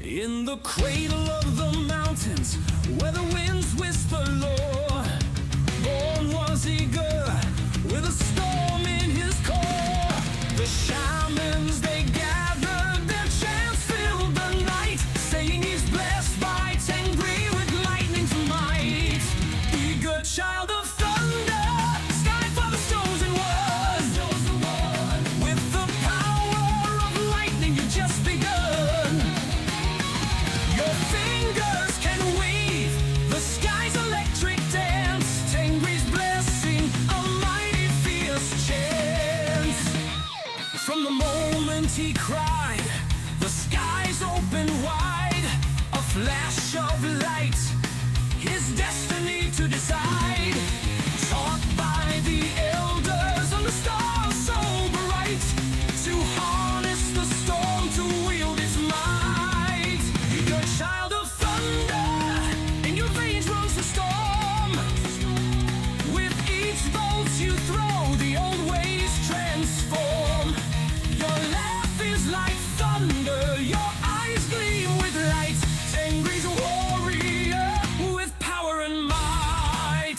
In the cradle of the mountains, where the winds whisper low, born was eager, with a storm in his core. The shamans, they gathered, their chants filled the night, saying he's blessed by Tengri with lightning's might. Eager child of thunder, sky for the stones and words. With the power of lightning, you've just begun. Your fingers can weave the sky's electric dance. Tengri's blessing, a mighty fierce chant. From the moment he cried, the skies opened wide. A flash of light, his destiny to decide. Taught by the elders and the stars so bright, to harness the storm, to wield his might. You're a child of thunder, in your veins runs the storm. With each bolt you throw, the old ways transform. Your laugh is like thunder, your eyes gleam with light. Tengri's a warrior with power and might.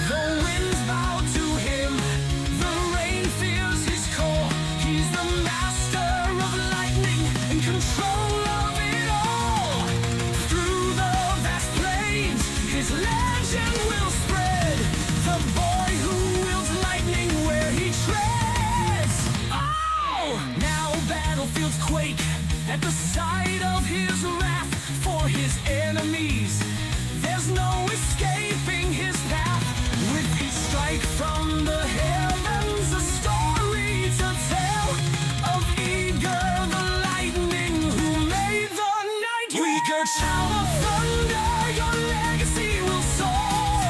The winds bow to him, the rain fears his core. He's the master of lightning, in control of it all. Through the vast plains, his legend will spread. The boy who wields lightning where he treads. Oh! Now battlefields quake at the sight of his wrath. For his enemies, there's no escaping his path. With each strike from the heavens, a story to tell of Eager the lightning who made the night. Eager child of thunder, your legacy will soar.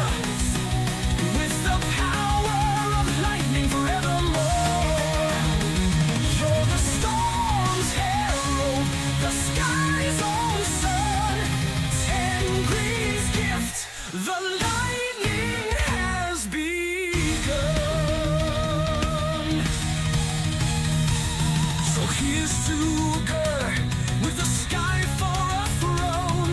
With the power of lightning forevermore. You're the storm's herald, the sky's own sun. Tengri's gift, the lightning has begun. So here's to Uthmar, with the sky for a throne.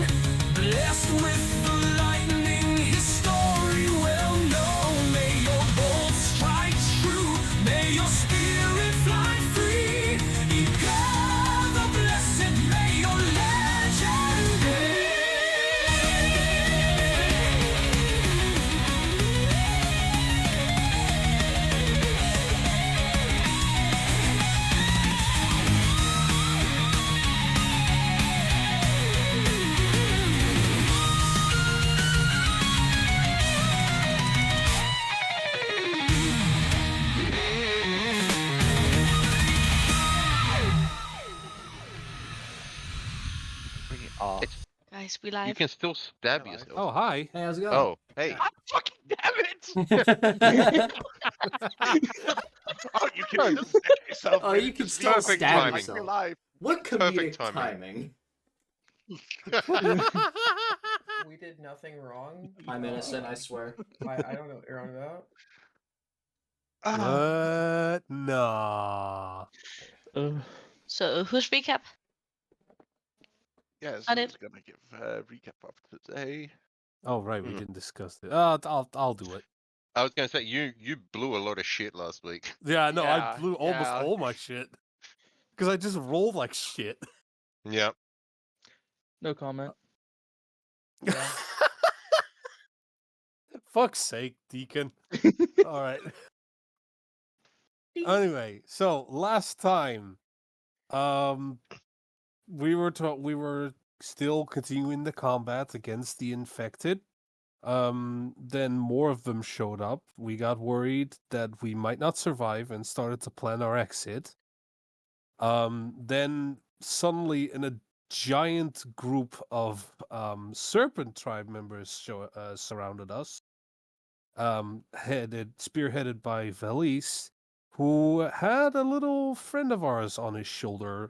Blessed with the lightning, his story well known. May your bolts strike true, may your spirit fly free. Uthmar the blessed, may your legend be. Guys, we You live. can still stab yourself. Oh, hi. Hey, how's it going? Oh, hey. Ah, fucking damn it! Oh, you can still stab yourself. Oh, man. you It can just still means Perfect stab timing. like yourself. your life. What Perfect comedic timing. timing? We did nothing wrong. I'm innocent, I swear. I don't know what you're on about. Ah, What? Nah. So, who's recap? yeah, so I I did. was gonna give a recap of today. Oh, right, we Mhm. didn't discuss it. I'll do it. I was gonna say you blew a lot of shit last week. Yeah, no, I Yeah, blew almost yeah. all my shit. Because I just rolled like shit. Yeah. No comment. Fuck's sake, Deacon. Alright. Anyway, so last time, we were still continuing the combat against the infected. Then more of them showed up. We got worried that we might not survive and started to plan our exit. Then suddenly giant group of serpent tribe members surrounded us, spearheaded by Velis, who had a little friend of ours on his shoulder,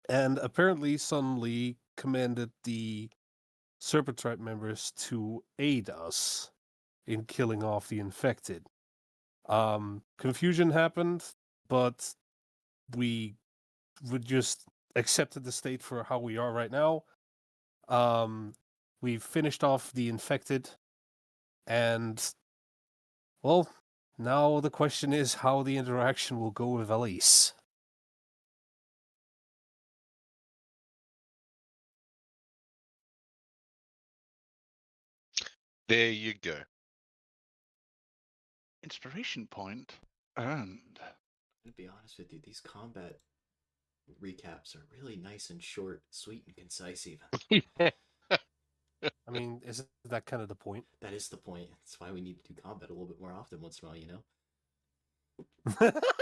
and apparently suddenly commanded the serpent tribe members to aid us in killing off the infected. Confusion happened, but we just accepted the state for how we are right now. We finished off the infected, and well, now the question is how the interaction will go with Elise. There you go. Inspiration point earned. To be honest with you, these combat recaps are really nice and short, sweet and concise. Even I mean, isn't that kind of the point? that is the point. That's why we need to do combat a little bit more often once in a while.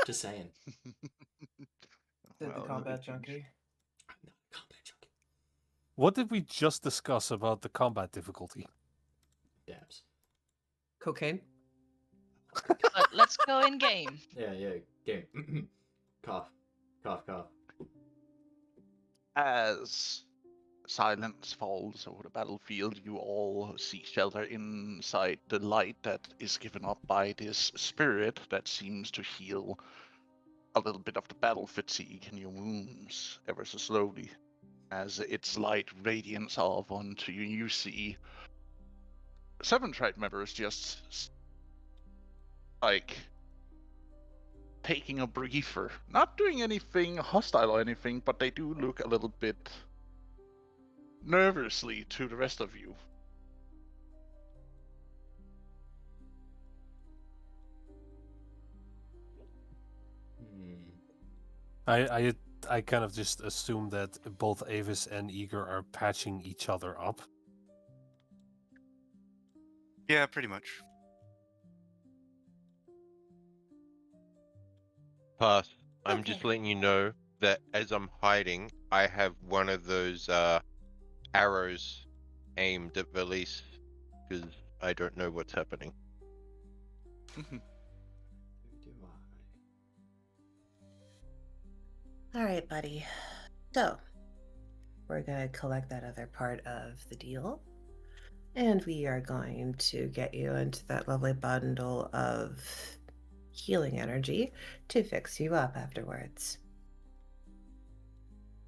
Just saying. The Well, combat it changed. junkie. I'm not a combat junkie. What did we just discuss about the combat difficulty? Dabs. Cocaine. But let's go in game. Yeah, game. Cough. Cough. As silence falls over the battlefield, you all seek shelter inside the light that is given up by this spirit that seems to heal a little bit of the battle fatigue in your wounds ever so slowly. As its light radiance off onto you, you see 7 tribe members just like taking a breather, not doing anything hostile or anything, but they do look a little bit nervously to the rest of you. Hmm. I kind of just assume that both Avis and Eager are patching each other up. Yeah, pretty much. Pass. I'm just Okay. letting you know that as I'm hiding, I have one of those arrows aimed at Valise because I don't know what's happening. Who do I? All right, buddy. So, we're going to collect that other part of the deal. And we are going to get you into that lovely bundle of healing energy to fix you up afterwards.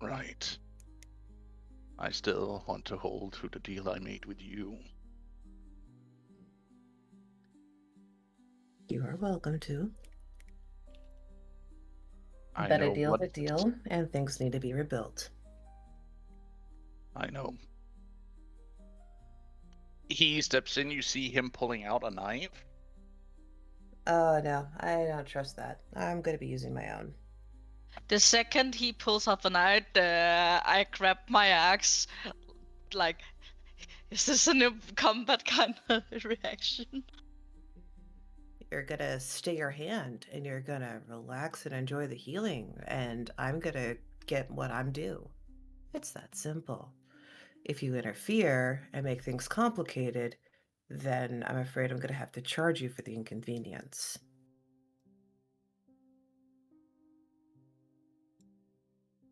Right. I still want to hold to the deal I made with you. You are welcome to. I But a know deal's what a deal, and things need to be rebuilt. I know. He steps in, you see him pulling out a knife. Oh, no, I don't trust that. I'm going to be using my own. The second he pulls up a knife, I grab my axe. Like, is this a new combat kind of reaction? You're going to stay your hand, and you're going to relax and enjoy the healing, and I'm going to get what I'm due. It's that simple. If you interfere and make things complicated, then I'm afraid I'm going to have to charge you for the inconvenience.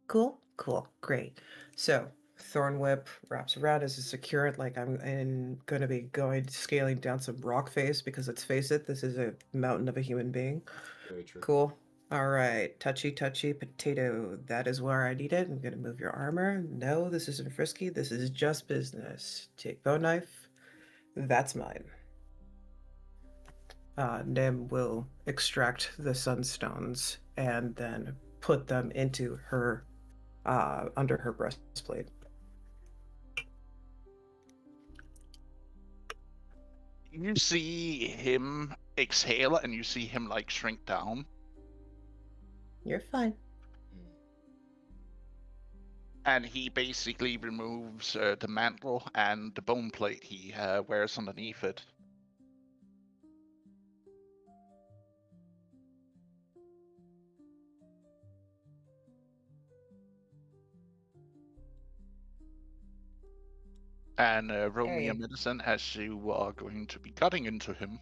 Cool? Cool. Great. So, Thorn Whip wraps around as a secure it, like I'm going to be scaling down some rock face because let's face it, this is a mountain of a human being. Very true. Cool. All right. Touchy potato. That is where I need it. I'm going to move your armor. No, this isn't frisky. This is just business. Take bow knife. That's mine. Nim will extract the sunstones and then put them into her, under her breastplate. You see him exhale and you see him like shrink down. You're fine. And he basically removes the mantle and the bone plate he wears underneath it. And roll There me a you- medicine as you are going to be cutting into him.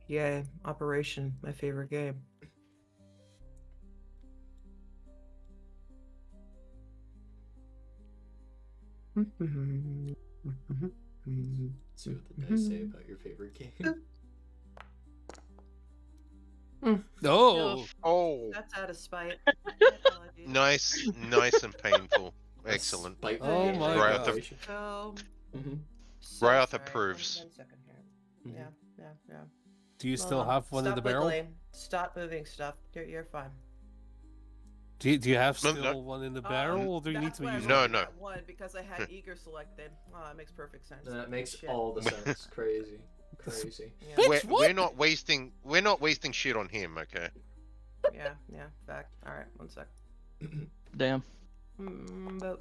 Yay, Operation, my favorite game. See what the dice say about your favorite game. Oh, Oh, That's out of spite. Nice, nice and painful. A Excellent. spiteful Oh game my of God. operation. So, Mhm. So Ryoth sorry. approves. One second here. Mhm. Yeah. do you Hold still on. have one in the Stop barrel? wiggling. Stop moving stuff. You're fine. Do you have No, still no. one in the barrel, or do you need that's to why I use No, rolled no. that one because I had eager selected. Oh, that makes perfect sense. That makes Shit. all the sense. Crazy. Crazy. Yeah, Bitch, We're what? not wasting shit on him, okay? yeah, fact. All right, one sec. Damn. But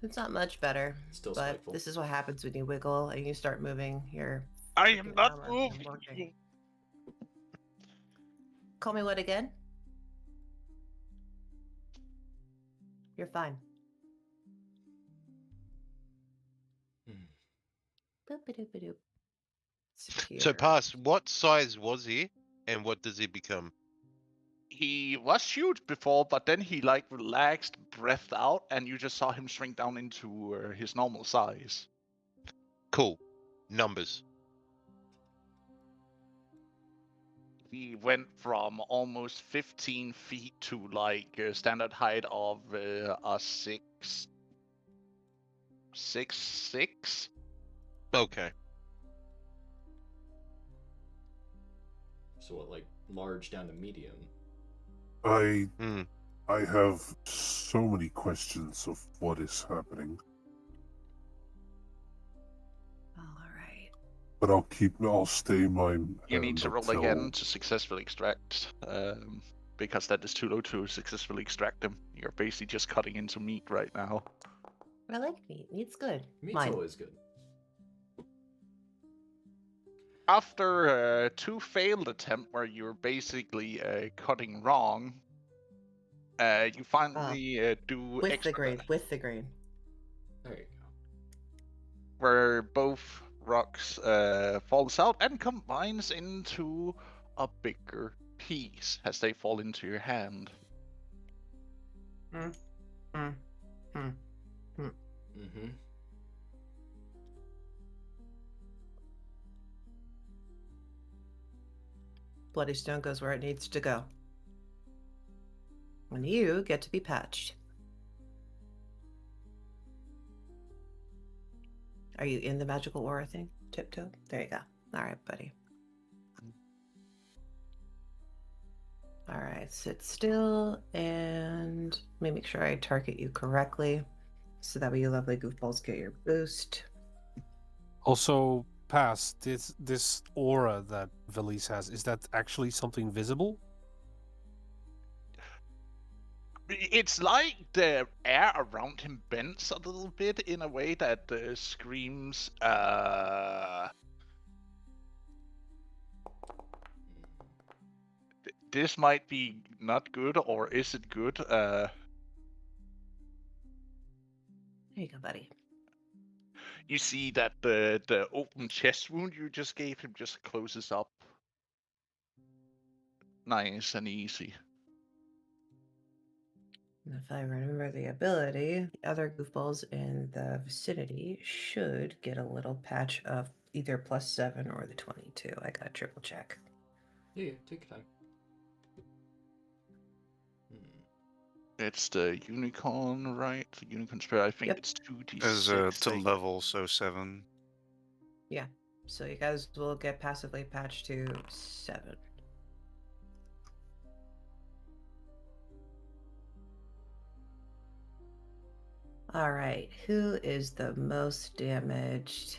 it's not much better. Still but spiteful. this is what happens when you wiggle and you start moving your I am freaking not armor. moving. Working. Call me what again? You're fine. Boop-a-doop-a-doop. So, Secure. Pass, what size was he, and what does he become? He was huge before, but then he like relaxed, breathed out, and you just saw him shrink down into his normal size. Cool. Numbers. He went from almost 15 feet to like a standard height of a 6'6". Okay. So what, like large down to medium? I Hmm. I have so many questions of what is happening, All right. but I'll stay my You need to hand roll until again to successfully extract, because that is too low to successfully extract them. You're basically just cutting into meat right now. I like meat. Meat's good. Meat's Mine. always good. After 2 failed attempts where you're basically cutting wrong, you finally do With extra, the grain. With the grain. There you go. where both rocks falls out and combines into a bigger piece as they fall into your hand. Mm-hmm. Bloody Stone goes where it needs to go. And you get to be patched. Are you in the magical aura thing? Tiptoe? There you go. All right, buddy. All right, sit still and let me make sure I target you correctly so that way you lovely goofballs get your boost. Also, Pass, this aura that Valise has, is that actually something visible? It's like the air around him bends a little bit in a way that screams, this might be not good, or is it good? There you go, buddy. You see that the open chest wound you just gave him just closes up. Nice and easy. And if I remember the ability, the other goofballs in the vicinity should get a little patch of either +7 or the 22. I gotta triple check. Yeah, take your time. It's the unicorn, right? The unicorn spirit. I think Yep. it's 2d6. As to level, so 7. Yeah. So you guys will get passively patched to 7. All right. Who is the most damaged?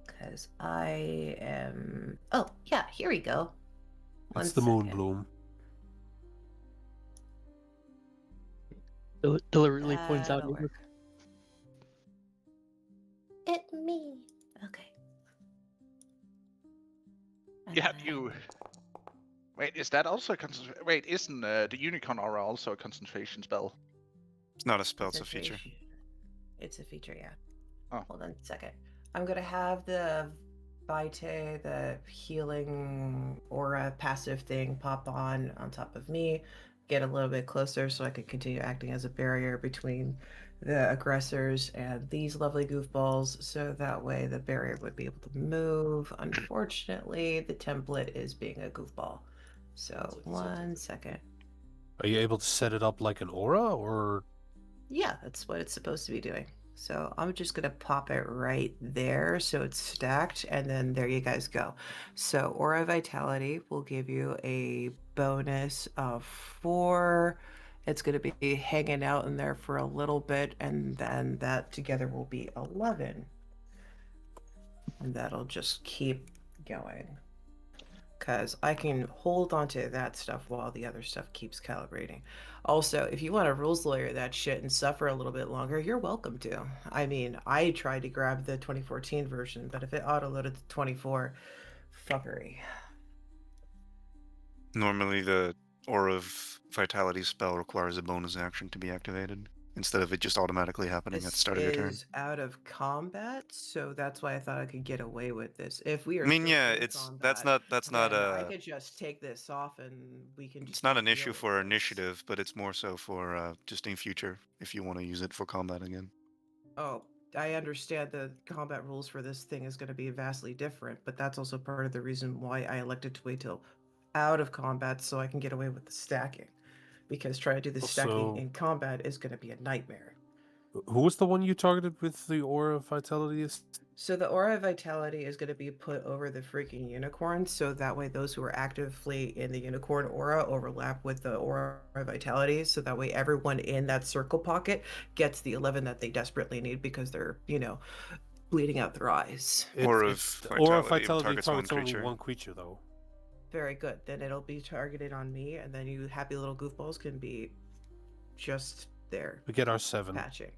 Because I am. Oh, yeah. Here we go. It's the Moonbloom. Deliberately points out. That'll work. It me. Okay. Yeah, you. Wait, is that also a concentration? Wait, isn't the unicorn aura also a concentration spell? It's not a spell, it's a feature. Concentration. It's a feature, yeah. Oh. Hold on a second. I'm gonna have the Vitae, the healing aura passive thing, pop on top of me, get a little bit closer so I can continue acting as a barrier between the aggressors and these lovely goofballs, so that way the barrier would be able to move. Unfortunately, the template is being a goofball. So, one second. Are you able to set it up like an aura, or? Yeah, that's what it's supposed to be doing. So I'm just going to pop it right there so it's stacked, and then there you guys go. So Aura Vitality will give you a bonus of 4. It's going to be hanging out in there for a little bit, and then that together will be 11. And that'll just keep going. Because I can hold onto that stuff while the other stuff keeps calibrating. Also, if you want to rules lawyer that shit and suffer a little bit longer, you're welcome to. I mean, I tried to grab the 2014 version, but if it auto-loaded the 24, fuckery. Normally, the Aura of Vitality spell requires a bonus action to be activated, instead of it just automatically happening at the This start of your turn. is out of combat, so that's why I thought I could get away with this. If we are I mean, still yeah, in it's combat, that's not then I a could just take this off and we can just it's not keep an issue dealing for with this. initiative, but it's more so for just in future if you want to use it for combat again. Oh, I understand the combat rules for this thing is going to be vastly different, but that's also part of the reason why I elected to wait till out of combat so I can get away with the stacking. Because trying to do the stacking Also, in combat is going to be a nightmare. who was the one you targeted with the Aura of Vitality? So the Aura of Vitality is going to be put over the freaking unicorn, so that way those who are actively in the unicorn aura overlap with the Aura of Vitality, so that way everyone in that circle pocket gets the 11 that they desperately need because they're, bleeding out their eyes. Aura of Aura of Vitality Vitality targets one only creature. one creature, though. Very good. Then it'll be targeted on me, and then you happy little goofballs can be just there We get our 7. patching.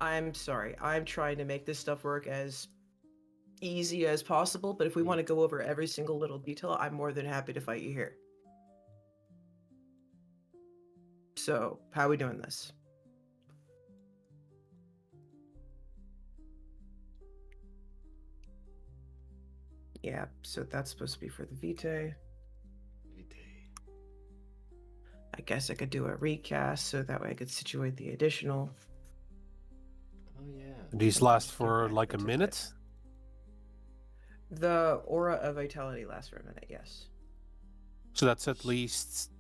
I'm sorry. I'm trying to make this stuff work as easy as possible, but if we want to go over every single little detail, I'm more than happy to fight you here. So, how are we doing this? Yeah, so that's supposed to be for the Vitae. I guess I could do a recast so that way I could situate the additional. Oh yeah. These last for back like a into minute? this. The Aura of Vitality lasts for a minute, yes. So that's at least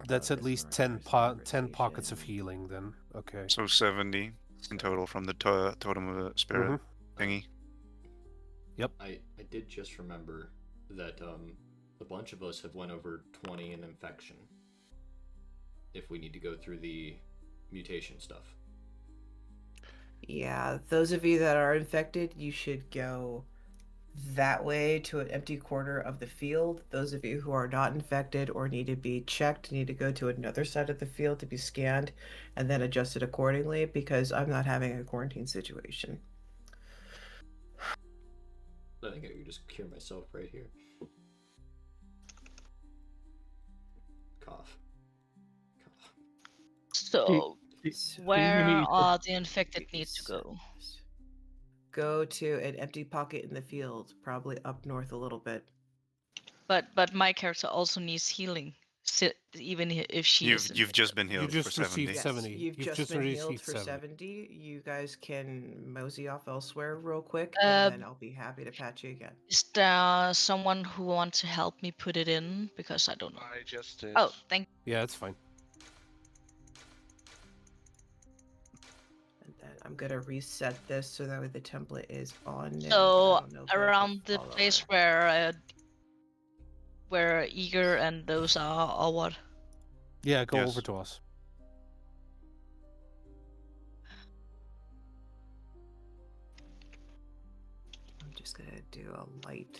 Focus, 10 conversation. pockets of healing then. Okay. So 70 in total from the totem of the spirit thingy. Yep. I did just remember that a bunch of us have went over 20 in infection. If we need to go through the mutation stuff. Yeah, those of you that are infected, you should go that way to an empty corner of the field. Those of you who are not infected or need to be checked need to go to another side of the field to be scanned and then adjusted accordingly because I'm not having a quarantine situation. I think I could just cure myself right here. Cough. Cough. So, where are the infected need to go? Go to an empty pocket in the field, probably up north a little bit. But my character also needs healing, even if she is. You've just been healed just for 70. received 70. You've just been healed for 70. You guys can mosey off elsewhere real quick, and then I'll be happy to patch you again. Is there someone who wants to help me put it in? Because I don't know. I just did. Oh, thank you. Yeah, it's fine. And then I'm gonna reset this so that way the template is on now. So around the place where Eager and those are, or what? Yeah, go over to us. I'm just gonna do a light.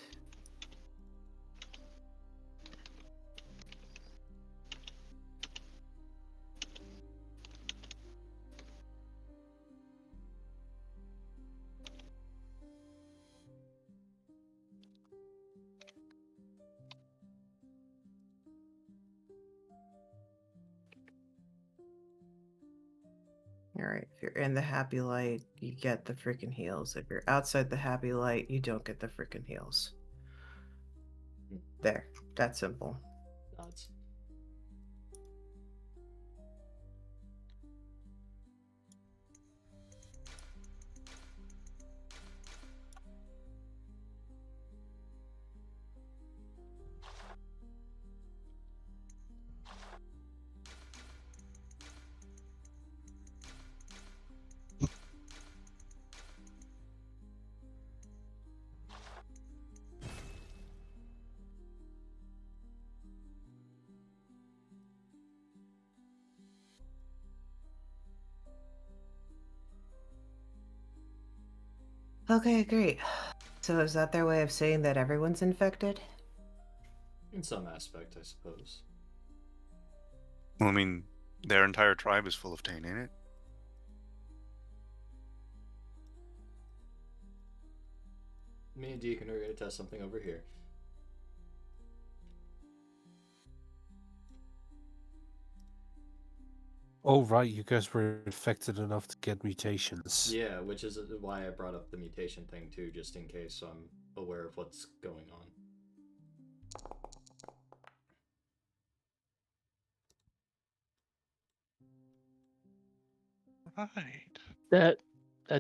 Alright, if you're in the happy light, you get the freaking heals. If you're outside the happy light, you don't get the freaking heals. There. That's simple. Odds. Okay, great. So is that their way of saying that everyone's infected? In some aspect, I suppose. Well, I mean, their entire tribe is full of Tane, ain't it? Me and Deacon are gonna test something over here. Oh, right, you guys were infected enough to get mutations. Yeah, which is why I brought up the mutation thing too, just in case, so I'm aware of what's going on. Right. That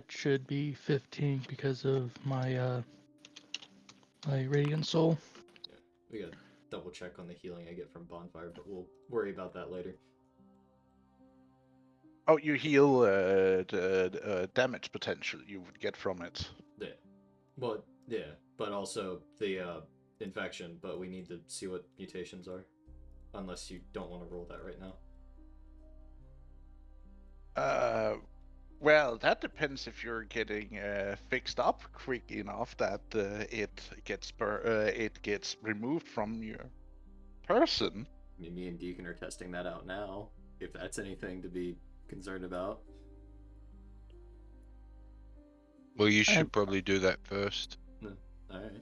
should be 15 because of my my radiant soul. Yeah, we gotta double check on the healing I get from Bonfire, but we'll worry about that later. Oh, you heal the damage potential you would get from it. Yeah. Well, yeah, but also the infection, but we need to see what mutations are. Unless you don't want to roll that right now. Well, that depends if you're getting fixed up quick enough that it gets removed from your person. I mean, me and Deacon are testing that out now, if that's anything to be concerned about. Well, you should probably do that first. Alright.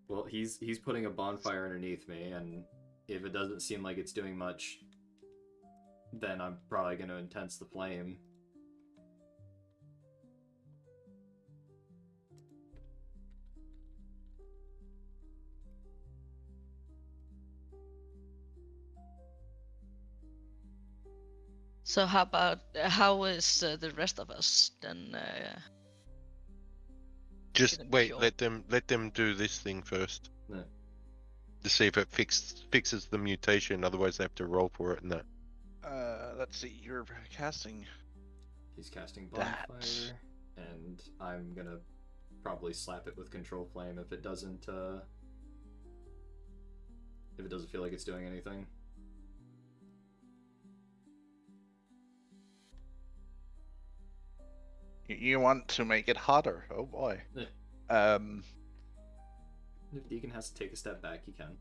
Well, he's putting a bonfire underneath me, and if it doesn't seem like it's doing much, then I'm probably going to intense the flame. So how is the rest of us then? Just Getting wait. pure. Let them do this thing first. Yeah. To see if it fixes the mutation. Otherwise, they have to roll for it and that. Let's see. You're casting. He's casting That. bonfire, and I'm gonna probably slap it with control flame if it doesn't feel like it's doing anything. You want to make it hotter? Oh boy. Yeah. If Deacon has to take a step back, he can.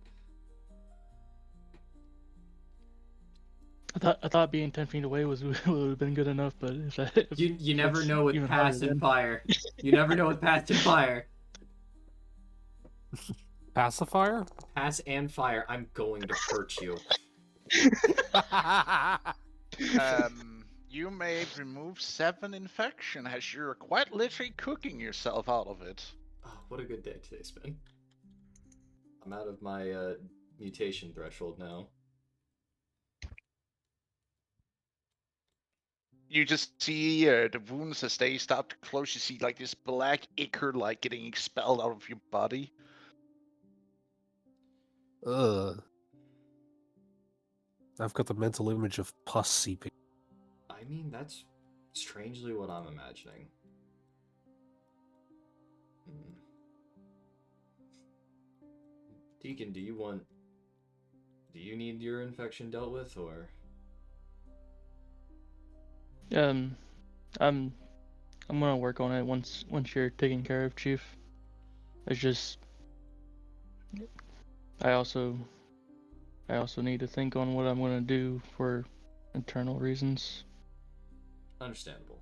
I thought being 10 feet away would have been good enough, but if You never it's know with even harder pass and then. fire. You never know with pass and fire. Pacifier? Pass and fire. I'm going to hurt you. You may remove 7 infection as you're quite literally cooking yourself out of it. Oh, what a good day today's been. I'm out of my mutation threshold now. You just see the wounds as they start to close. You see like this black ichor like getting expelled out of your body. Ugh. I've got the mental image of pus seeping. I mean, that's strangely what I'm imagining. Deacon, do you need your infection dealt with, or? I'm gonna work on it once you're taken care of, Chief. It's just I also need to think on what I'm gonna do for internal reasons. Understandable.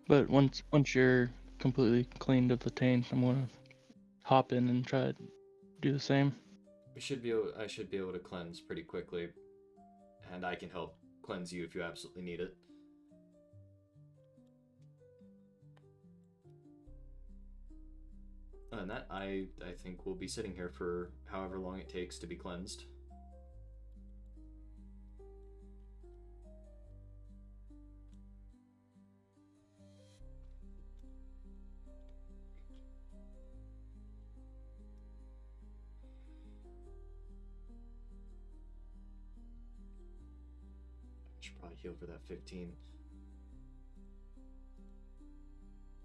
But once you're completely cleaned of the taint, I'm gonna hop in and try to do the same. I should be able to cleanse pretty quickly. and I can help cleanse you if you absolutely need it. And that, I think we'll be sitting here for however long it takes to be cleansed. Should probably heal for that 15.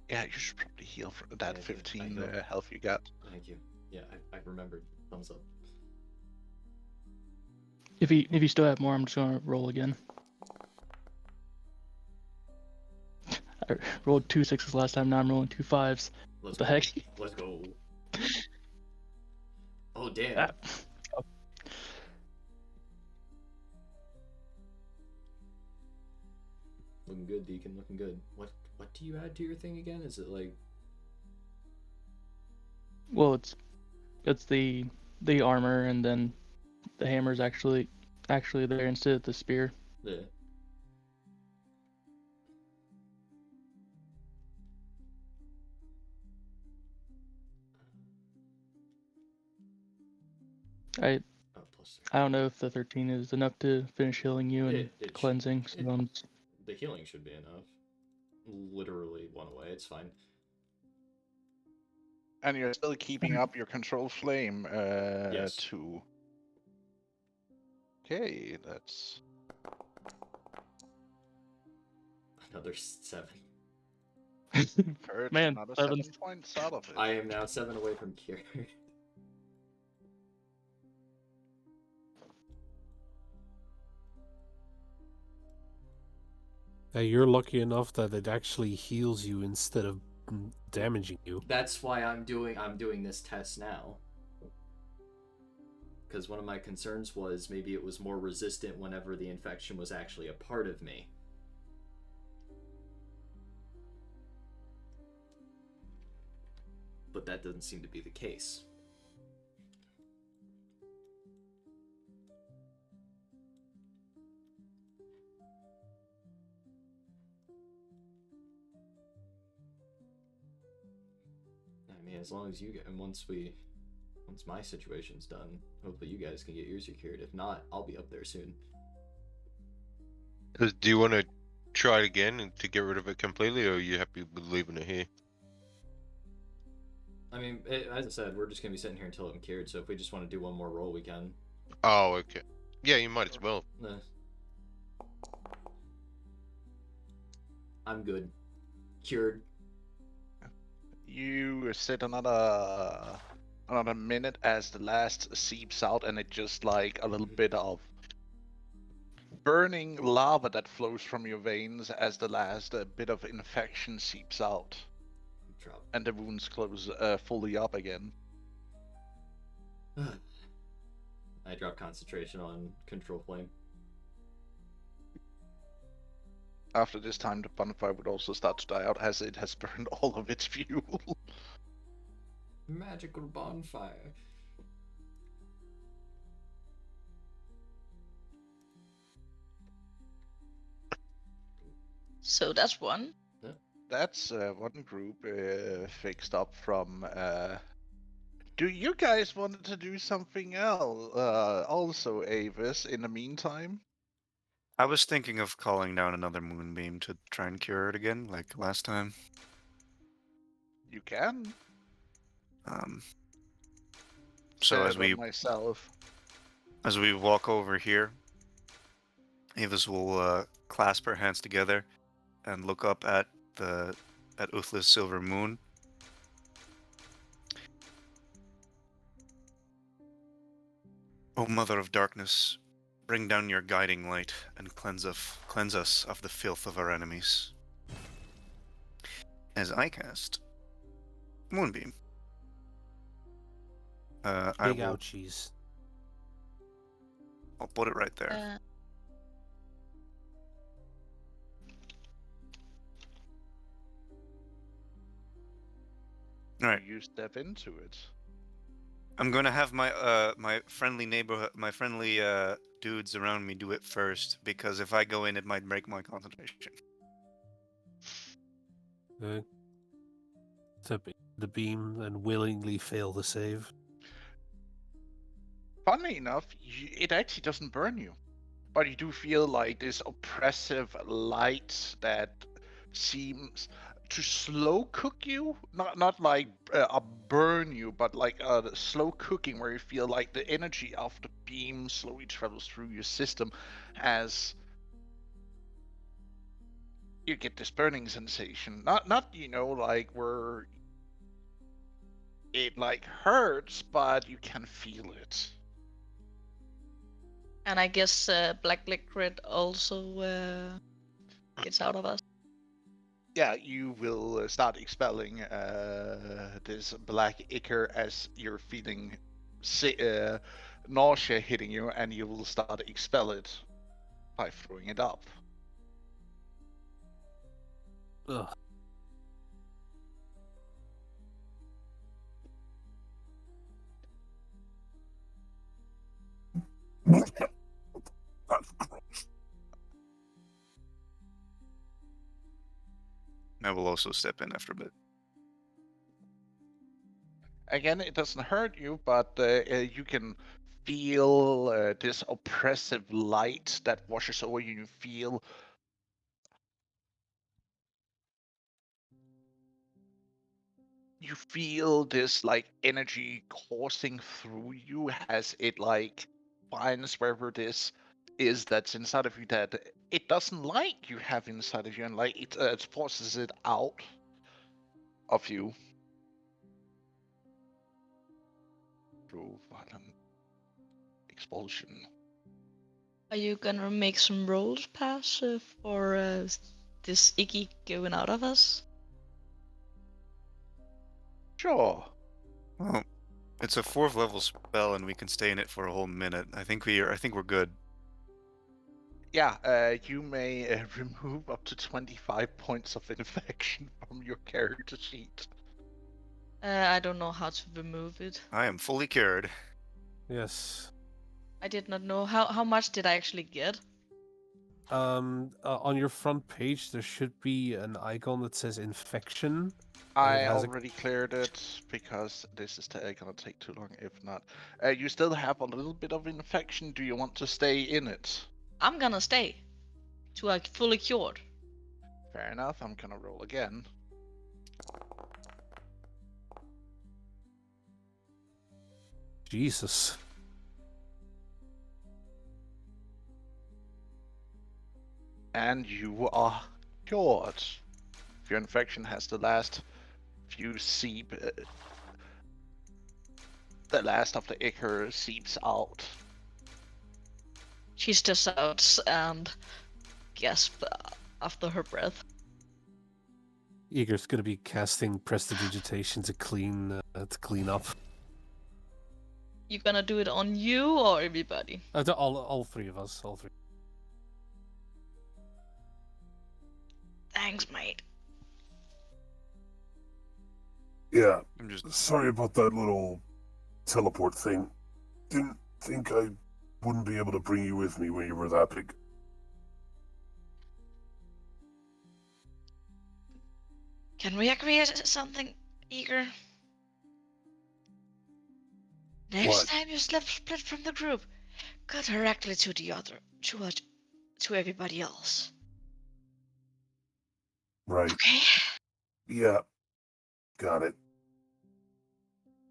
Yeah, you should probably heal for that Yeah, 15 healed. health you got. Thank you. Yeah, I remembered. Thumbs up. If you still have more, I'm just gonna roll again. I rolled 2 6s last time. Now I'm rolling 2 5s. What the heck? Let's go. Oh damn. Ah. Looking good, Deacon. Looking good. What do you add to your thing again? Is it like? Well, it's the armor, and then the hammer's actually there instead of the spear. Yeah. I Oh, plus 6. I don't know if the 13 is enough to finish healing you and It cleansing. So the healing should be enough. Literally 1 away. It's fine. And you're still keeping up your control flame Yes. too. Okay, that's Another 7. purge Man, another 7. 7 points out of it. I am now 7 away from cure. You're lucky enough that it actually heals you instead of damaging you. That's why I'm doing this test now. Because one of my concerns was maybe it was more resistant whenever the infection was actually a part of me. But that doesn't seem to be the case. I mean, as long as you get, and once my situation's done, hopefully you guys can get yours secured. If not, I'll be up there soon. Do you want to try it again and to get rid of it completely, or are you happy with leaving it here? I mean, as I said, we're just gonna be sitting here until I'm cured. So if we just want to do one more roll, we can. Oh, okay. Yeah, you might as well. I'm good. Cured. You sit another minute as the last seeps out, and it just like a little bit of burning lava that flows from your veins as the last bit of infection seeps out. Drop. And the wounds close fully up again. I drop concentration on control flame. After this time, the bonfire would also start to die out as it has burned all of its fuel. Magical bonfire. So that's one. That's one group fixed up from. Do you guys want to do something else? Also, Avis, in the meantime? I was thinking of calling down another moonbeam to try and cure it again, like last time. You can. So as we walk over here, Avis will clasp her hands together and look up at Uthlar's silver moon. O Mother of Darkness, bring down your guiding light and cleanse us of the filth of our enemies. As I cast Moonbeam. Big ouchies. I'll put it right there. Alright. You step into it. I'm gonna have my friendly neighborhood, my friendly dudes around me do it first, because if I go in, it might break my concentration. To be the beam and willingly fail the save. Funnily enough, it actually doesn't burn you, but you do feel like this oppressive light that seems to slow cook you. Not like burn you, but like the slow cooking, where you feel like the energy of the beam slowly travels through your system as you get this burning sensation. Not like where it like hurts, but you can feel it. And I guess black liquid also gets out of us. Yeah, you will start expelling this black ichor as you're feeling nausea hitting you, and you will start to expel it by throwing it up. Ugh. That's gross. I will also step in after a bit. Again, it doesn't hurt you, but you can feel this oppressive light that washes over you. You feel this like energy coursing through you as it like finds wherever this is that's inside of you that it doesn't like you have inside of you, and like it forces it out of you through violent expulsion. Are you gonna make some rolls pass for this icky going out of us? Sure. Well, it's a 4th level spell, and we can stay in it for a whole minute. I think we're good. Yeah, you may remove up to 25 points of infection from your character sheet. I don't know how to remove it. I am fully cured. Yes. I did not know how much did I actually get. On your front page, there should be an icon that says infection. I already cleared it because this is gonna take too long if not. You still have a little bit of infection. Do you want to stay in it? I'm gonna stay to like fully cured. Fair enough, I'm gonna roll again. Jesus. And you are cured. If your infection has the last few the last of the ichor seeps out. She just out and gasp after her breath. Igor's gonna be casting prestidigitation to clean up. You gonna do it on you or everybody? All three of us. All three. Thanks, mate. Yeah. I'm just Sorry about that little teleport thing. Didn't think I wouldn't be able to bring you with me when you were that big. Can we agree on something, Igor? Next What? time you split from the group, go directly to the other, to everybody else. Right. Okay? Yeah. Got it.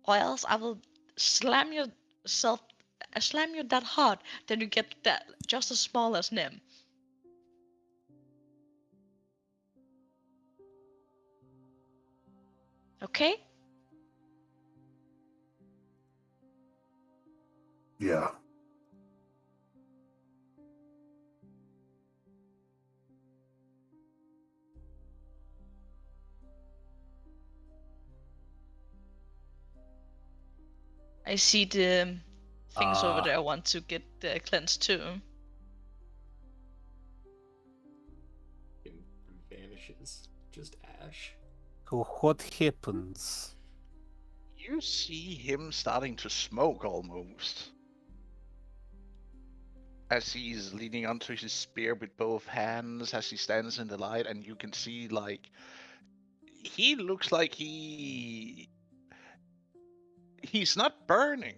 Or else I will slam you that hard that you get that just as small as Nim. Okay? Yeah. I see the things over there I want to get cleansed too. It vanishes. Just ash. So what happens? You see him starting to smoke almost. As he's leaning onto his spear with both hands as he stands in the light, and you can see, like, he looks like he's not burning.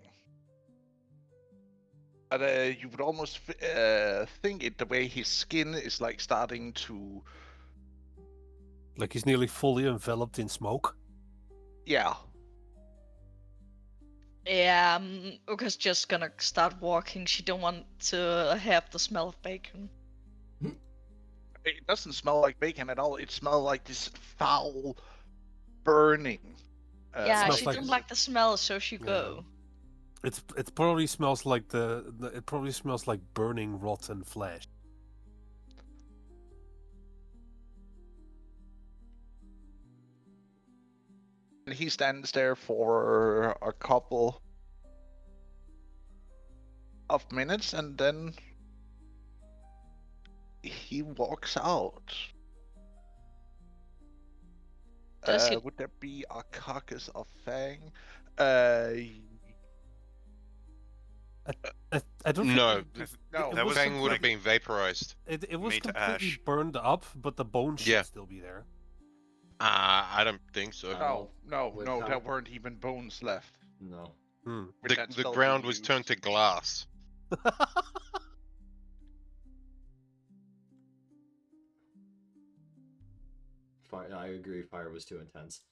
But you would almost think it the way his skin is like starting to. Like he's nearly fully enveloped in smoke. Yeah. Yeah, Uka's just gonna start walking. She don't want to have the smell of bacon. It doesn't smell like bacon at all. It smells like this foul burning. Yeah, smells she like- don't like the smell, so she Yeah. go. It probably smells like it probably smells like burning rotten flesh. And he stands there for a couple of minutes, and then he walks out. Does he? Would there be a carcass of Fang? I don't think No, No, it that was was Fang would have like- been vaporized. it was made to completely ash. burned up, but the bones should Yeah. still be there. I don't think so. no, With no, how- there weren't even bones left. No. Hmm. With that The spell ground being was used. turned to glass. Fire, I agree. Fire was too intense.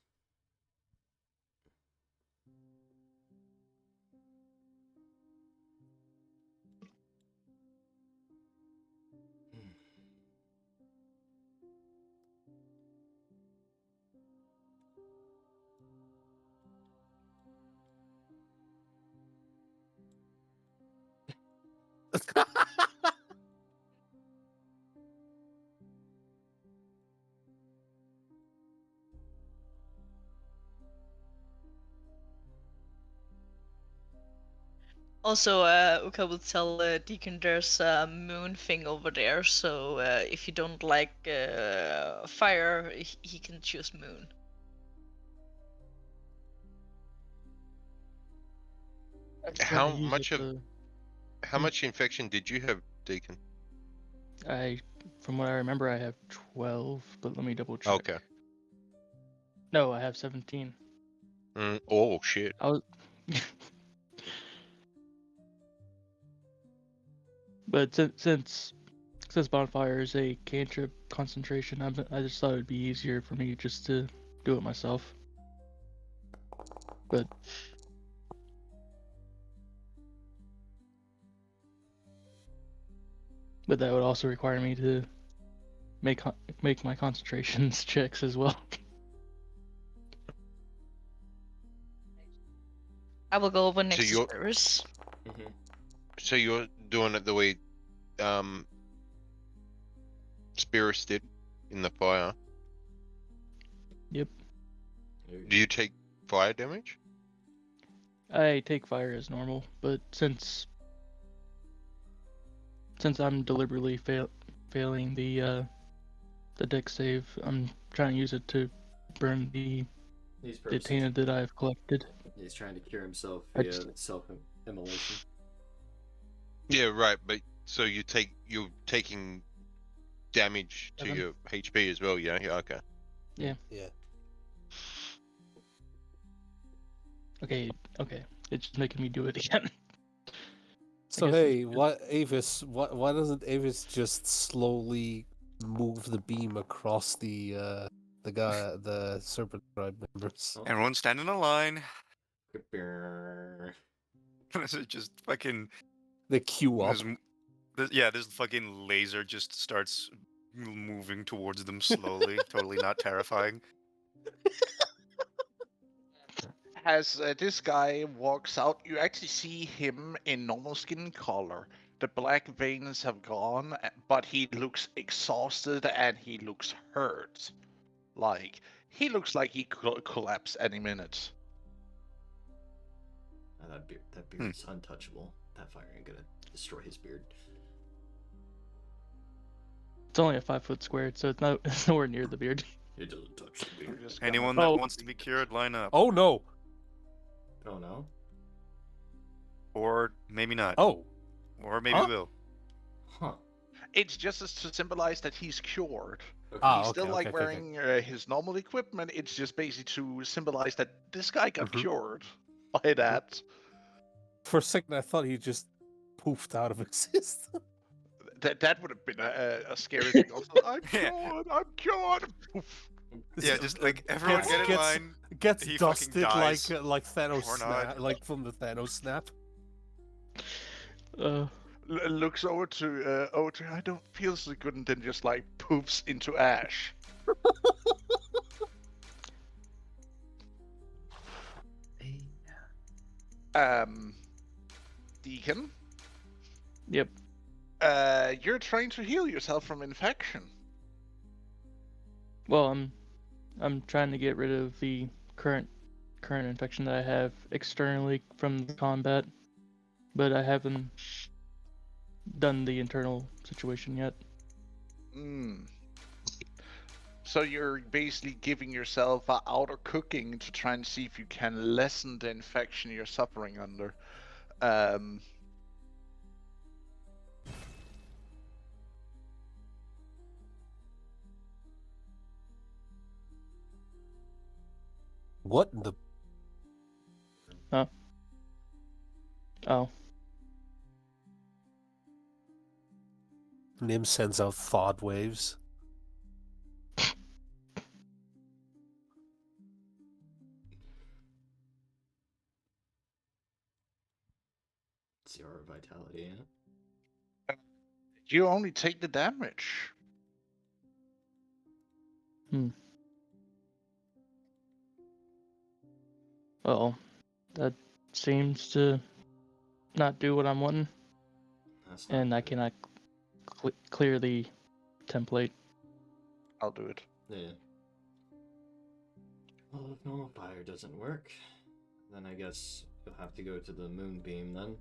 Also, Uka will tell Deacon there's a moon thing over there, so if you don't like fire, he can choose moon. I'm trying How to use much it of to- how much infection did you have, Deacon? From what I remember, I have 12, but let me double check. Okay. No, I have 17. Oh shit. I was. But since bonfire is a cantrip concentration, I just thought it'd be easier for me just to do it myself. But that would also require me to make my concentrations checks as well. I will go over next to you're- Spirus. So you're doing it the way Spirus did in the fire. Yep. Do you take fire damage? I take fire as normal, but since I'm deliberately failing the deck save, I'm trying to use it to burn the tainted that I've collected. He's trying to cure himself I via just- self-immolation. Yeah, right. But so you're taking damage to 7. your HP as well. Yeah. Yeah. Okay. Yeah. Yeah. Okay. It's just making me do it again. So guess hey, why doesn't Avis just slowly move the beam across the serpent tribe members? Everyone stand in a line. Brrr. Just fucking. They queue up. This fucking laser just starts moving towards them slowly, totally not terrifying. As this guy walks out, you actually see him in normal skin color. The black veins have gone, but he looks exhausted and he looks hurt. Like, he looks like he could collapse any minute. That beard's untouchable. That fire ain't gonna destroy his beard. It's only a 5-foot squared, so it's nowhere near the beard. It doesn't touch the beard. Anyone that wants to be cured, line up. Oh no! Oh no. Or maybe not. Oh, Or maybe Huh? we will. Huh. It's just as to symbolize that he's cured. Okay. Ah, He's okay, still like okay, okay, okay. wearing his normal equipment. It's just basically to symbolize that this guy got Mhm. cured by that. For a second, I thought he just poofed out of existence. That would have been a scary thing. Also, I'm Yeah. cured. I'm cured. Poof. Yeah, just like everyone Gets- get in gets- line. Gets He fucking dusted dies. like Thanos Or snap, not. like from the Thanos snap. Looks over to I don't feel so good, and then just like poofs into ash. Deacon. Yep. You're trying to heal yourself from infection. Well, I'm trying to get rid of the current infection that I have externally from the combat, but I haven't done the internal situation yet. So you're basically giving yourself outer cooking to try and see if you can lessen the infection you're suffering under. What in the? Huh? Oh. Nim sends out thought waves. Zero vitality, yeah. You only take the damage. Well, that seems to not do what I'm wanting, That's not and I good. cannot clear the template. I'll do it. Yeah. Well, if normal fire doesn't work, then I guess you'll have to go to the moonbeam then.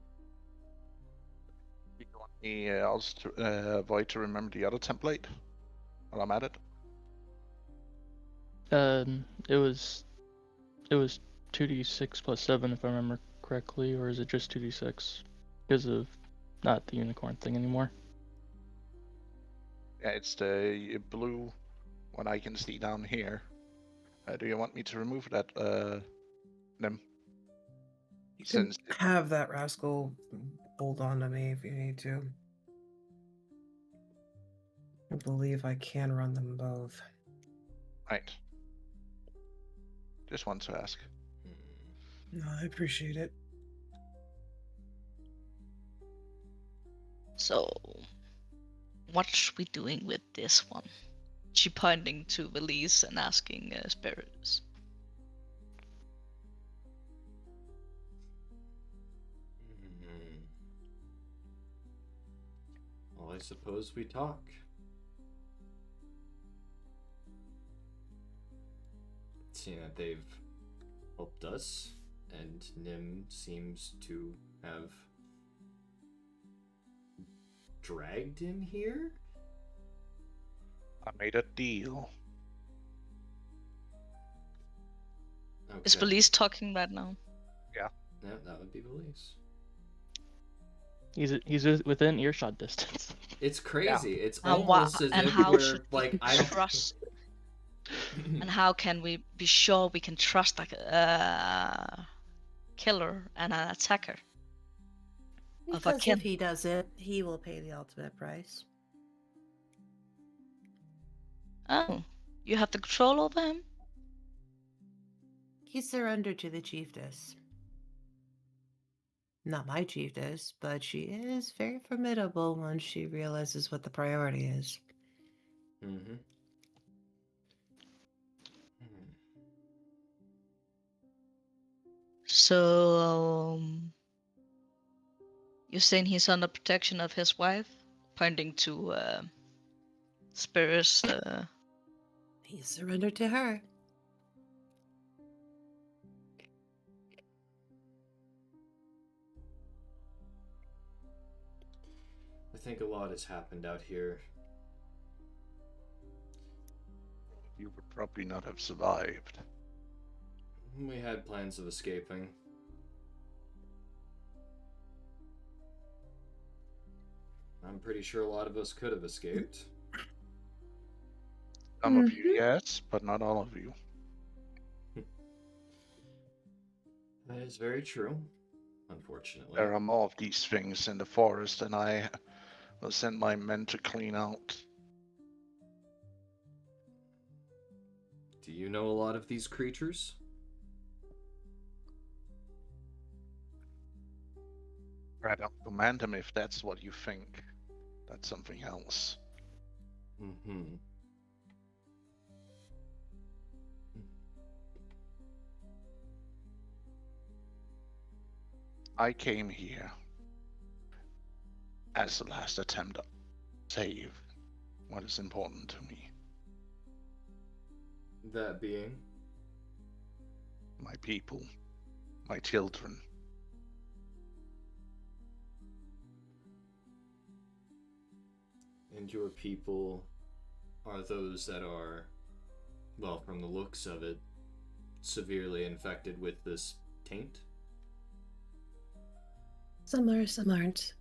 You want me else to Void to remember the other template while I'm at it? It was 2d6 plus 7 if I remember correctly, or is it just 2d6 because of not the unicorn thing anymore? Yeah, it's the blue one I can see down here. Do you want me to remove that, Nim? You can have that rascal hold on to me if you need to. I believe I can run them both. Right. Just want to ask. No, I appreciate it. So, what's we doing with this one? She pointing to Elise and asking spirits. Well, I suppose we talk. Seeing that they've helped us, and Nim seems to have dragged him here? I made a deal. Okay. Is Elise talking right now? Yeah. Yeah, that would be Elise. He's within earshot distance. It's crazy. It's And almost as and if how we're should like we I don't trust? And how can we be sure we can trust like a killer and an attacker? Of a Because kin. if he does it, he will pay the ultimate price. Oh, you have the control over him? He surrendered to the chiefess. Not my chiefess, but she is very formidable once she realizes what the priority is. Mm-hmm. So, you're saying he's under protection of his wife? Pointing to Spirits. He surrendered to her. I think a lot has happened out here. You would probably not have survived. We had plans of escaping. I'm pretty sure a lot of us could have escaped. Some of you, yes, but not all of you. That is very true, unfortunately. There are more of these things in the forest, and I will send my men to clean out. Do you know a lot of these creatures? I don't command them if that's what you think. That's something else. Mm-hmm. I came here as the last attempt to save what is important to me. That being? My people, my children. And your people are those that are, well, from the looks of it, severely infected with this taint? Some are, some aren't.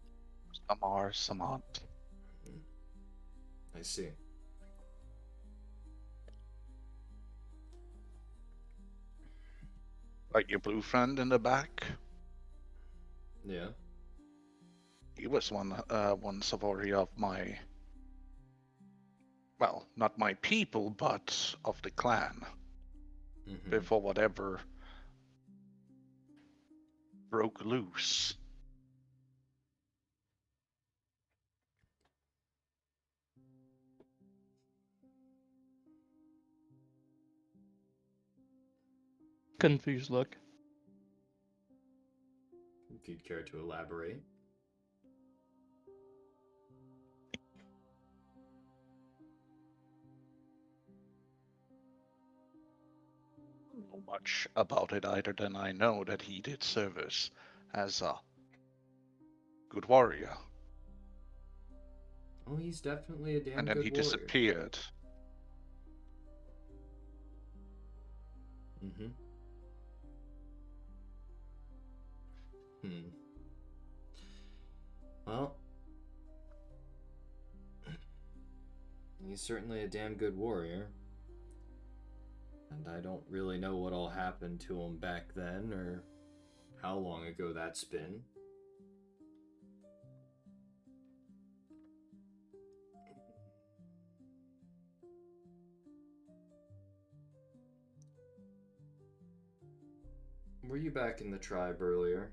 Some are, some aren't. I see. Like your blue friend in the back? Yeah. He was once a warrior of my, well, not my people, but of the clan. Mm-hmm. Before whatever broke loose. Confused look. If you'd care to elaborate. I don't know much about it either than I know that he did service as a good warrior. Oh, he's definitely a damn And then good he warrior. disappeared. Mm-hmm. Well, he's certainly a damn good warrior. And I don't really know what all happened to him back then, or how long ago that's been. Were you back in the tribe earlier?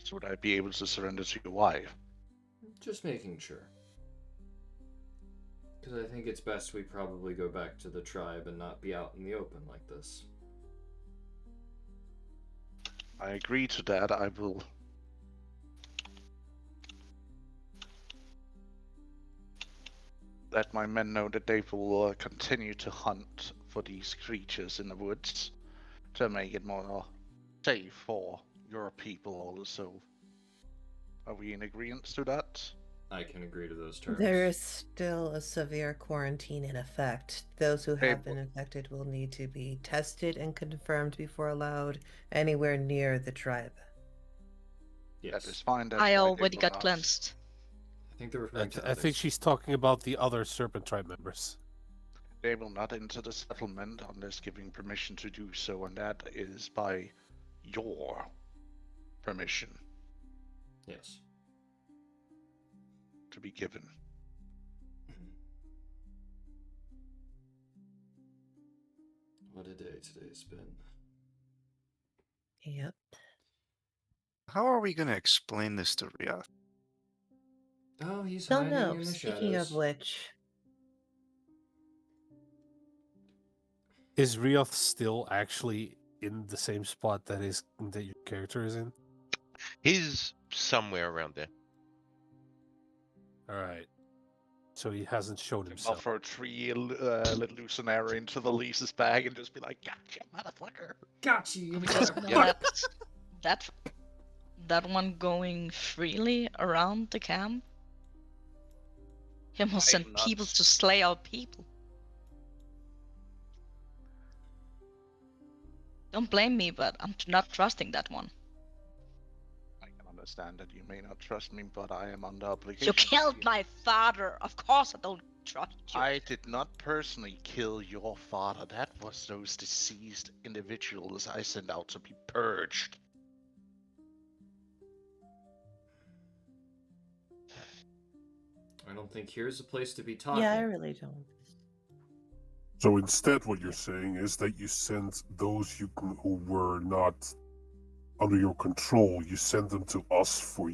So would I be able to surrender to your wife? Just making sure. Because I think it's best we probably go back to the tribe and not be out in the open like this. I agree to that. I will let my men know that they will continue to hunt for these creatures in the woods to make it more safe for your people also. Are we in agreement to that? I can agree to those terms. There is still a severe quarantine in effect. Those who have Hey, been infected will need to be tested and confirmed before allowed anywhere near the tribe. Yes. That is fine. That's I why they already will got not. cleansed. I think they're referring to I think others. she's talking about the other Serpent Tribe members. They will not enter the settlement unless giving permission to do so, and that is by your permission Yes. to be given. What a day today's been. Yep. How are we going to explain this to Ria? Oh, he's Don't hiding know. in the Speaking shadows. of which, Is Rioth still actually in the same spot that your character is in? He's somewhere around there. All right. So he hasn't showed I'll himself. throw 3 loose an arrow into the Lisa's bag and just be like, "Gotcha, motherfucker!" Got you, you Because motherfucker. that one going freely around the camp. He must I send am not- people to slay our people. Don't blame me, but I'm not trusting that one. I can understand that you may not trust me, but I am under obligation. You to killed you. my father. Of course I don't trust you. I did not personally kill your father. That was those deceased individuals I sent out to be purged. I don't think here's the place to be talking. Yeah, I really don't. So instead, what you're saying is that you sent those who were not under your control. You sent them to us for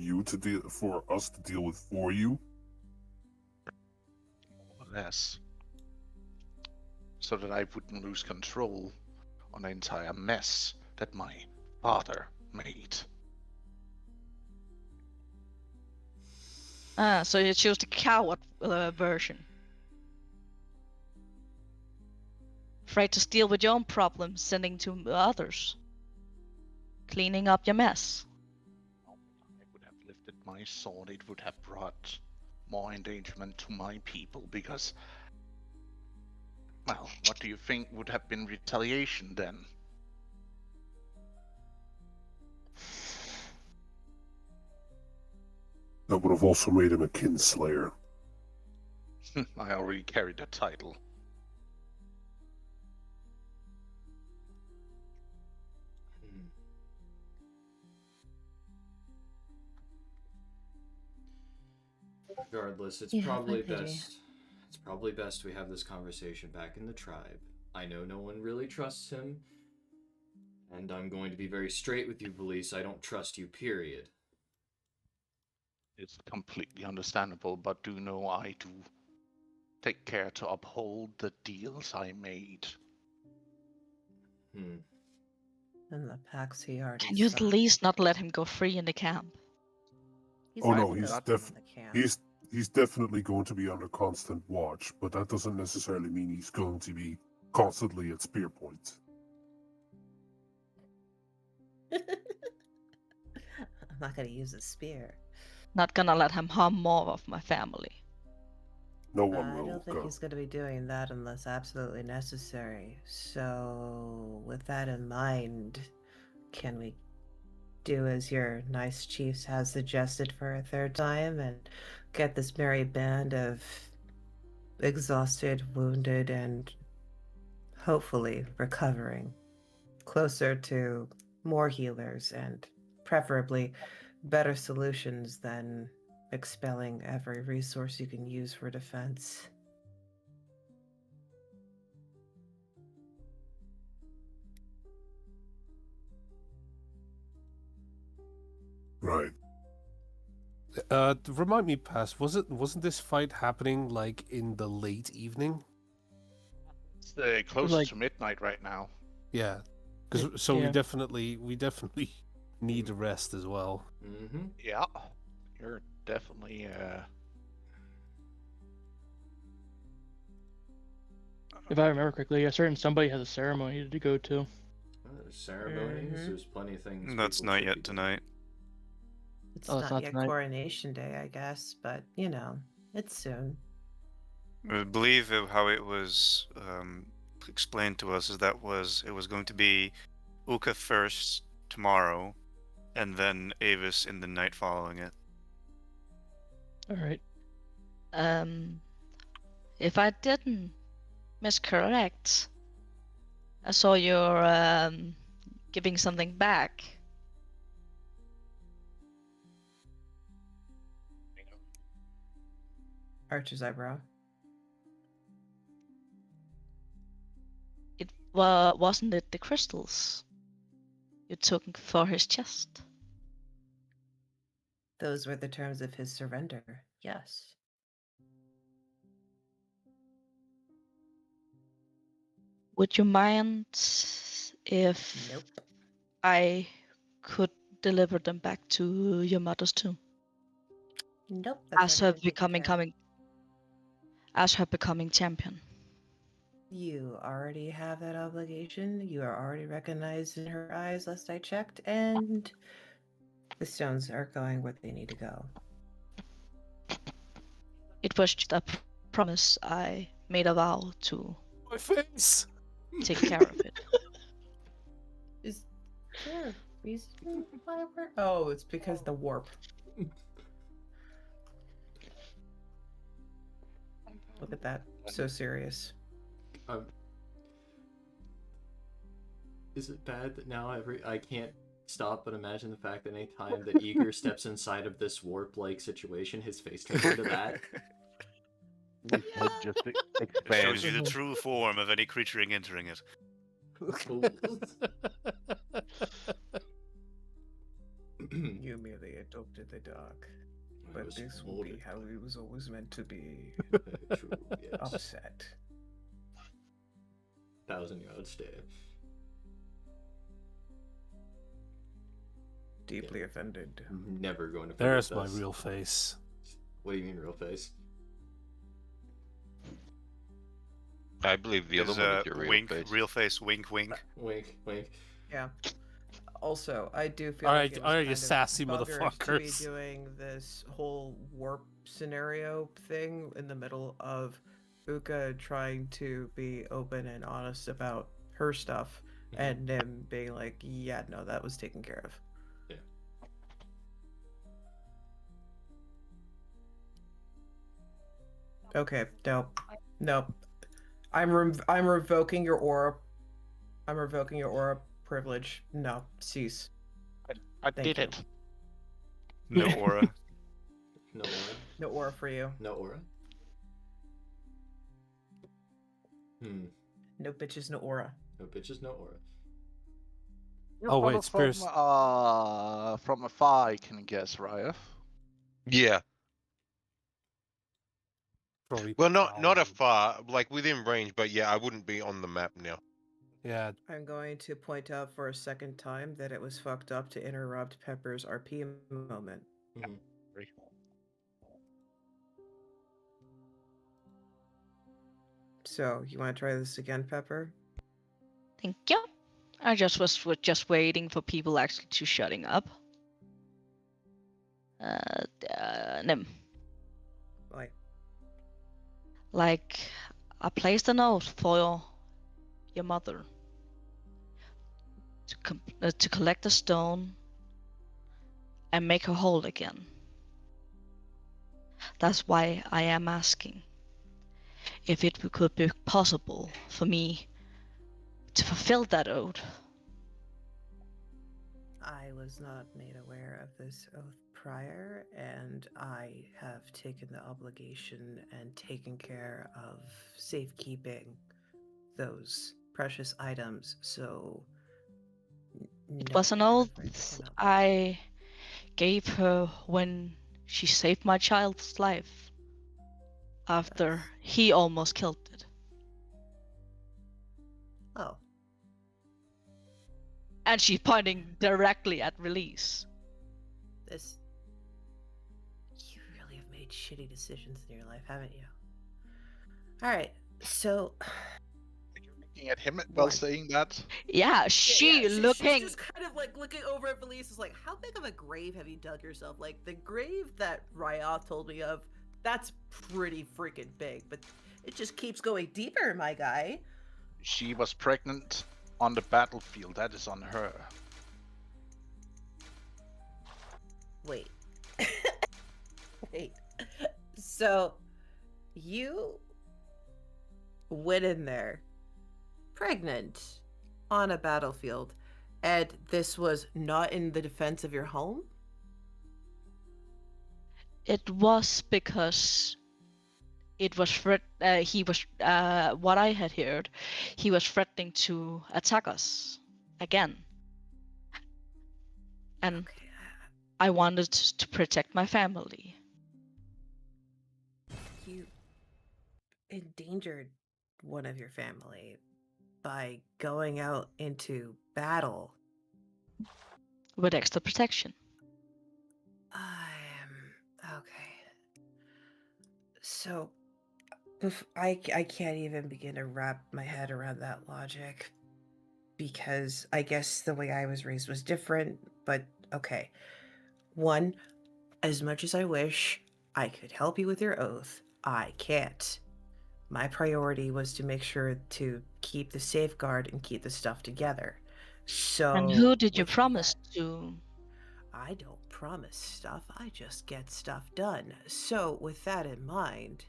us to deal with for you. More or less. So that I wouldn't lose control on the entire mess that my father made. So you choose the coward version. Afraid to deal with your own problems, sending to others. Cleaning up your mess. I would have lifted my sword, it would have brought more endangerment to my people because, well, what do you think would have been retaliation then? That would have also made him a kinslayer. I already carried that title. Regardless, it's Yeah, probably my pity. best. It's probably best we have this conversation back in the tribe. I know no one really trusts him, and I'm going to be very straight with you, police. I don't trust you, period. It's completely understandable, but do know I do take care to uphold the deals I made. Hmm. And the packs he already Can you at signed. least not let him go free in the camp? He's Oh already no, been he's in the camp. he's definitely going to be under constant watch, but that doesn't necessarily mean he's going to be constantly at spear point. I'm not gonna use a spear. Not gonna let him harm more of my family. No one I will. don't think he's gonna be doing that unless absolutely necessary. So, with that in mind, can we do as your nice chiefs has suggested for a third time and get this merry band of exhausted, wounded, and hopefully recovering closer to more healers and preferably better solutions than expelling every resource you can use for defense? Right. Remind me, Pass, wasn't this fight happening like in the late evening? It's close Like- to midnight right now. Yeah, because so yeah. we definitely need a rest as well. Mm-hmm. Yeah, you're definitely If I remember correctly, a certain somebody has a ceremony to go to. There's ceremonies. Mhm. There's plenty of things. That's people not should be yet doing. tonight. It's Oh, it's not not yet tonight. Coronation Day, I guess, but you know, it's soon. I believe how it was explained to us is it was going to be Uka first tomorrow, and then Avis in the night following it. All right. If I didn't miscorrect, I saw you're giving something back. Archer's eyebrow. Wasn't it the crystals you took for his chest? Those were the terms of his surrender. Yes. Would you mind if Nope. I could deliver them back to your mother's tomb? Nope. As her already been taken care of. as her becoming champion. You already have that obligation. You are already recognized in her eyes, last I checked, and the stones are going where they need to go. It was just a promise I made a vow to My face. take care of it. Reason why we're... Oh, it's because the warp. Look at that. So serious. Is it bad that now I can't stop but imagine the fact that any time that Eager steps inside of this warp-like situation, his face turns into that? His head just It Expand. shows you the true form of any creature entering it. You merely adopted the dark. But this will be how it was always meant to be. True, yes. Upset. 1,000-yard stare. Deeply offended. I'm never going to forget There's my this. real face. What do you mean, real face? I believe the other Is, one is your real wink, face. real face, wink, wink. Wink, wink. Yeah. Also, I do feel Alright, like it was alright, you kind sassy of buggers to be motherfuckers. doing this whole warp scenario thing in the middle of Uka trying to be open and honest about her stuff, and him being like, yeah, no, that was taken care of. Yeah. Okay, no. I'm revoking your aura. I'm revoking your aura privilege. No, cease. I Thank did you. it. No aura. No aura? No aura for you. No aura? No bitches, no aura. No bitches, no aura. Oh, wait, Spears. From afar, I can guess, right? Yeah. Probably Well, not prowling. afar, like within range, but yeah, I wouldn't be on the map now. Yeah, I'm going to point out for a second time that it was fucked up to interrupt Pepper's RP moment. So, you want to try this again, Pepper? Thank you. I just was just waiting for people actually to shutting up. Nem. Like, Like, I placed a note for your mother to collect a stone and make her whole again. That's why I am asking if it could be possible for me to fulfill that oath. I was not made aware of this oath prior, and I have taken the obligation and taken care of safekeeping those precious items, so... It no, was an I'm oath afraid I cannot. I gave her when she saved my child's life after he almost killed it. Oh. And she's pointing directly at Release. This... You really have made shitty decisions in your life, haven't you? Alright, so... Looking at him while One. saying that. Yeah, she's looking. She's just kind of like looking over at Felice, is like, how big of a grave have you dug yourself? Like, the grave that Ryoth told me of, that's pretty freaking big, but it just keeps going deeper, my guy. She was pregnant on the battlefield. That is on her. Wait. Wait. So, you went in there pregnant on a battlefield, and this was not in the defense of your home? It was because it was he was what I had heard. He was threatening to attack us again, and Okay. I wanted to protect my family. You endangered one of your family by going out into battle. With extra protection. Okay. So, I can't even begin to wrap my head around that logic, because I guess the way I was raised was different, but okay. One, as much as I wish I could help you with your oath, I can't. My priority was to make sure to keep the safeguard and keep the stuff together. So. And who did you with promise that- to? I don't promise stuff, I just get stuff done. So, with that in mind,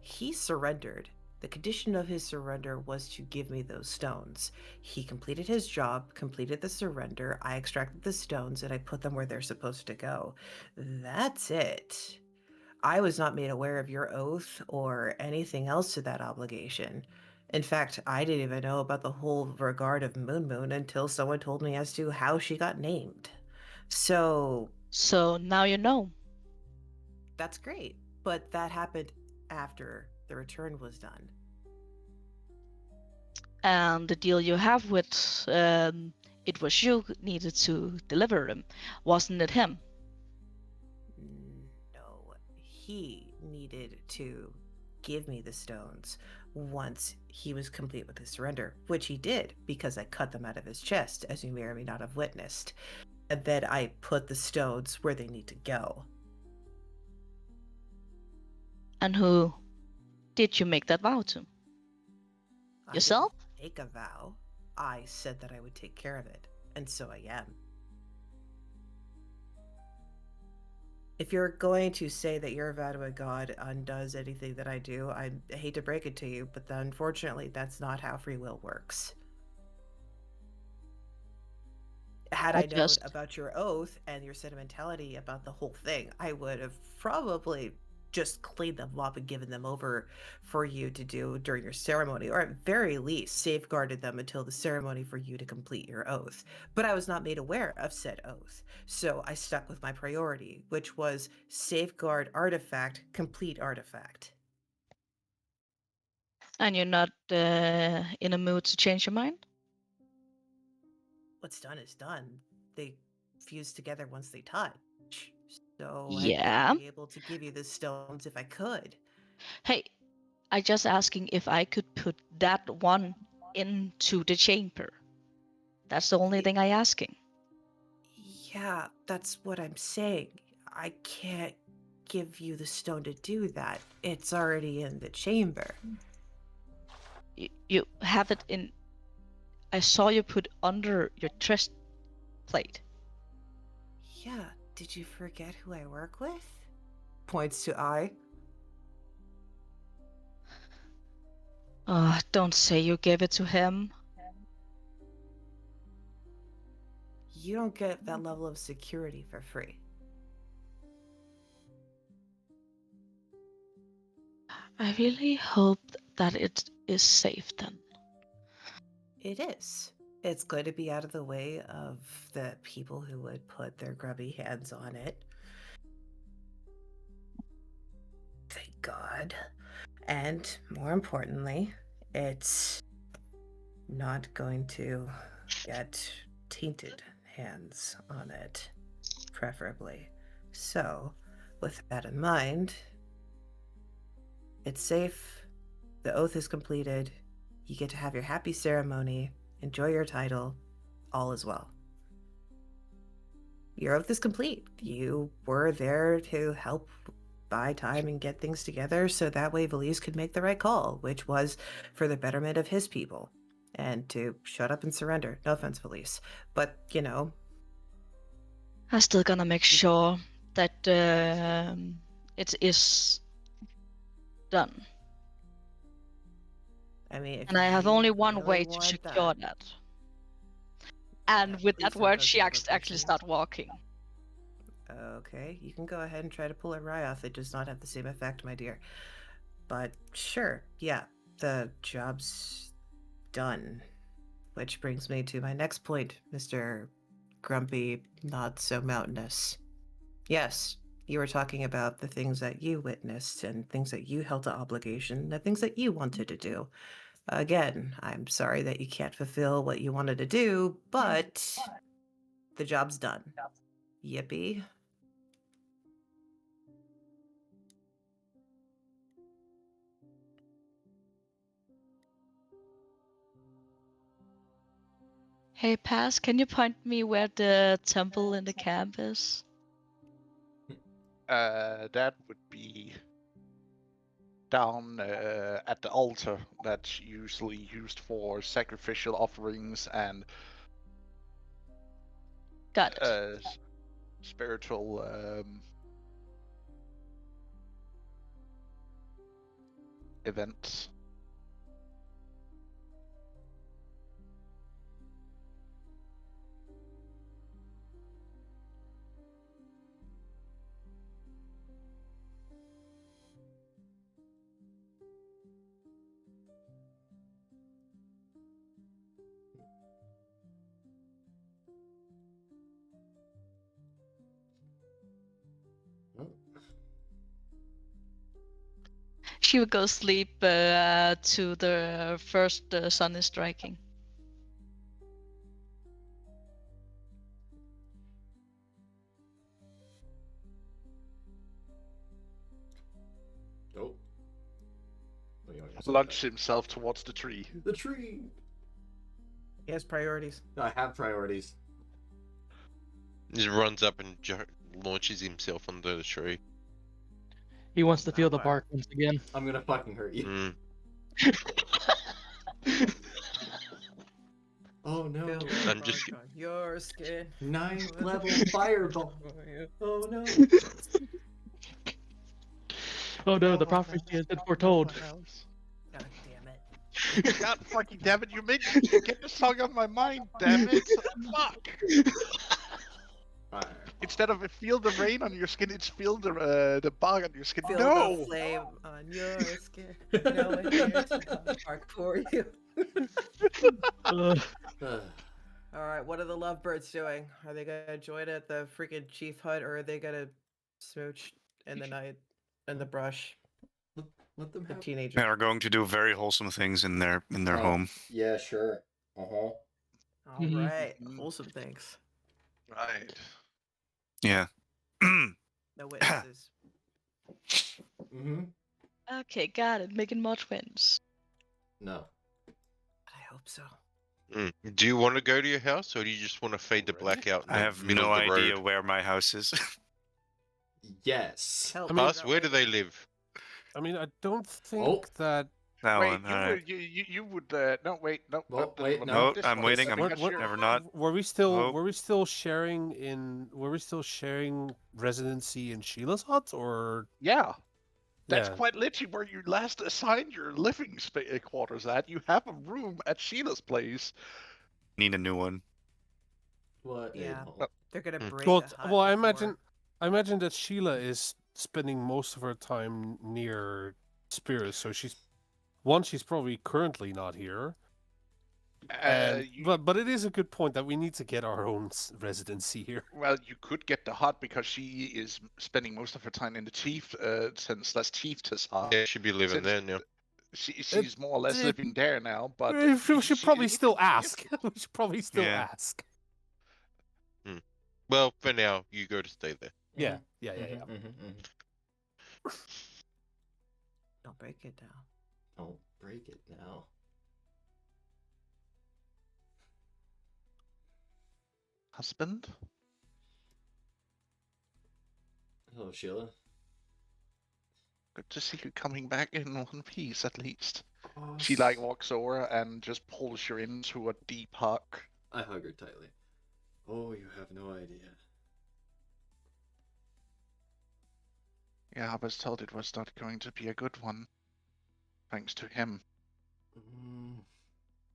he surrendered. The condition of his surrender was to give me those stones. He completed his job, completed the surrender. I extracted the stones and I put them where they're supposed to go. That's it. I was not made aware of your oath or anything else to that obligation. In fact, I didn't even know about the whole regard of Moon Moon until someone told me as to how she got named. So, So now you know. that's great. But that happened after the return was done. And the deal you have with it was you who needed to deliver him, wasn't it him? No, he needed to give me the stones once he was complete with his surrender, which he did because I cut them out of his chest, as you may or may not have witnessed. And then I put the stones where they need to go. And who did you make that vow to? Yourself? I didn't make a vow. I said that I would take care of it, and so I am. If you're going to say that your vow to a god undoes anything that I do, I hate to break it to you, but unfortunately, that's not how free will works. Had I known about your oath and your sentimentality about the whole thing, I would have probably just cleaned them up and given them over for you to do during your ceremony, or at very least safeguarded them until the ceremony for you to complete your oath. But I was not made aware of said oath, so I stuck with my priority, which was safeguard artifact, complete artifact. And you're not in a mood to change your mind? What's done is done. They fuse together once they touch. So Yeah. I'd be able to give you the stones if I could. Hey, I just asking if I could put that one into the chamber. That's the only thing I asking. Yeah, that's what I'm saying. I can't give you the stone to do that. It's already in the chamber. You have it in. I saw you put under your chest plate. Yeah, did you forget who I work with? Points to I. Don't say you gave it to him. You don't get that level of security for free. I really hope that it is safe then. It is. It's going to be out of the way of the people who would put their grubby hands on it. Thank God. And more importantly, it's not going to get tainted hands on it, preferably. So, with that in mind, it's safe, the oath is completed, you get to have your happy ceremony, enjoy your title, all is well. Your oath is complete. You were there to help buy time and get things together so that way Valise could make the right call, which was for the betterment of his people and to shut up and surrender. No offense, Valise, but you know. I'm still gonna make sure that it is done. I mean, if and I have you only one really way to want secure that. that. And Yeah, with please that don't word, go she to the actually location. start walking. Okay, you can go ahead and try to pull a Ryoth. It does not have the same effect, my dear. But sure, yeah, the job's done. Which brings me to my next point, Mr. Grumpy, not so mountainous. Yes, you were talking about the things that you witnessed and things that you held to obligation, the things that you wanted to do. Again, I'm sorry that you can't fulfill what you wanted to do, but the job's done. Yippee. Hey, Pass, can you point me where the temple in the camp is? That would be down at the altar that's usually used for sacrificial offerings and Got it. spiritual events. She would go sleep to the first sun is striking. Oh. Oh, you already said Launch that. himself towards the tree. The tree. He has priorities. I have priorities. Just runs up and launches himself onto the tree. He wants to feel That the way. bark once again. I'm gonna fucking hurt you. Mm. Oh no. Feel the I'm just- bark on your skin. 9th level fireball. Oh no. Oh no, the prophecy has been foretold. God damn it. God fucking damn it, you made me get the song on my mind, damn it! Fuck! Alright. Instead of feel the rain on your skin, it's feel the bug on your skin. Feel No! the flame on your skin. No one cares about the bark for you. Ugh. Alright, what are the lovebirds doing? Are they gonna join at the freaking chief hut or are they gonna smooch in the night in the brush? Let them The have. teenagers. They are going to do very wholesome things in their home. Yeah, sure. Uh-huh. Alright, Mhm. wholesome things. Right. Yeah. No witnesses. Mm-hmm. Okay, got it. Making more twins. No. I hope so. Mm. Do you want to go to your house, or do you just want to fade the Already? blackout in I the have middle no of the idea road? where my house is. Yes. Help I mean- Us? Where do they live? I mean, I don't think Oh. that. That Wait, one. you Alright. would you would no wait no Well, not wait, not no. this I'm one. waiting, I'm Because What- you're- Never not. Were we still Oh. were we still sharing in were we still sharing residency in Sheila's hut or Yeah. That's yeah. quite literally where you last assigned your living quarters at. You have a room at Sheila's place. Need a new one. What? Yeah. No. They're gonna Hmm. break Well, a hut I before- imagine that Sheila is spending most of her time near Spirits, so she's probably currently not here. And but it is a good point that we need to get our own residency here. Well, you could get the hut because she is spending most of her time in the chief, since that's Chief's hut. Yeah, should be living Since there now. she's more or less it- living there now, but we should she probably is still the chief. ask. We should probably still Yeah. ask. Well, for now, you go to stay there. Yeah, yeah. Don't break it down. Don't break it now. Husband? Hello, Sheila. Good to see you coming back in one piece, at least. She like walks over and just pulls you into a deep hug. I hug her tightly. Oh, you have no idea. Yeah, I was told it was not going to be a good one. Thanks to him.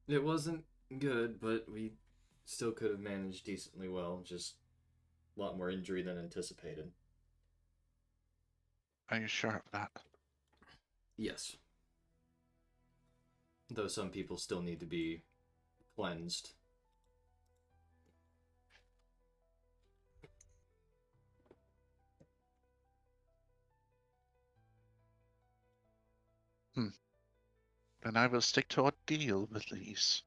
It wasn't good, but we still could have managed decently well. Just a lot more injury than anticipated. Are you sure of that? Yes. Though some people still need to be cleansed. Then I will stick to our deal with these.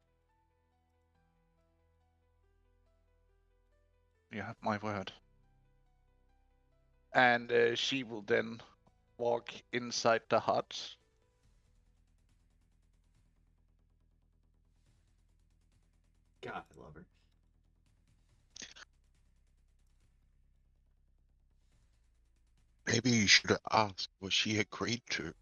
You have my word. And she will then walk inside the hut. God, I love her. Maybe you should have asked what she agreed to.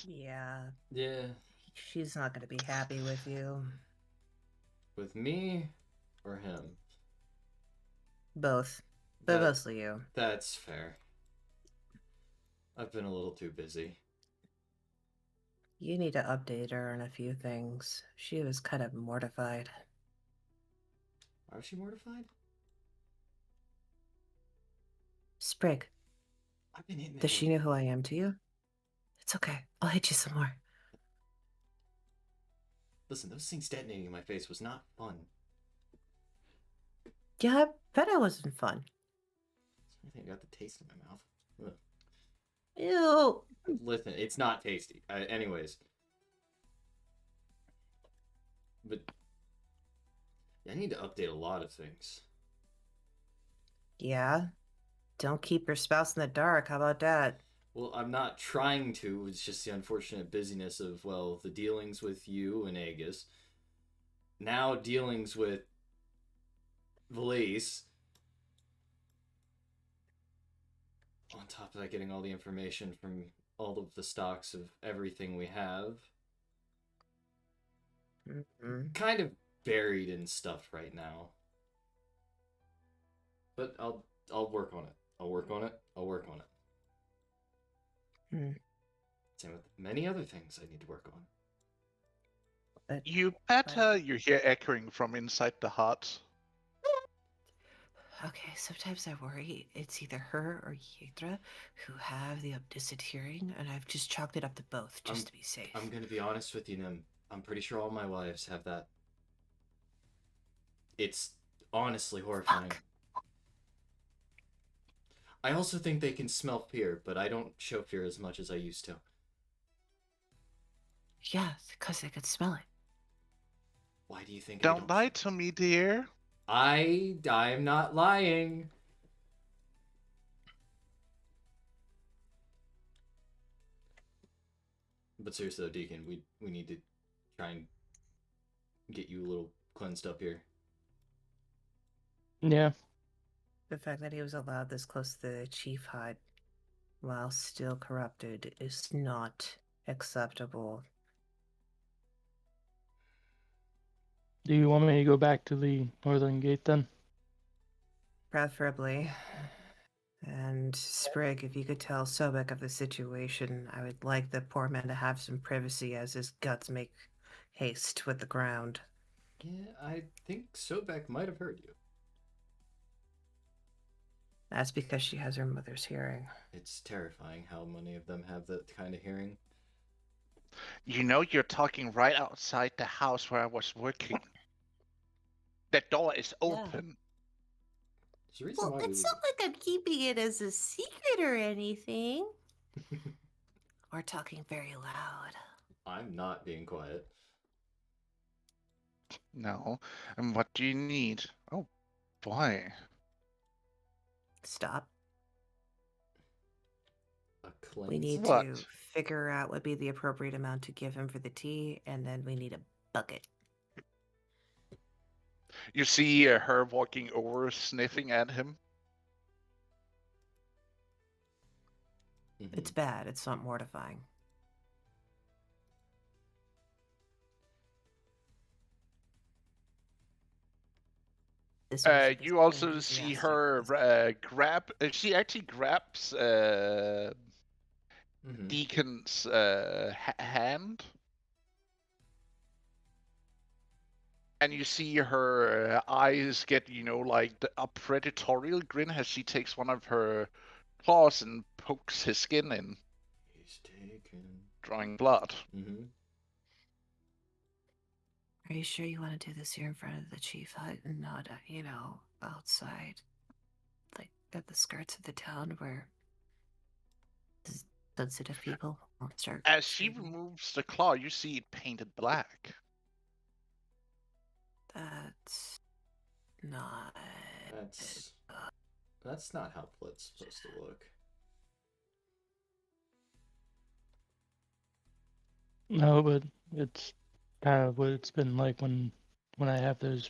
Yeah, Yeah. she's not gonna be happy with you. With me or him? Both, but That mostly you. that's fair. I've been a little too busy. You need to update her on a few things. She was kind of mortified. Why was she mortified? Sprig, I've been hitting it does she know who I am to you? It's okay. I'll hit you some more. Listen, those things detonating in my face was not fun. Yeah, I bet it wasn't fun. I think I got the taste in my mouth. Ugh. Ew. Listen, it's not tasty. Anyways. But I need to update a lot of things. Yeah? Don't keep your spouse in the dark. How about that? Well, I'm not trying to. It's just the unfortunate busyness of, well, the dealings with you and Aegis. Now dealings with Valise. On top of that, getting all the information from all of the stocks of everything we have. Mm-hmm. Kind of buried in stuff right now. But I'll work on it. I'll work on it. I'll work on it. Hmm. Same with many other things I need to work on. But You better, you hear echoing from inside the hut. okay, sometimes I worry it's either her or Yedra who have the omniscient hearing, and I've just chalked it up to both just to be safe. I'm gonna be honest with you, Nim. I'm pretty sure all my wives have that. It's honestly horrifying. Fuck. I also think they can smell fear, but I don't show fear as much as I used to. Yeah, because they could smell it. Why do you think Don't lie to me, dear. I'm not lying. But seriously though, Deacon, we need to try and get you a little cleansed up here. Yeah. The fact that he was allowed this close to the chief hut while still corrupted is not acceptable. Do you want me to go back to the northern gate then? Preferably. And Sprig, if you could tell Sobek of the situation, I would like the poor man to have some privacy as his guts make haste with the ground. Yeah, I think Sobek might have heard you. That's because she has her mother's hearing. It's terrifying how many of them have that kind of hearing. You know you're talking right outside the house where I was working. The door is open. There's a reason why we... not like I'm keeping it as a secret or anything. We're talking very loud. I'm not being quiet. No. And what do you need? Oh, boy. Stop. A cleanse? We need What? to figure out what would be the appropriate amount to give him for the tea, and then we need a bucket. You see her walking over, sniffing at him. It's bad. It's not mortifying. This music is You very also see enthusiastic. her grab. She actually grabs Deacon's hand, and you see her eyes get, like a predatorial grin as she takes one of her claws and pokes his skin in, He's taken. drawing blood. Are you sure you want to do this here in front of the chief hut and not, outside? Like at the skirts of the town where sensitive people won't start. As she removes the claw, you see it painted black. That's not. That's not how blood's supposed to look. No, but it's kind of what it's been like when I have those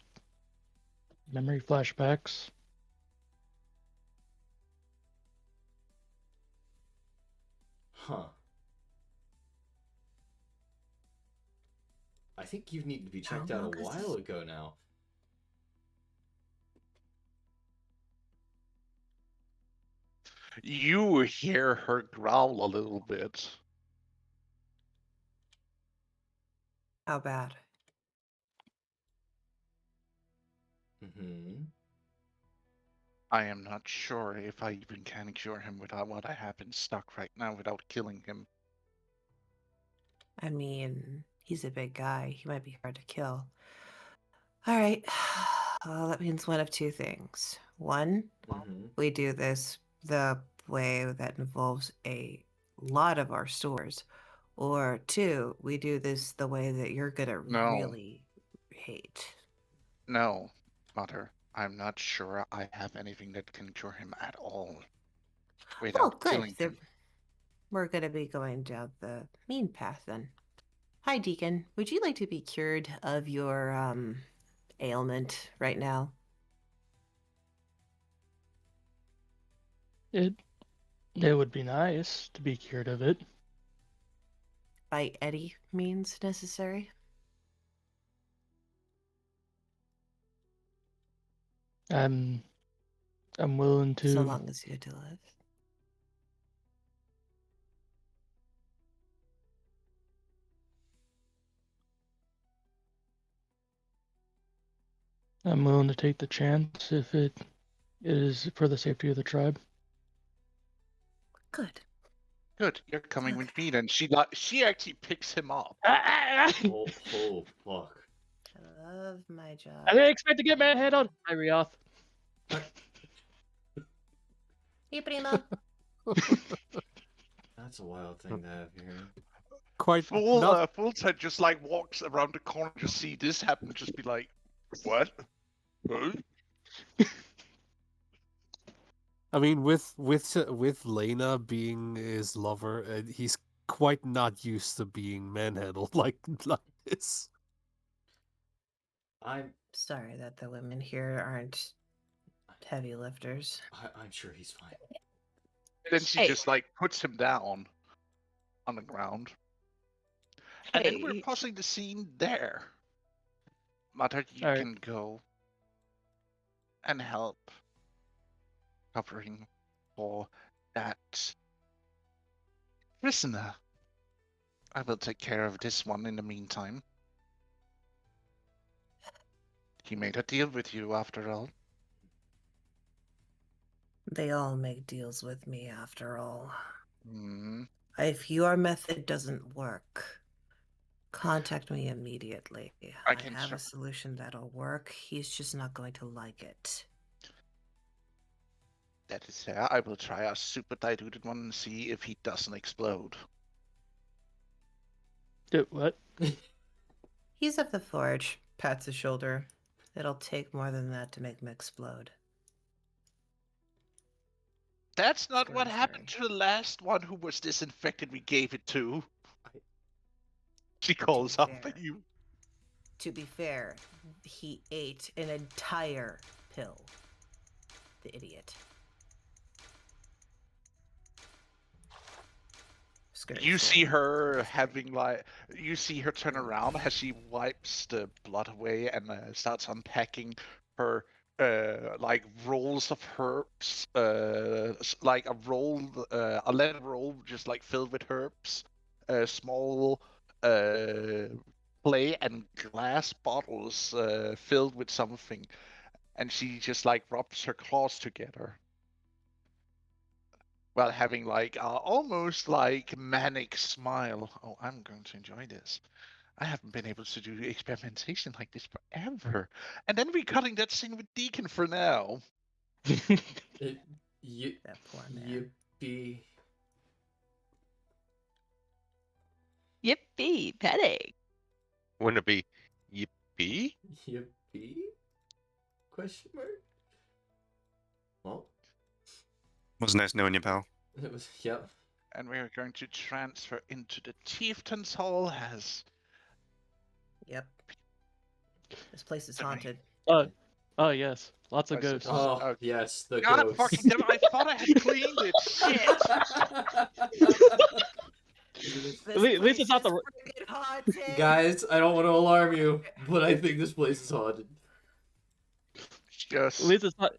memory flashbacks. Huh. I think you need to be How checked out a long is while this? ago now. You hear her growl a little bit. How bad? Mm-hmm. I am not sure if I even can cure him without what I have in stock right now without killing him. I mean, he's a big guy. He might be hard to kill. All right. Well, that means one of two things. One, Mm-hmm. we do this the way that involves a lot of our stores. Or two, we do this the way that you're gonna No. really hate. No, Mother. I'm not sure I have anything that can cure him at all without Oh, good. killing him. We're gonna be going down the mean path then. Hi, Deacon. Would you like to be cured of your ailment right now? It would be nice to be cured of it. By any means necessary? I'm willing to. So long as you get to live. I'm willing to take the chance if it is for the safety of the tribe. Good. Good, you're coming Okay. with me then. She actually picks him up. Oh, fuck. I love my job. I didn't expect to get my head on. Hi, Rioth. Hey, primo. That's a wild thing to have here. Quite Fulltide just like walks around the corner to see this happen, just be like, what? Huh? I mean, with Lena being his lover, he's quite not used to being manhandled like this. I'm sorry that the women here aren't heavy lifters. I'm sure he's fine. Then she just like puts him down on the ground. And then we're pausing the scene there. Mother, you can go and help covering for that prisoner. I will take care of this one in the meantime. He made a deal with you after all. They all make deals with me after all. Mm. If your method doesn't work, contact me immediately. I have a solution that'll work. He's just not going to like it. That is fair. I will try a super diluted one and see if he doesn't explode. What? He's of the forge. Pats his shoulder. It'll take more than that to make him explode. That's not what happened to the last one who was disinfected we gave it to. She calls up at you. To be fair, he ate an entire pill. The idiot. You see her having you see her turn around as she wipes the blood away and starts unpacking her rolls of herbs, like a leather roll just like filled with herbs, small clay and glass bottles filled with something, and she just like rubs her claws together. While having like almost like manic smile. Oh, I'm going to enjoy this. I haven't been able to do experimentation like this forever. And then we're cutting that scene with Deacon for now. That poor man. Yippee. Yippee, petting. Wouldn't it be yippee? Yippee? Question mark? Well. It was nice knowing you, pal. It was, yep. And we're going to transfer into the Chieftain's Hall as... Yep. This place is haunted. Oh yes, lots of ghosts. Oh, yes, the God, ghosts. fucking damn it, I thought I had cleaned it. Shit! At least it's not the haunted. Guys, I don't want to alarm you, but I think this place is haunted. At least it's not.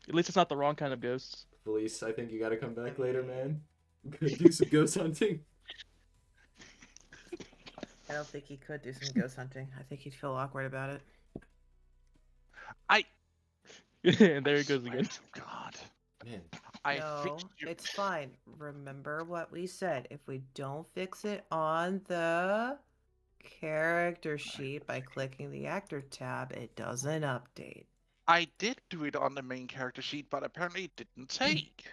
At least it's not the wrong kind of ghosts. Felice, I think you gotta come back later, man. I'm gonna do some ghost hunting. I don't think he could do some ghost hunting. I think he'd feel awkward about it. And there he goes again. God. Man. No, it's fine. Remember what we said. If we don't fix it on the character sheet by clicking the actor tab, it doesn't update. I did do it on the main character sheet, but apparently it didn't take.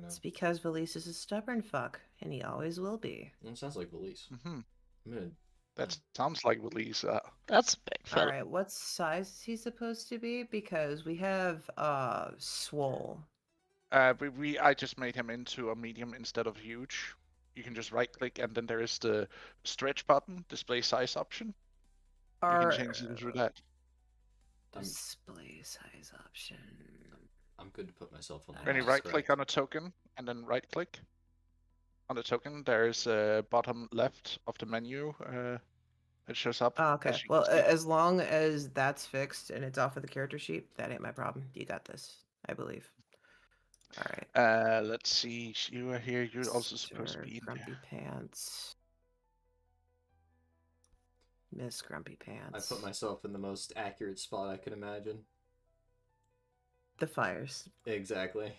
It's because Valise is a stubborn fuck, and he always will be. That sounds like Valise. That sounds like Lisa. That's a big fella. Alright, what size is he supposed to be? Because we have swole. I just made him into a medium instead of huge. You can just right click and then there is the stretch button, display size option. You can change it through that. Display size option. I'm good to put myself on. When you right click on a token and then right click on the token, there's bottom left of the menu. It shows up. Oh, okay. as you Well, can see. as long as that's fixed and it's off of the character sheet, that ain't my problem. You got this, I believe. All right. Let's see. You are here. You're also supposed to be in Grumpy there. Pants. Miss Grumpy Pants. I put myself in the most accurate spot I could imagine. The fires. Exactly.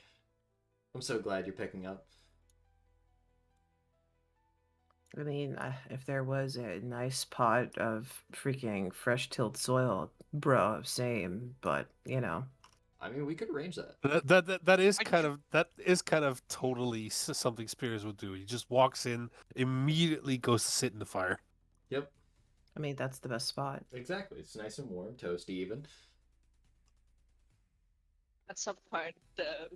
I'm so glad you're picking up. I mean, if there was a nice pot of freaking fresh tilled soil, bro, same. But you know, I mean, we could arrange that. That is kind of totally something Spears would do. He just walks in, immediately goes to sit in the fire. Yep. I mean, that's the best spot. Exactly. It's nice and warm, toasty even. At some point,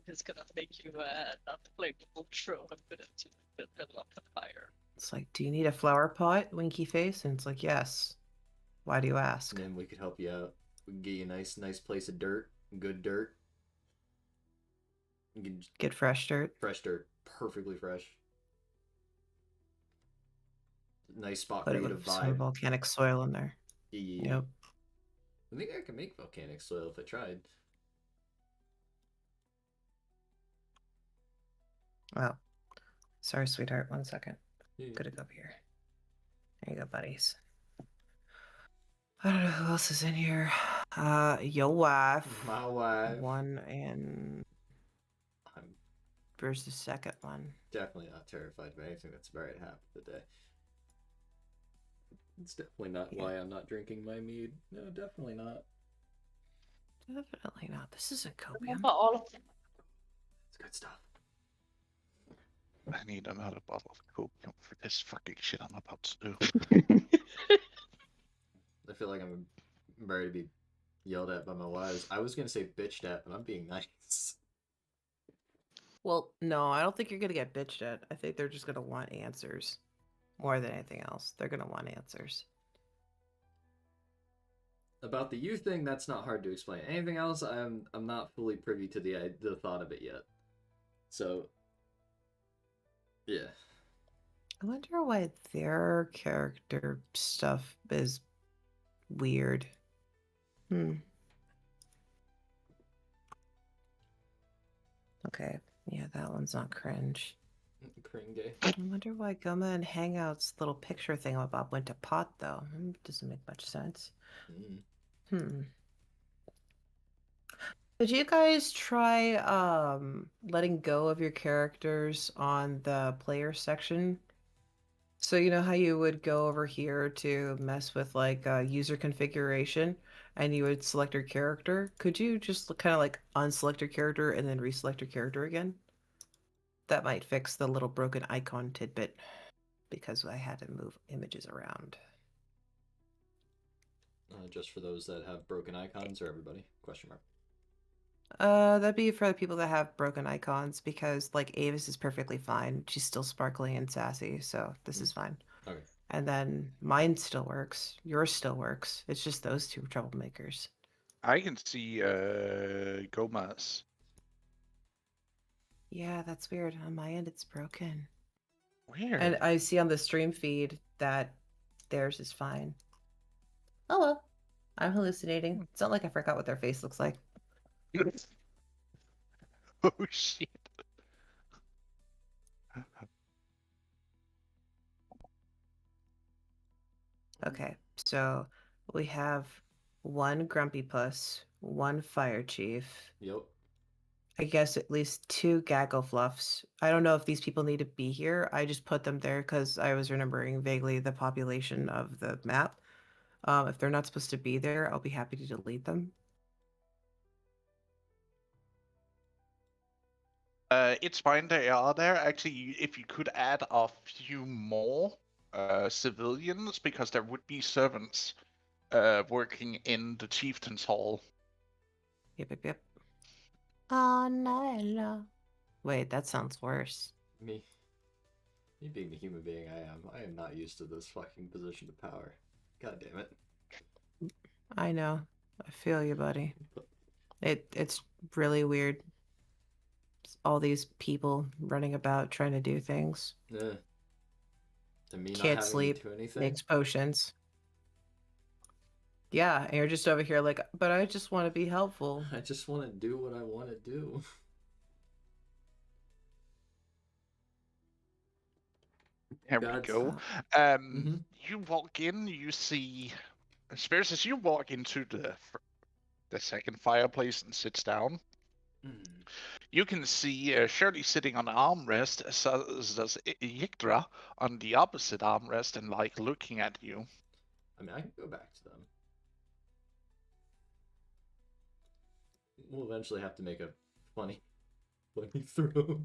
it's gonna make you not play the full show and put it to the middle of the fire. It's like, do you need a flower pot, winky face? And it's like, yes. Why do you ask? And then we could help you out. We can get you a nice place of dirt, good dirt. You can get fresh dirt. Fresh dirt, perfectly fresh. Nice spot Put for it you to with some vibe. volcanic soil in there. Yeah. Yep. I think I could make volcanic soil if I tried. Well, sorry, sweetheart. 1 second. Yeah. Gotta go over here. There you go, buddies. I don't know who else is in here. Your wife. My wife. One and I'm where's the second one? definitely not terrified of anything that's about to happen today. It's definitely not why I'm not drinking my mead. No, definitely not. Definitely not. This isn't copium. Remember all of them. It's good stuff. I need another bottle of copium for this fucking shit I'm about to do. I feel like I'm ready to be yelled at by my wives. I was gonna say bitched at, but I'm being nice. Well, no, I don't think you're gonna get bitched at. I think they're just gonna want answers. More than anything else. They're gonna want answers. About the you thing, that's not hard to explain. Anything else, I'm not fully privy to the thought of it yet. So, yeah. I wonder why their character stuff is weird. Okay, yeah, that one's not cringe. Cringe. I wonder why Goma and Hangout's little picture thingamabob went to pot, though. Doesn't make much sense. Did you guys try letting go of your characters on the player section? So you know how you would go over here to mess with like user configuration and you would select your character? Could you just kind of like unselect your character and then reselect your character again? That might fix the little broken icon tidbit because I had to move images around. Just for those that have broken icons or everybody? Question mark. That'd be for the people that have broken icons because like Avis is perfectly fine. She's still sparkly and sassy, so this is fine. Okay. And then mine still works. Yours still works. It's just those two troublemakers. I can see Gomas. Yeah, that's weird. On my end, it's broken. Weird. And I see on the stream feed that theirs is fine. Oh well, I'm hallucinating. It's not like I forgot what their face looks like. Oh shit. Okay, so we have one grumpy puss, one fire chief. Yep. I guess at least two gaggle fluffs. I don't know if these people need to be here. I just put them there because I was remembering vaguely the population of the map. If they're not supposed to be there, I'll be happy to delete them. It's fine they are there. Actually, if you could add a few more civilians, because there would be servants working in the chieftain's hall. Yep. Oh, no. Wait, that sounds worse. Me being the human being I am not used to this fucking position of power. God damn it. I know. I feel you, buddy. It's really weird. All these people running about trying to do things. Yeah. And me not Can't having sleep, to do anything. makes potions. Yeah, and you're just over here like, but I just want to be helpful. I just want to do what I want to do. Here we God's- go. You walk in, you see Spears, as you walk into the second fireplace and sits down, you can see Shirley sitting on the armrest, as does Yggdra on the opposite armrest, and like looking at you. I mean, I can go back to them. We'll eventually have to make a funny throw.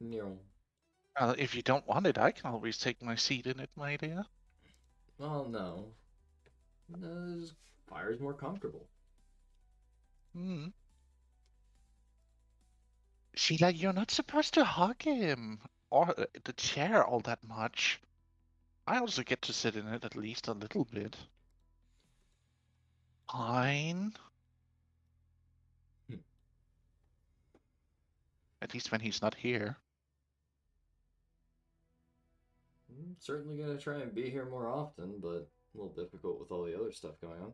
Nero. If you don't want it, I can always take my seat in it, my dear. Well, no. No, fire's more comfortable. Sheila, you're not supposed to hug him or the chair all that much. I also get to sit in it at least a little bit. Fine. At least when he's not here. I'm certainly gonna try and be here more often, but a little difficult with all the other stuff going on.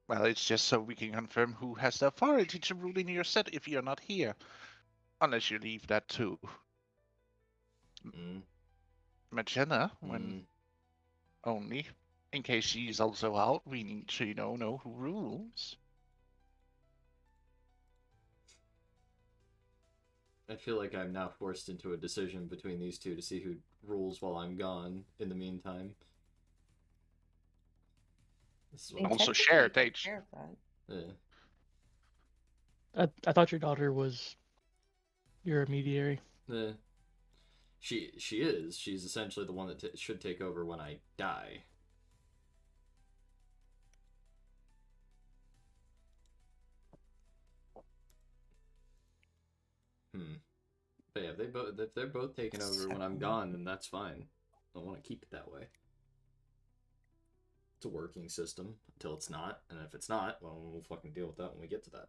Well, it's just so we can confirm who has the authority to rule in your set if you're not here. Unless you leave that to Magenta, when only. In case she's also out, we need to, know who rules. I feel like I'm now forced into a decision between these two to see who rules while I'm gone in the meantime. Also shared, Yeah. I thought your daughter was your intermediary. Yeah. She is. She's essentially the one that should take over when I die. But yeah, if they're both taking over when I'm gone, then that's fine. I want to keep it that way. It's a working system until it's not, and if it's not, well, we'll fucking deal with that when we get to that.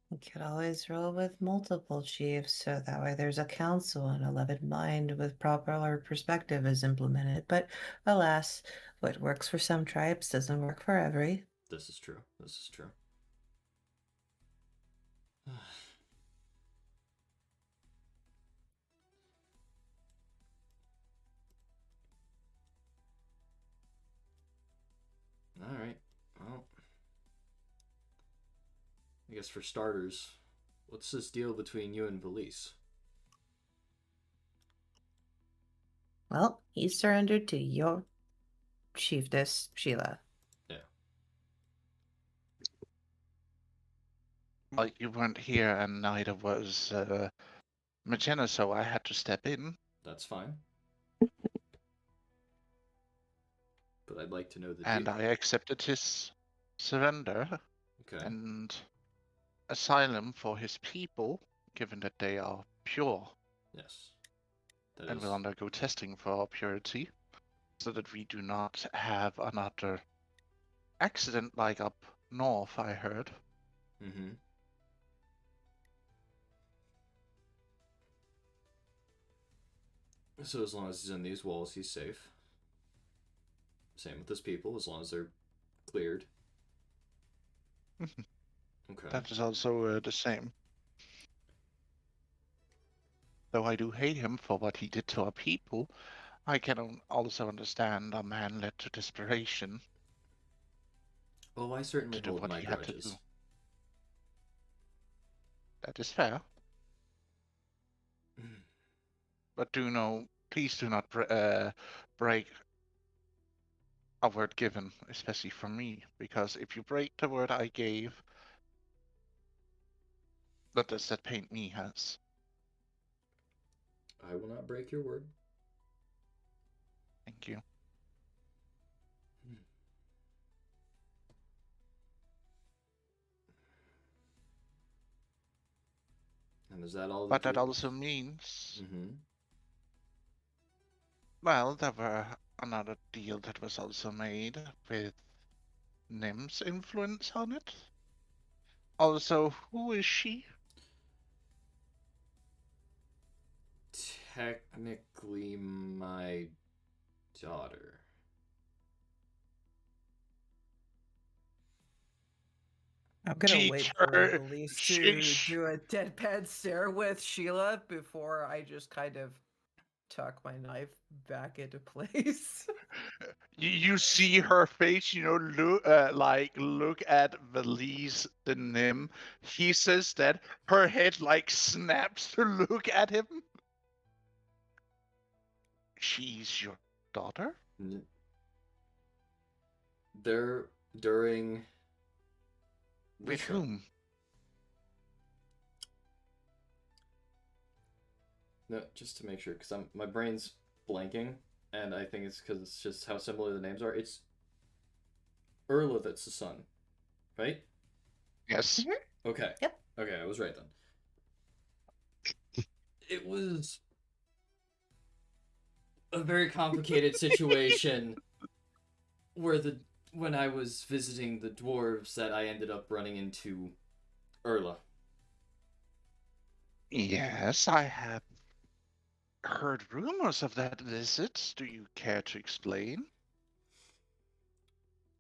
We could always roll with multiple chiefs, so that way there's a council and a level mind with proper perspective is implemented. But alas, what works for some tribes doesn't work for every. This is true. This is true. Alright, well, I guess for starters, what's this deal between you and Valise? Well, he surrendered to your chiefess, Sheila. Yeah. Well, you weren't here, and neither was Magenta, so I had to step in. That's fine. But I'd like to know the And deal. I accepted his surrender and asylum for his people, given that they are pure. Yes. And will undergo testing for our purity, so that we do not have another accident like up north, I heard. So as long as he's in these walls, he's safe. Same with his people, as long as they're cleared. Okay. That is also the same. Though I do hate him for what he did to our people, I can also understand a man led to desperation Oh, I certainly to do hold what my he had to do. grudges. That is fair. But please do not break a word given, especially from me, because if you break the word I gave, what does that paint me as? I will not break your word. Thank you. And is that all But that that you... also means, Mm-hmm. well, there were another deal that was also made with Nim's influence on it. Also, who is she? Technically my daughter. I'm gonna Teach wait for her. Elise to do a deadpan stare with Sheila before I just kind of tuck my knife back into place. You see her face, look look at Valise the Nim. He says that her head like snaps to look at him. She's your daughter? They're during... With whom? No, just to make sure, because my brain's blanking, and I think it's because it's just how similar the names are. It's Erla that's the son, right? Yes. Okay. Yep. Okay, I was right then. It was a very complicated situation where when I was visiting the dwarves that I ended up running into Erla. Yes, I have heard rumors of that visit. Do you care to explain?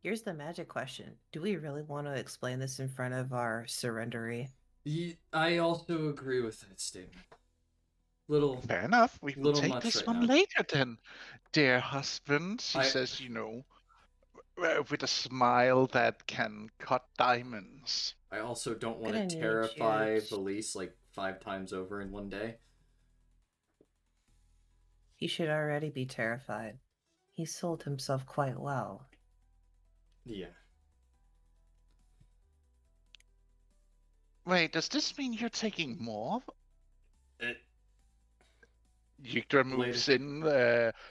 Here's the magic question. Do we really want to explain this in front of our surrendery? I also agree with that statement. Fair enough. We will little take much this right one now. later then, dear husband. She says, with a smile that can cut diamonds. I also don't want Gonna to need terrify you Valise like 5 times over in one day. He should already be terrified. He sold himself quite well. Yeah. Wait, does this mean you're taking more? It, Yigdra moves in,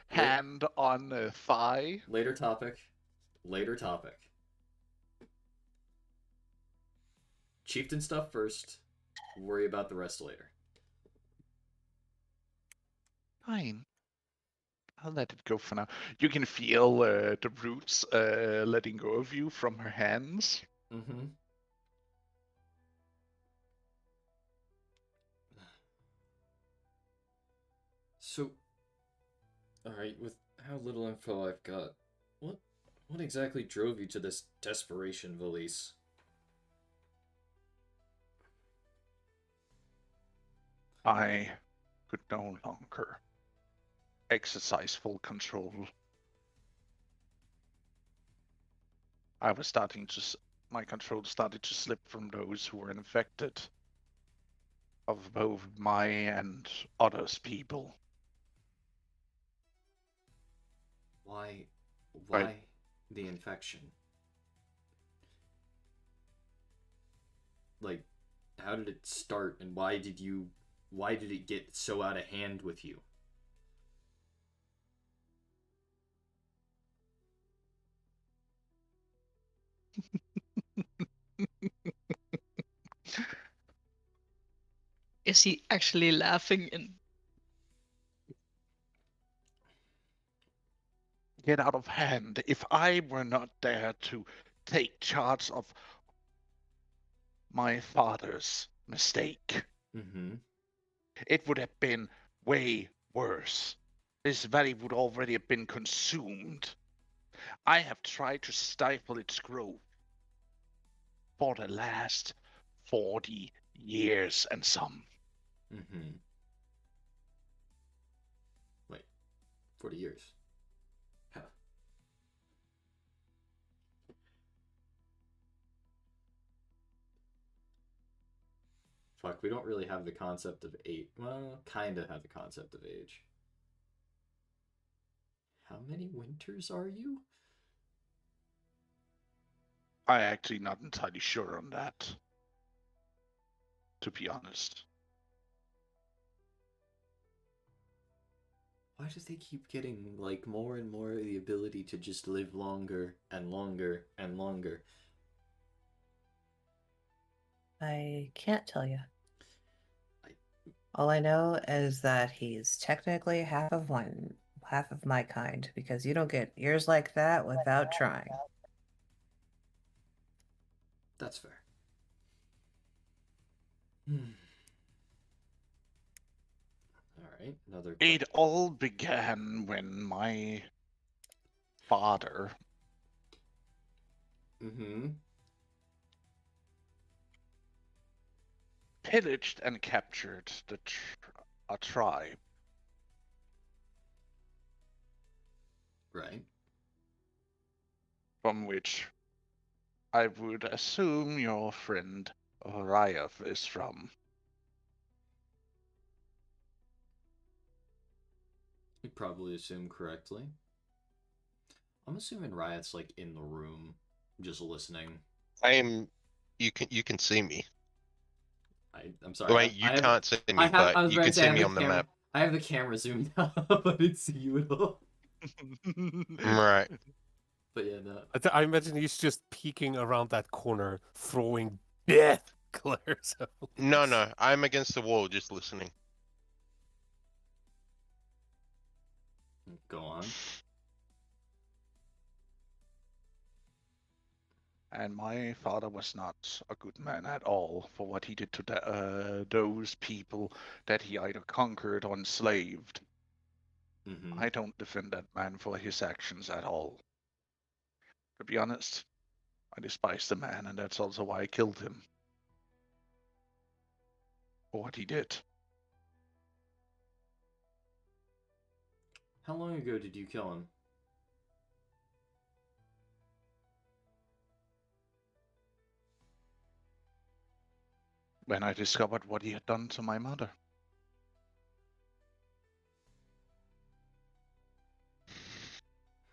hand on thigh. Later topic. Later topic. Chieftain stuff first. Worry about the rest later. Fine. I'll let it go for now. You can feel the roots letting go of you from her hands. Mm-hmm. So, alright, with how little info I've got, what exactly drove you to this desperation, Valise? I could no longer exercise full control. My control started to slip from those who were infected of both my and others' people. Why the infection? Like, how did it start, and why did it get so out of hand with you? Is he actually laughing in? Get out of hand. If I were not there to take charge of my father's mistake, Mm-hmm. it would have been way worse. this valley would already have been consumed. I have tried to stifle its growth for the last 40 years and some. Mm-hmm. Wait, 40 years. Huh. Fuck, we don't really have the concept of age. Well, kind of have the concept of age. How many winters are you? I'm actually not entirely sure on that, to be honest. Why does they keep getting, like, more and more the ability to just live longer and longer and longer? I can't tell you. I- All I know is that he's technically half of my kind, because you don't get ears like that without trying. That's fair. Hmm. Alright, another It all began when my father Mm-hmm. pillaged and captured a tribe. Right. From which I would assume your friend Ryaf is from. You'd probably assume correctly. I'm assuming Riot's, like, in the room, just listening. I am. You can see me. I'm sorry. Wait, you can't see me, I but was you about to can say, see me on the camera, map. I have the camera zoomed out. I didn't see you at all. Right. But yeah, no. I imagine he's just peeking around that corner, throwing death glares at No, no, I'm against the wall, just listening. Go on. And my father was not a good man at all for what he did to those people that he either conquered or enslaved. Mm-hmm. I don't defend that man for his actions at all. To be honest, I despise the man, and that's also why I killed him. For what he did. How long ago did you kill him? When I discovered what he had done to my mother.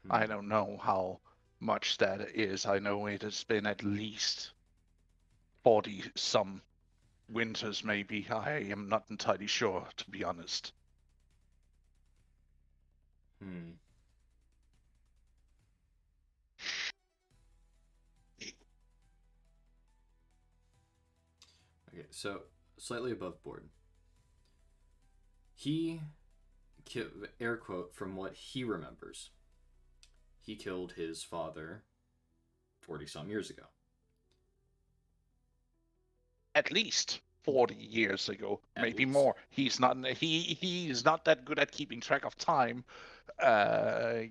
I don't know how much that is. I know it has been at least 40 some winters, maybe. I am not entirely sure, to be honest. Okay, so slightly above board. He, air quote, from what he remembers, he killed his father 40-some years ago. At least 40 years ago, maybe least. more. He's not that good at keeping track of time,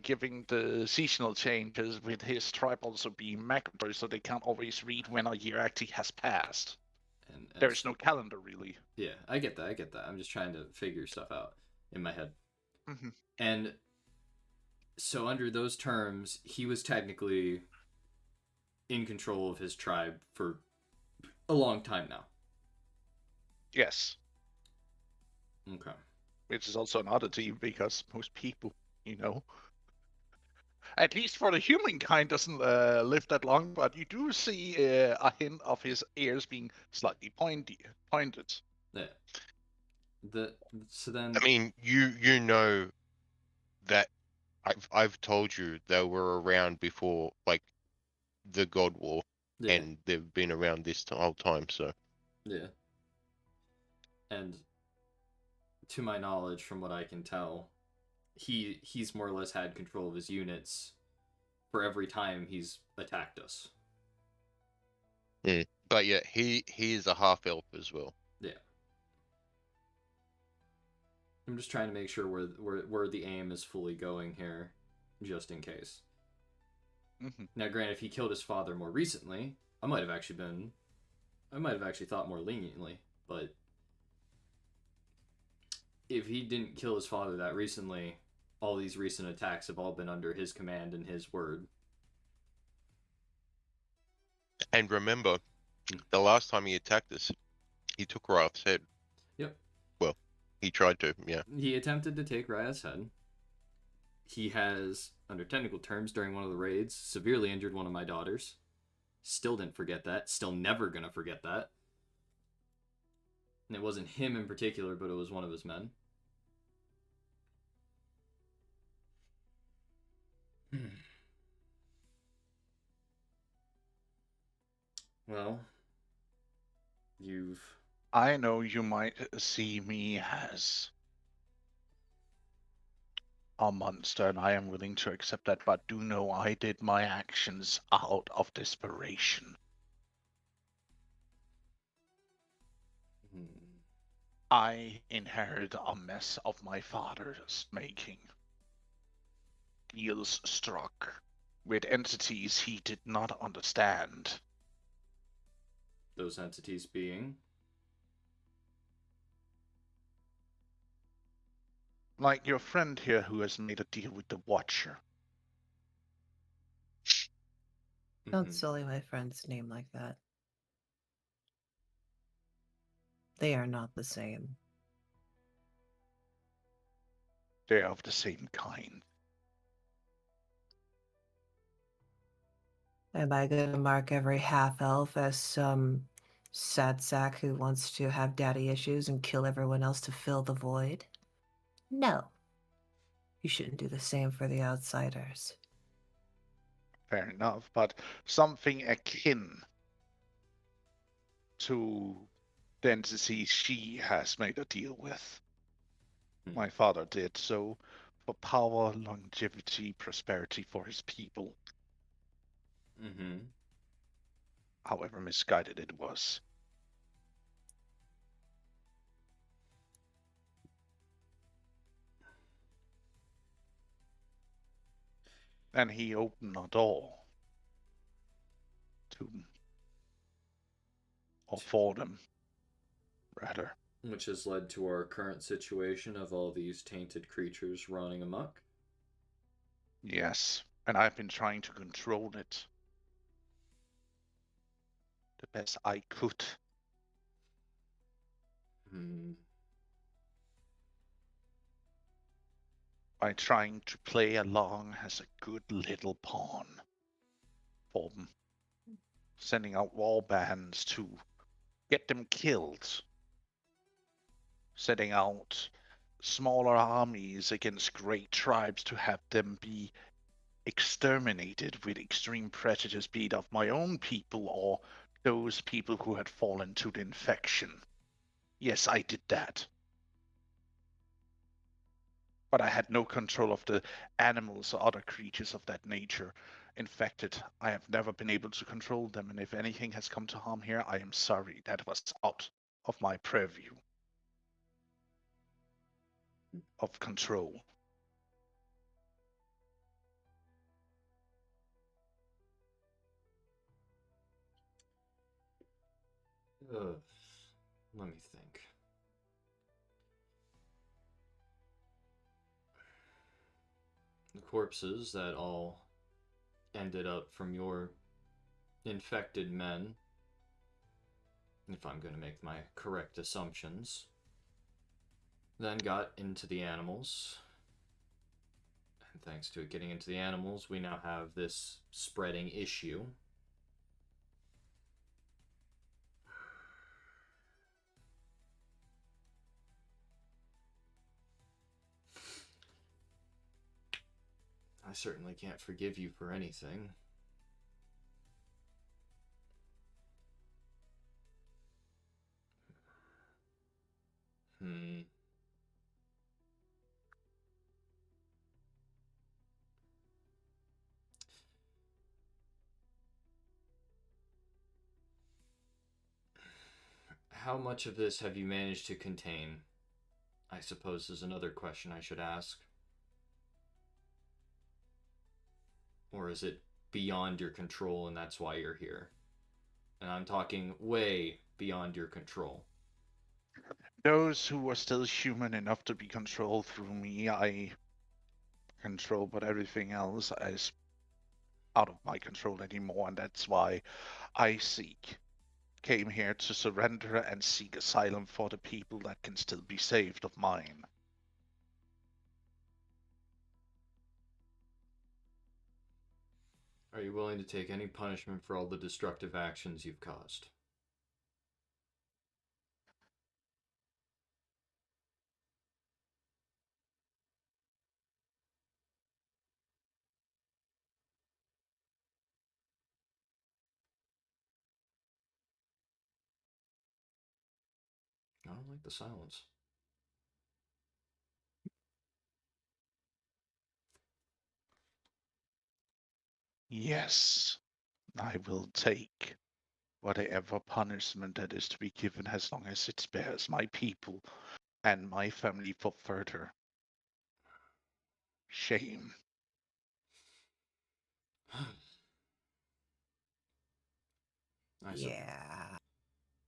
giving the seasonal changes with his tribe also being migratory, so they can't always read when a year actually has passed. And there is no calendar, really. Yeah, I get that. I'm just trying to figure stuff out in my head. Mm-hmm. And so under those terms, he was technically in control of his tribe for a long time now. Yes. Okay. Which is also an oddity because most people, at least for the humankind, doesn't live that long. But you do see a hint of his ears being slightly pointed. Yeah. So then. I mean, you know that I've told you they were around before, like the God War, and they've been around this whole time. So. Yeah. And to my knowledge, from what I can tell, he's more or less had control of his units for every time he's attacked us. But yeah, he is a half elf as well. Yeah. I'm just trying to make sure where the aim is fully going here, just in case. Mm-hmm. Now, granted, if he killed his father more recently, I might have actually thought more leniently, but if he didn't kill his father that recently, all these recent attacks have all been under his command and his word. And remember, the last time he attacked us, he took Wrath's head. Yep. Well, he tried to, yeah. He attempted to take Raya's head. He has, under technical terms, during one of the raids, severely injured one of my daughters. Still didn't forget that. Still never gonna forget that. And it wasn't him in particular, but it was one of his men. Well, I know you might see me as a monster, and I am willing to accept that, but do know I did my actions out of desperation. I inherited a mess of my father's making. Deals struck with entities he did not understand. Those entities being? Like your friend here who has made a deal with the Watcher. Don't sully my friend's name like that. They are not the same. They're of the same kind. Am I going to mark every half-elf as some sad sack who wants to have daddy issues and kill everyone else to fill the void? No. You shouldn't do the same for the outsiders. Fair enough, but something akin to the entity she has made a deal with. My father did so for power, longevity, prosperity for his people. However misguided it was. And he opened a door to, or for them, rather. Which has led to our current situation of all these tainted creatures running amok. Yes, and I've been trying to control it the best I could. By trying to play along as a good little pawn for them. Sending out war bands to get them killed. Setting out smaller armies against great tribes to have them be exterminated with extreme prejudice, be it of my own people or those people who had fallen to the infection. Yes, I did that. But I had no control of the animals or other creatures of that nature infected. I have never been able to control them, and if anything has come to harm here, I am sorry. That was out of my purview of control. Let me think. The corpses that all ended up from your infected men, if I'm going to make my correct assumptions, then got into the animals. And thanks to it getting into the animals, we now have this spreading issue. I certainly can't forgive you for anything. How much of this have you managed to contain? I suppose is another question I should ask. Or is it beyond your control and that's why you're here? And I'm talking way beyond your control. Those who are still human enough to be controlled through me, I control, but everything else is out of my control anymore, and that's why I came here to surrender and seek asylum for the people that can still be saved of mine. Are you willing to take any punishment for all the destructive actions you've caused? I don't like the silence. Yes, I will take whatever punishment that is to be given as long as it spares my people and my family for further shame. Yeah.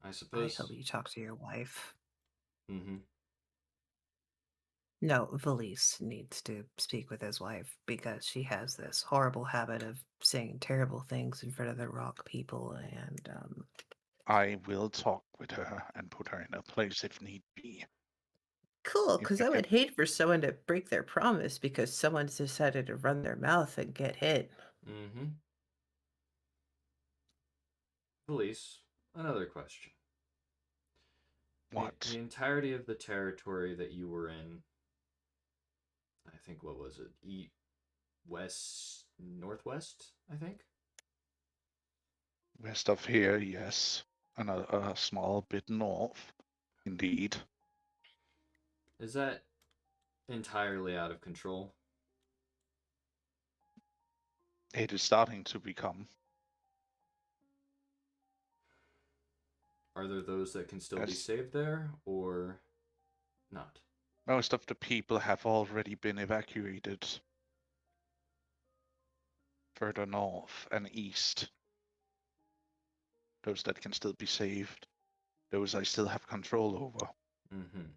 I I suppose. hope you talk to your wife. Mm-hmm. No, Valise needs to speak with his wife because she has this horrible habit of saying terrible things in front of the rock people, and I will talk with her and put her in a place if need be. cool, If because you I can, would hate for someone to break their promise because someone's decided to run their mouth and get hit. Mm-hmm. Police, another question. what? The entirety of the territory that you were in, I think, what was it? West, northwest, I think? West of here, yes. And a small bit north, indeed. Is that entirely out of control? It is starting to become. Are there those that can still be Yes. saved there, or not? Most of the people have already been evacuated further north and east. Those that can still be saved. Those I still have control over. Mm-hmm.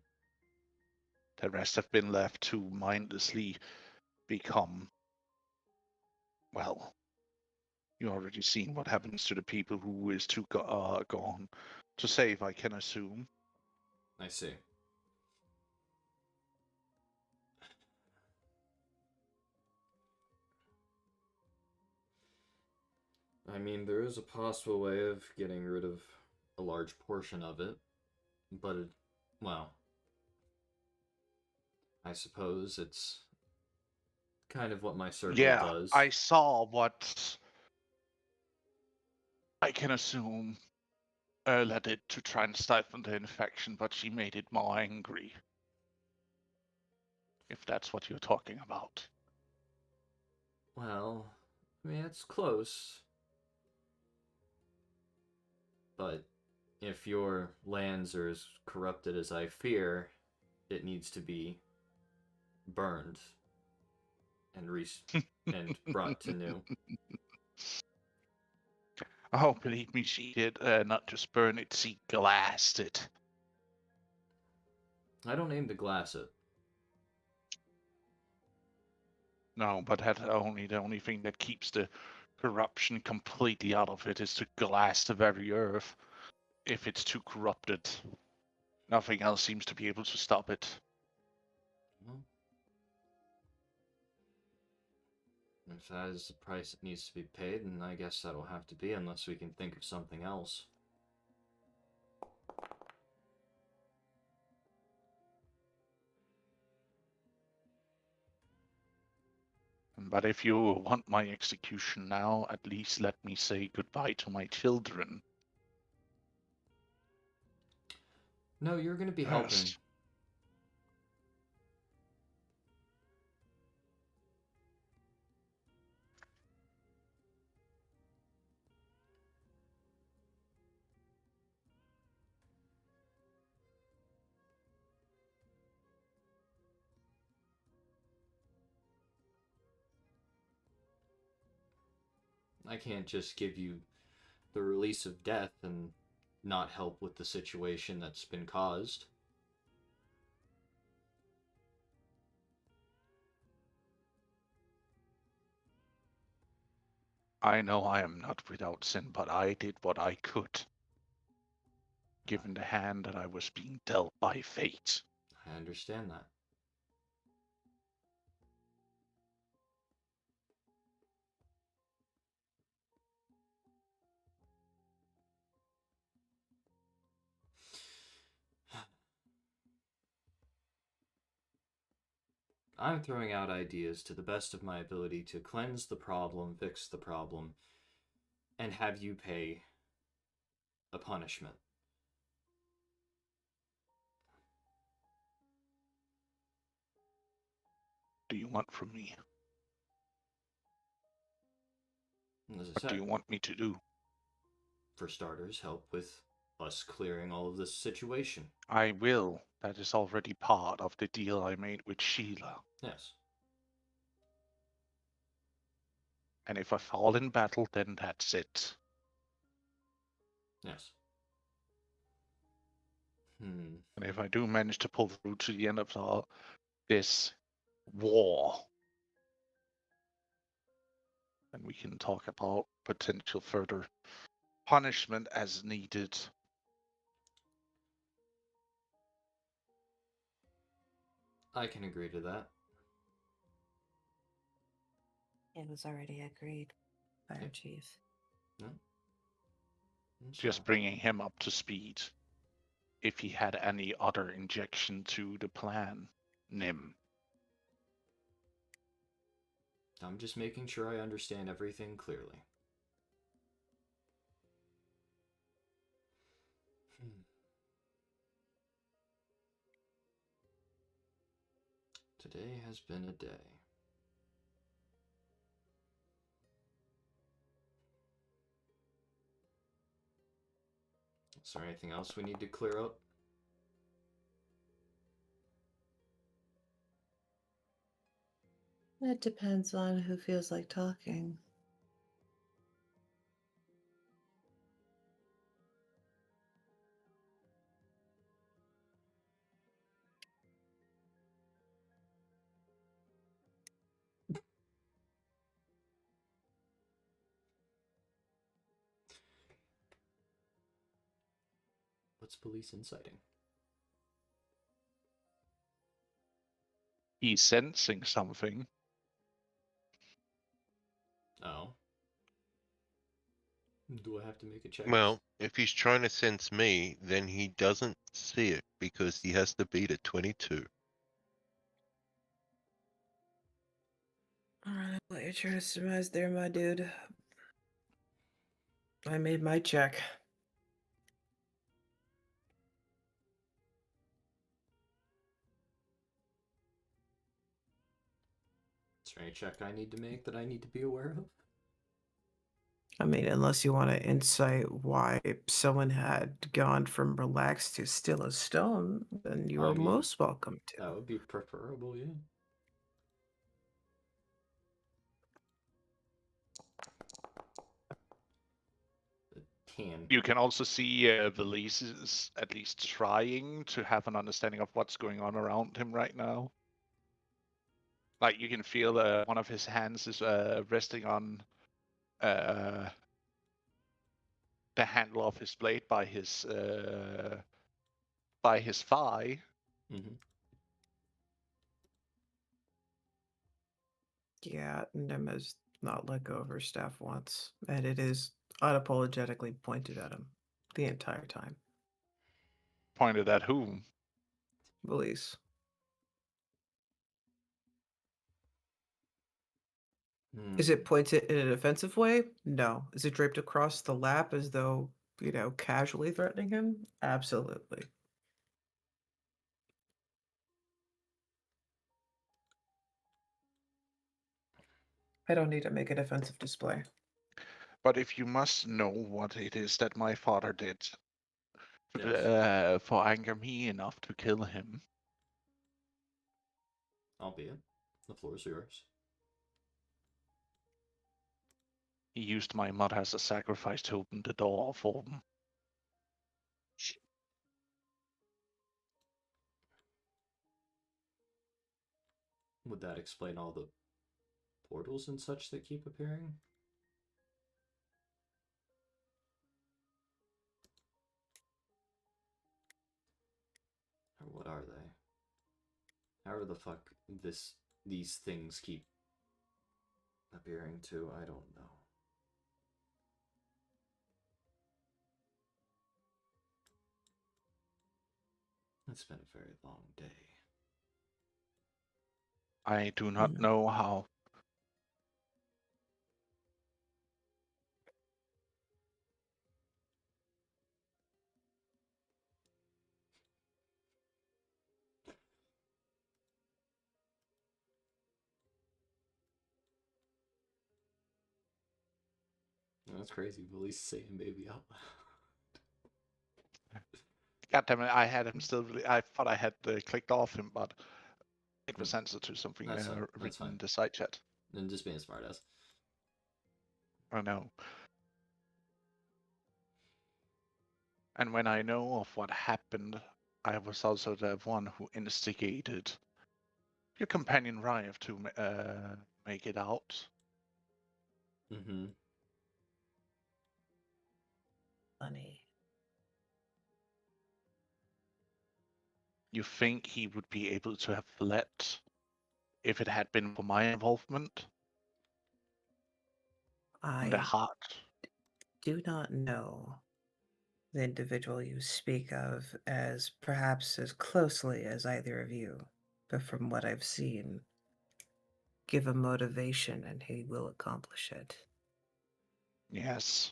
The rest have been left to mindlessly become, well, you already seen what happens to the people who is too gone to save, I can assume. I see. I mean, there is a possible way of getting rid of a large portion of it, but well, I suppose it's kind of what my circle Yeah, does. I saw what I can assume led it to try and stifle the infection, but she made it more angry. If that's what you're talking about. Well, I mean, it's close. But if your lands are as corrupted as I fear, it needs to be burned and and brought to new. Oh, believe me, she did not just burn it, she glassed it. I don't aim to glass it. No, but the only thing that keeps the corruption completely out of it is to glass the very earth. If it's too corrupted, nothing else seems to be able to stop it. Well, if that is the price that needs to be paid, then I guess that'll have to be, unless we can think of something else. But if you want my execution now, at least let me say goodbye to my children. No, you're going to be helping. First. I can't just give you the release of death and not help with the situation that's been caused. I know I am not without sin, but I did what I could, given the hand that I was being dealt by fate. I understand that. I'm throwing out ideas to the best of my ability to cleanse the problem, fix the problem, and have you pay a punishment. Do you want from me? As I What said, do you want me to do? for starters, help with us clearing all of this situation. I will. That is already part of the deal I made with Sheila. Yes. And if I fall in battle, then that's it. Yes. And if I do manage to pull through to the end of this war, then we can talk about potential further punishment as needed. I can agree to that. It was already agreed, Fire Chief. No? Just bringing him up to speed. If he had any other injection to the plan, Nim. I'm just making sure I understand everything clearly. Today has been a day. Is there anything else we need to clear up? It depends on who feels like talking. What's police inciting? He's sensing something. Oh. Do I have to make a check? Well, if he's trying to sense me, then he doesn't see it because he has to beat a 22. I don't know what you're trying to surmise there, my dude. I made my check. Is there any check I need to make that I need to be aware of? I mean, unless you want to insight why someone had gone from relaxed to still as stone, then you are most welcome to. That would be preferable, yeah. You can also see Valise is at least trying to have an understanding of what's going on around him right now. Like you can feel one of his hands is resting on the handle of his blade by his thigh. Mm-hmm. Yeah, Nim has not let go of her staff once, and it is unapologetically pointed at him the entire time. Pointed at whom? Valise. Is it pointed in an offensive way? No. Is it draped across the lap as though, casually threatening him? Absolutely. I don't need to make a defensive display. But if you must know what it is that my father did for anger me enough to kill him. Albeit, the floor is yours. He used my mother as a sacrifice to open the door for them. Would that explain all the portals and such that keep appearing? Or what are they? However the fuck these things keep appearing too, I don't know. It's been a very long day. I do not know how. That's crazy. Billy's saying baby out loud. God damn it, I had him still. I thought I had clicked off him, but it was answered to something That's fine. That's written fine. in the side chat. And just being a smartass. I know. And when I know of what happened, I was also the one who instigated your companion Rive to make it out. Mm-hmm. Funny. You think he would be able to have fled if it had been for my involvement? In the I heart. do not know the individual you speak of as perhaps as closely as either of you, but from what I've seen, give a motivation and he will accomplish it. Yes.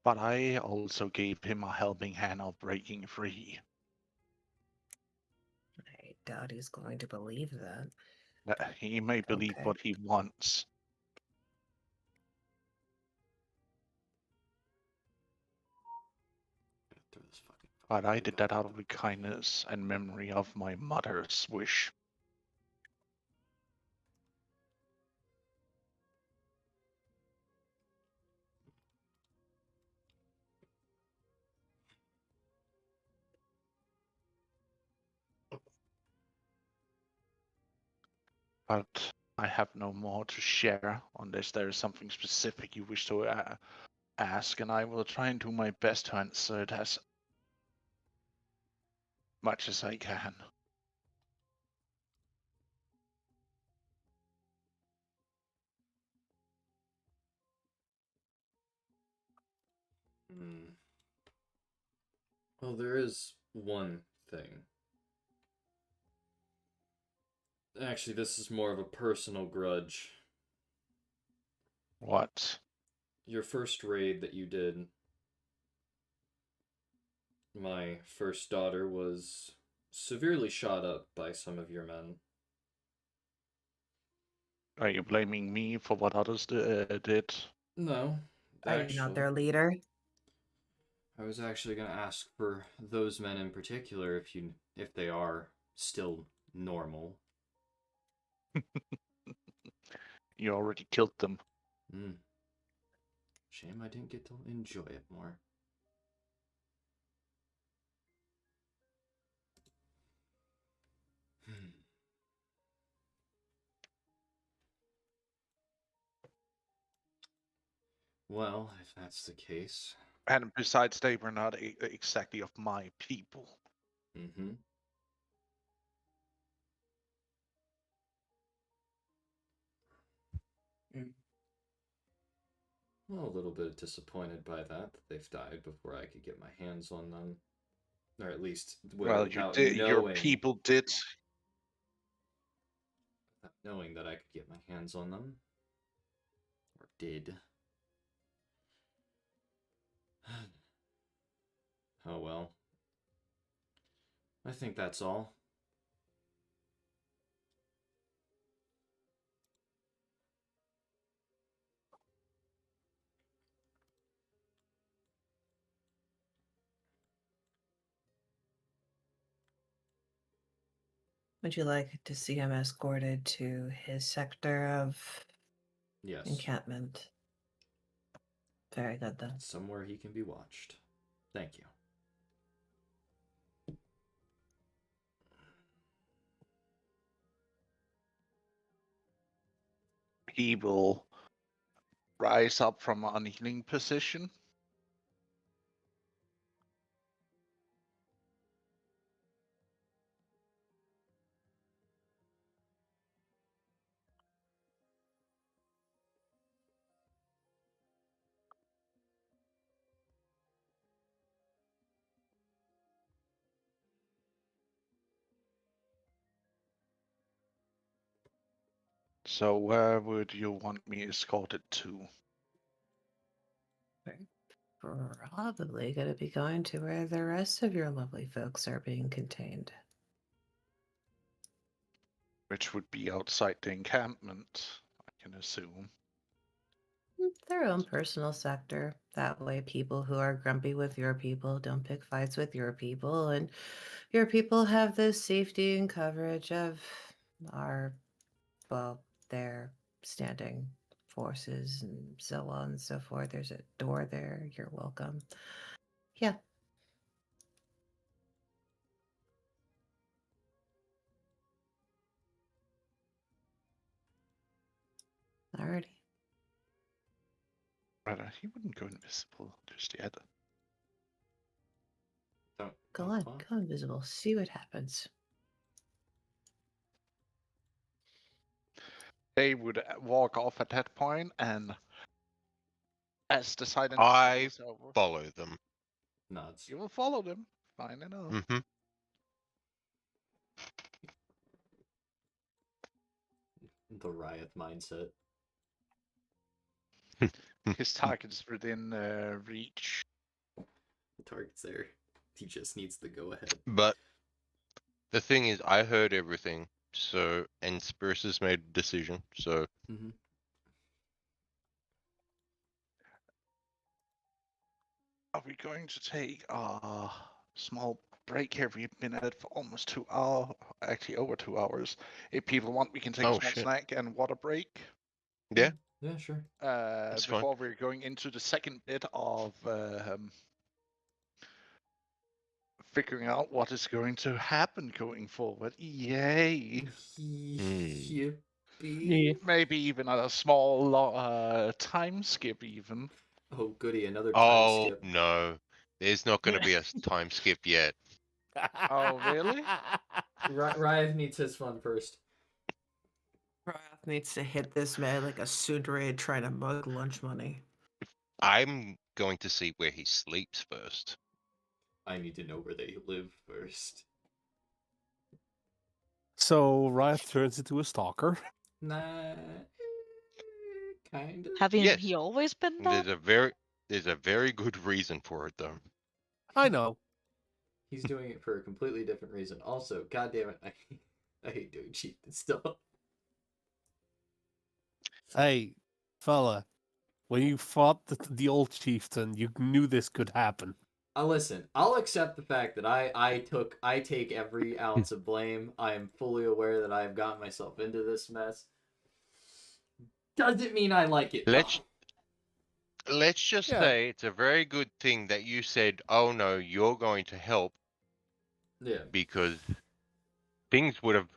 But I also gave him a helping hand of breaking free. I doubt he's going to believe that. He may believe Okay. what he wants. But I did that out of the kindness and memory of my mother's wish. But I have no more to share unless there is something specific you wish to ask, and I will try and do my best to answer it as much as I can. Well, there is one thing. Actually, this is more of a personal grudge. What? Your first raid that you did, my first daughter was severely shot up by some of your men. Are you blaming me for what others did? No. Are you not their leader? I was actually going to ask for those men in particular if they are still normal. You already killed them. Shame I didn't get to enjoy it more. Well, if that's the case. And besides, they were not exactly of my people. Mm-hmm. Well, a little bit disappointed by that they've died before I could get my hands on them. Or at least Well, without your people did. Without knowing that I could get my hands on them. Or did. Oh well. I think that's all. Would you like to see him escorted to his sector of encampment? Very good then. Somewhere he can be watched. Thank you. He will rise up from a kneeling position. So where would you want me escorted to? Probably going to be going to where the rest of your lovely folks are being contained. Which would be outside the encampment, I can assume. Their own personal sector. That way, people who are grumpy with your people don't pick fights with your people, and your people have the safety and coverage of our, well, their standing forces and so on and so forth. There's a door there. You're welcome. Yeah. Alrighty. Right, he wouldn't go invisible just yet. Go on, go invisible. See what happens. They would walk off at that point, and as the silence I is over, follow them. Nods. you will follow them. Fine enough. Mm-hmm. The Riot mindset. His target's within reach. The target's there. He just needs the go ahead. But the thing is, I heard everything. So, and Spurs has made a decision. So, Are we going to take a small break here? We've been at it for almost 2 hours, actually over 2 hours. If people want, we can take a small snack and water break. Yeah. Yeah, sure. Before we're going into the second bit of figuring out what is going to happen going forward. Yay! Yippee. Maybe even a small time skip even. Oh goody, another time oh skip. no, there's not going to be a time skip yet. Oh really? Riot needs his fun first. Wrath needs to hit this man like a tsundere trying to mug lunch money. I'm going to see where he sleeps first. I need to know where they live first. So Riot turns into a stalker. Nah, kind of. Haven't he always been that? There's a very good reason for it though. I know. He's doing it for a completely different reason. Also, goddammit, I hate doing chieftain stuff. Hey, fella, when you fought the old chieftain, you knew this could happen. Listen, I'll accept the fact that I take every ounce of blame. I am fully aware that I have gotten myself into this mess. Doesn't mean I like it. Let's just say it's a very good thing that you said, "Oh no, you're going to help." Yeah. Because things would have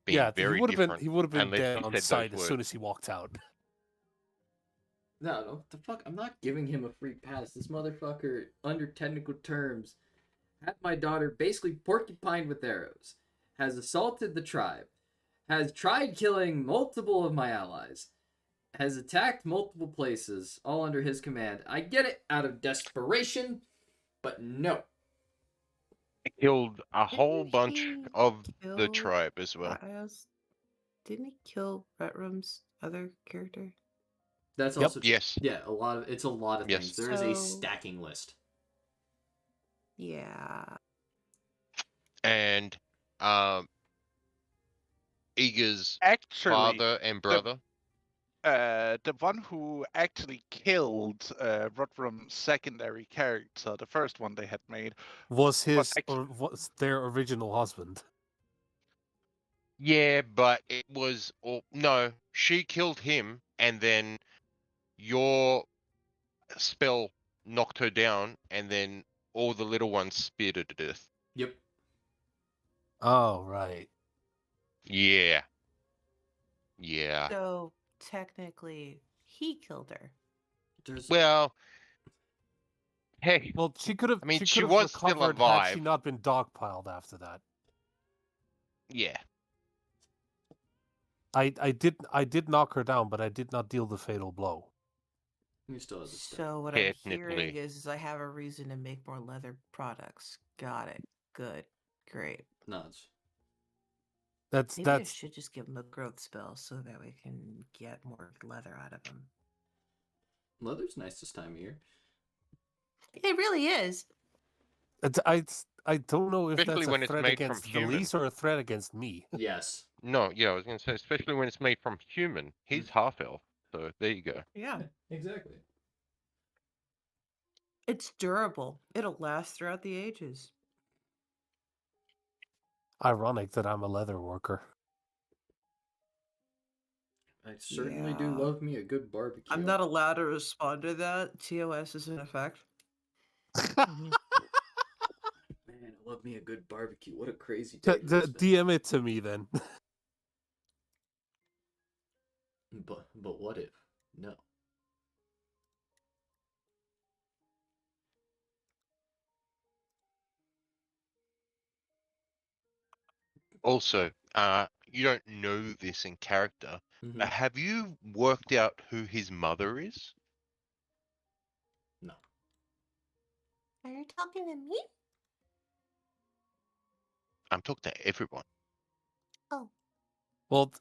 been very different. He would have been unless dead you on said sight those as soon as he walked out. No, the fuck? I'm not giving him a free pass. This motherfucker, under technical terms, had my daughter basically porcupined with arrows, has assaulted the tribe, has tried killing multiple of my allies, has attacked multiple places, all under his command. I get it, out of desperation, but no. Killed a whole bunch of the kill tribe as well. Didn't he kill Retrum's other character? That's also true. Yes. Yeah, it's a lot of things. There is a So- stacking list. Yeah. And Eager's Actually, father and brother. The one who actually killed Rodrum's secondary character, the first one they had made, Was their original husband. Yeah, but it was no. She killed him, and then your spell knocked her down, and then all the little ones speared her to death. Yep. Oh, right. Yeah. Yeah. So technically, he killed her. There's Well, hey, Well, she could have. I mean, She she could have was still recovered had she alive. not been dogpiled after that. Yeah. I did knock her down, but I did not deal the fatal blow. you still have the step. So what I'm hearing Technically. is I have a reason to make more leather products. Got it. Good. Great. Nods. Maybe I That's should just give him a growth spell so that we can get more leather out of him. Leather's nice this time of year. It really is. I don't know if Especially that's a when it's threat made from against the human. lease or a threat against me. Yes. No, yeah, I was going to say, especially when it's made from human. He's half elf, so there you go. Yeah. Exactly. It's durable. It'll last throughout the ages. Ironic that I'm a leather worker. I certainly do Yeah. love me a good barbecue. I'm not allowed to respond to that. TOS is in effect. Man, I love me a good barbecue. What a crazy day. DM it to me then. But what if? No. Also, you don't know this in character. Mhm. Have you worked out who his mother is? No. Are you talking to me? I'm talking to everyone. Oh. Well,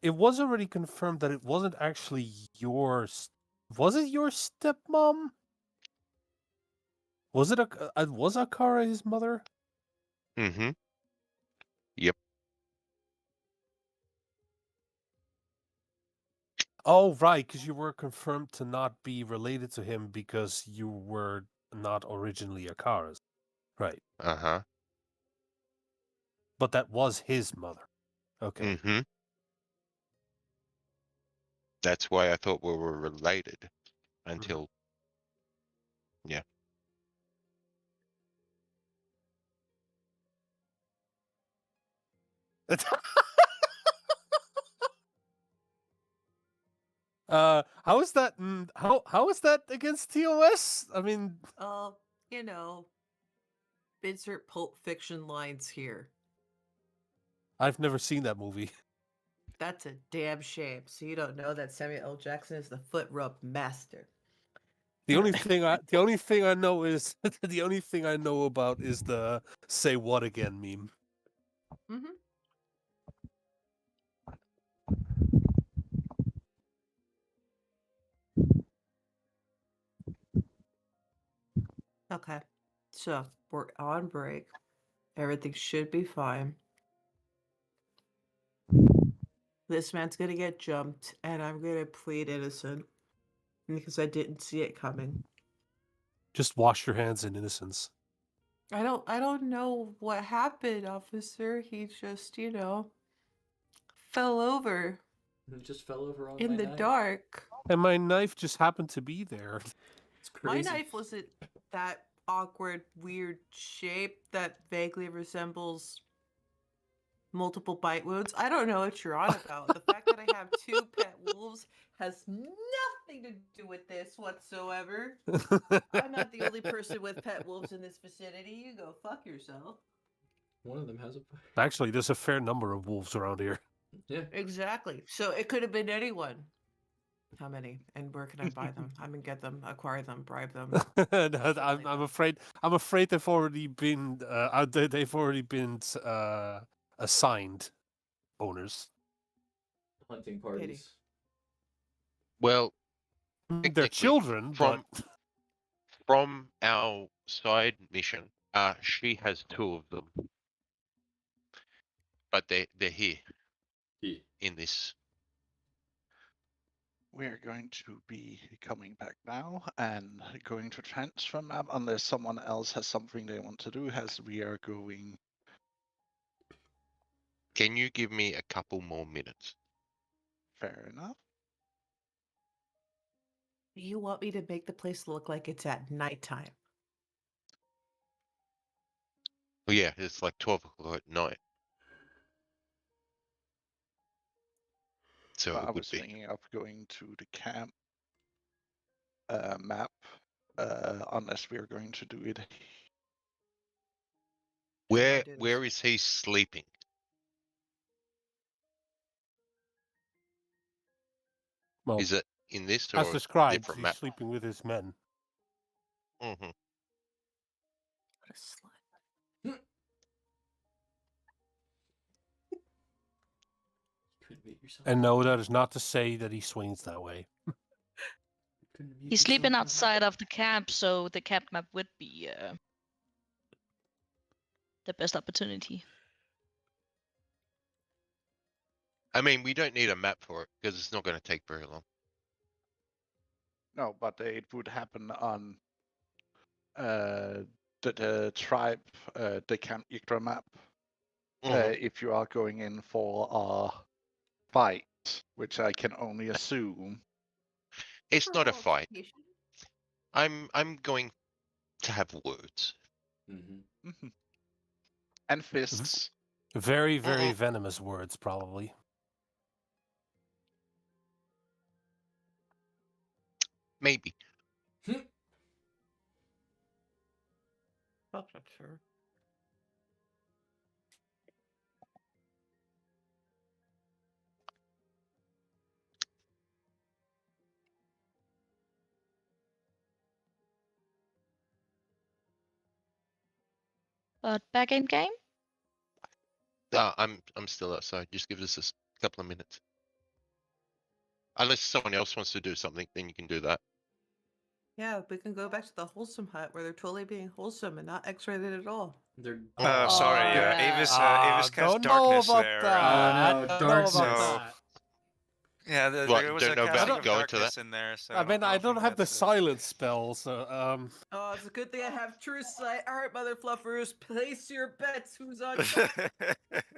it was already confirmed that it wasn't actually yours. Was it your stepmom? Was it was Akara his mother? Mm-hmm. Yep. Oh, right, because you were confirmed to not be related to him because you were not originally Akara's. Right. Uh-huh. But that was his mother. Okay. Mm-hmm. That's why I thought we were related until, yeah. How is that? How is that against TOS? I mean, You know, insert Pulp Fiction lines here. I've never seen that movie. That's a damn shame. So you don't know that Samuel L. Jackson is the foot rub master. The only thing I know is the only thing I know about is the "say what again" meme. Mm-hmm. Okay. So we're on break. Everything should be fine. This man's gonna get jumped, and I'm gonna plead innocent because I didn't see it coming. Just wash your hands in innocence. I don't know what happened, officer. He just, fell over It just fell over on in my the knife. dark. And my knife just happened to be there. It's crazy. My knife wasn't that awkward, weird shape that vaguely resembles multiple bite wounds. I don't know what you're on about. The fact that I have two pet wolves has nothing to do with this whatsoever. I'm not the only person with pet wolves in this vicinity. You go fuck yourself. One of them has a. Actually, there's a fair number of wolves around here. Yeah. Exactly. So it could have been anyone. How many? And where can I buy them? I mean, get them, acquire them, bribe them. I'm afraid they've already been assigned owners. Hunting parties. Well, They're technically, children, from but from our side mission, she has two of them, but they're here Yeah. in this. We're going to be coming back now and going to transfer map unless someone else has something they want to do as we are going. Can you give me a couple more minutes? Fair enough. You want me to make the place look like it's at nighttime? Well, yeah, it's like 12 o'clock at night. So I it would was be. thinking of going to the camp map, unless we are going to do it. Where is he sleeping? Well, Is it in this as or a described, different he's map? sleeping with his men. Mm-hmm. What a slut. Couldn't make yourself And no, happy. that is not to say that he swings that way. Couldn't make He's yourself sleeping happy. outside of the camp, so the camp map would be the best opportunity. I mean, we don't need a map for it because it's not going to take very long. No, but it would happen on the tribe, the Camp Yggdra map. Mhm. If you are going in for a fight, which I can only assume. It's not a For fight. altercation? I'm going to have words. Mm-hmm. And fists. Very, very venomous words, probably. Maybe. Not sure. But back in game? I'm still outside. Just give us a couple of minutes. Unless someone else wants to do something, then you can do that. Yeah, we can go back to the wholesome hut where they're totally being wholesome and not X-rated at all. They're Sorry, yeah. Avis cast don't know darkness about there. that. Oh, no, I don't darkness. know about So- that. Yeah, What, there was don't a know about casting of going to darkness that? in there. So I mean, I don't think have the that's, silence spell, so Oh, it's a good thing I have true sight. All right, mother fluffers, place your bets. Who's on top?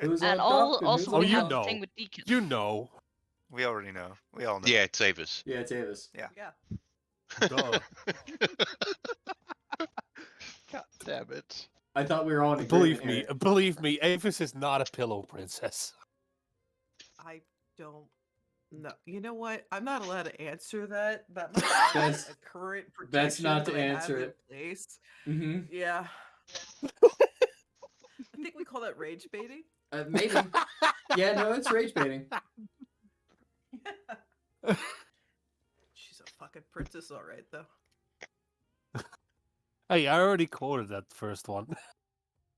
Who's And on top and who's also Oh, we on you have top? the know. thing with Deacon. you know. we already know. We all know. Yeah, it's Avis. Yeah, it's Avis. Yeah. Duh. God damn it. I thought we were all in agreement Believe me, Avis is not a pillow princess. I don't know. You know what? I'm not allowed to answer that. That might be That's- a current protection that's not to that I have answer in it. place. Mm-hmm. Yeah. I think we call that rage baiting. Maybe. Yeah, no, it's rage baiting. She's a fucking princess, all right, though. Hey, I already quoted that first one.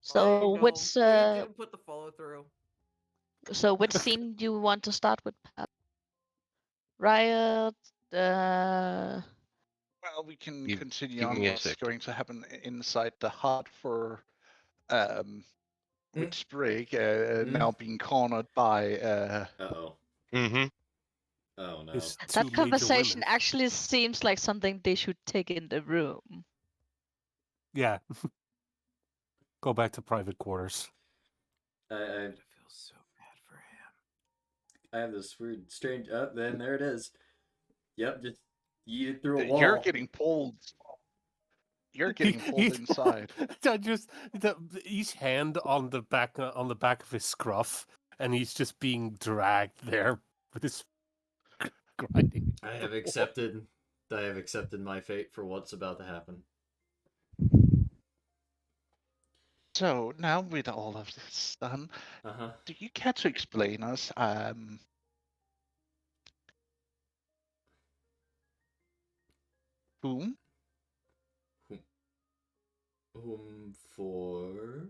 So I know, which but you didn't put the follow through. which scene do you want to start with? Riot. Well, we can You- continue give on me a what's sec. going to happen inside the hut for with Sprig now being cornered by Uh-oh. Mm-hmm. Oh, no. His two That major conversation women. actually seems like something they should take in the room. Yeah. Go back to private quarters. I feel so bad for him. have this weird, strange... Oh, then there it is. Yep, just yeeted through a wall. You're getting pulled. You're getting pulled inside. Each hand on the back of his scruff, and he's just being dragged there with his grinding. I have accepted my fate for what's about to happen. So now with all of this done, Uh-huh. do you care to explain us whom? For...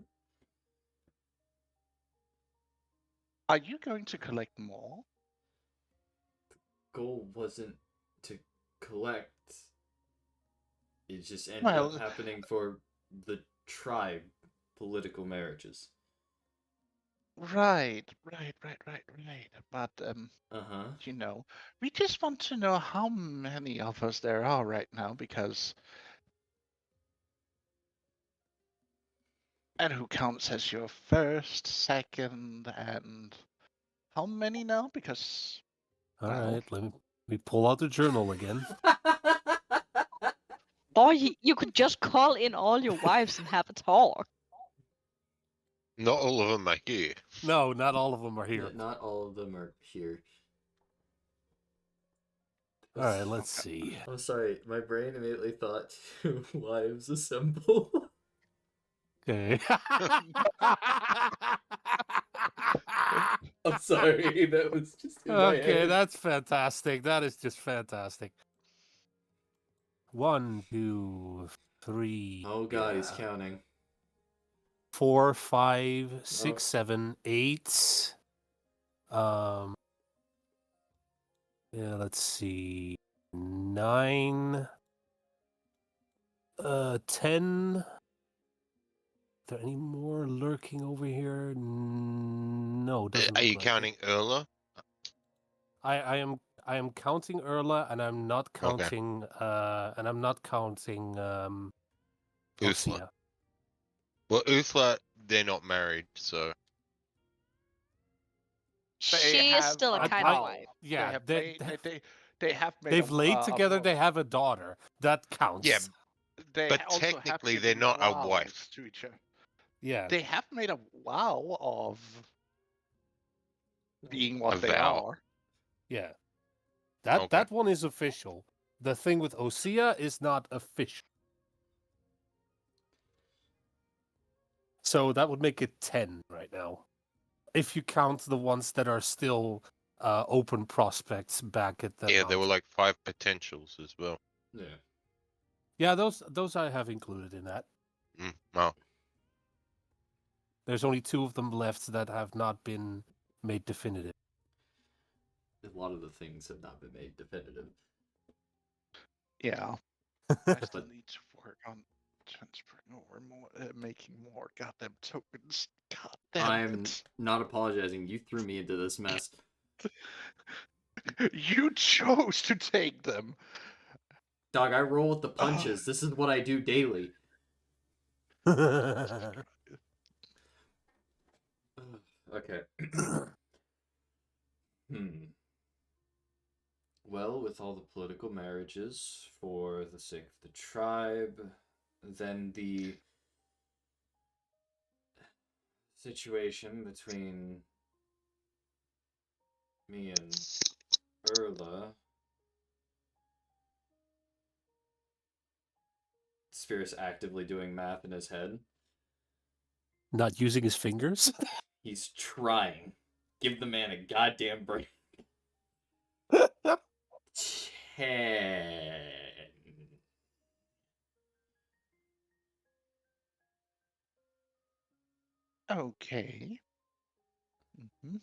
Are you going to collect more? Goal wasn't to collect. It just ended Well- up happening for the tribe political marriages. Right. But Uh-huh. you know, we just want to know how many of us there are right now because and who counts as your first, second, and how many now? Because All Well. right, let me pull out the journal again. Or you could just call in all your wives and have a talk. Not all of them are here. No, not all of them are here. Not all of them are here. All right, let's see. I'm sorry, my brain immediately thought to Wives Assemble. Okay. I'm sorry, that was just in my Okay, head. that's fantastic. That is just fantastic. 1, 2, 3. Oh god, he's counting. 4, 5, 6, 7, 8. Yeah, let's see. 9. 10. Are there any more lurking over here? No, doesn't Are look you like counting Erla? I am counting Erla, and I'm not Okay. counting Uthla. Osea. Well, Uthla, they're not married, so She is still a kind of wife. Yeah, they have made they've laid a together. vow. They have a daughter. That counts. yeah. They But also have technically, they're given not a vows wife. to each other. Yeah. They have made a vow of being A what they vow. are. Yeah. That Okay. that one is official. The thing with Osea is not official. So that would make it 10 right now. If you count the ones that are still open prospects back at the Yeah, there were mountain. like 5 potentials as well. Yeah. Yeah, those I have included in that. Wow. There's only 2 of them left that have not been made definitive. A lot of the things have not been made definitive. Yeah. I still need to work on transferring or more, making more goddamn tokens. Goddamn I'm it. not apologizing. You threw me into this mess. You chose to take them. Dog, I roll with the punches. This is what I do daily. Okay. Well, with all the political marriages for the sake of the tribe, then the situation between me and Erla. Spears actively doing math in his head. Not using his fingers? He's trying. Give the man a goddamn break. 10. Okay. Mm-hmm.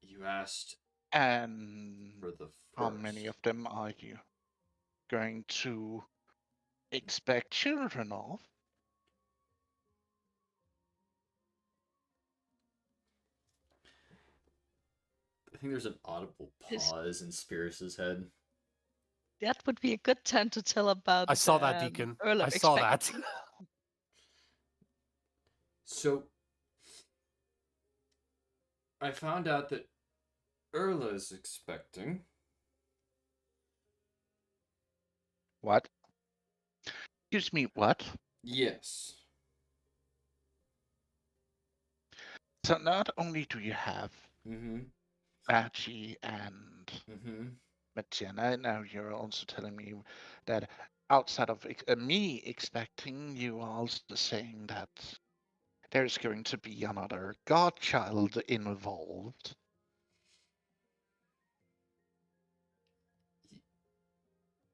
You asked And for the how many of them are you going to expect children of? I think there's an audible pause in Spears' head. That would be a good time to tell about. I saw that, Deacon. Erla I saw that. expecting. So, I found out that Erla is expecting. What? Excuse me, what? Yes. So not only do you have Mm-hmm. Archie and Mm-hmm. Magena, now you're also telling me that outside of me expecting, you are also saying that there's going to be another godchild involved.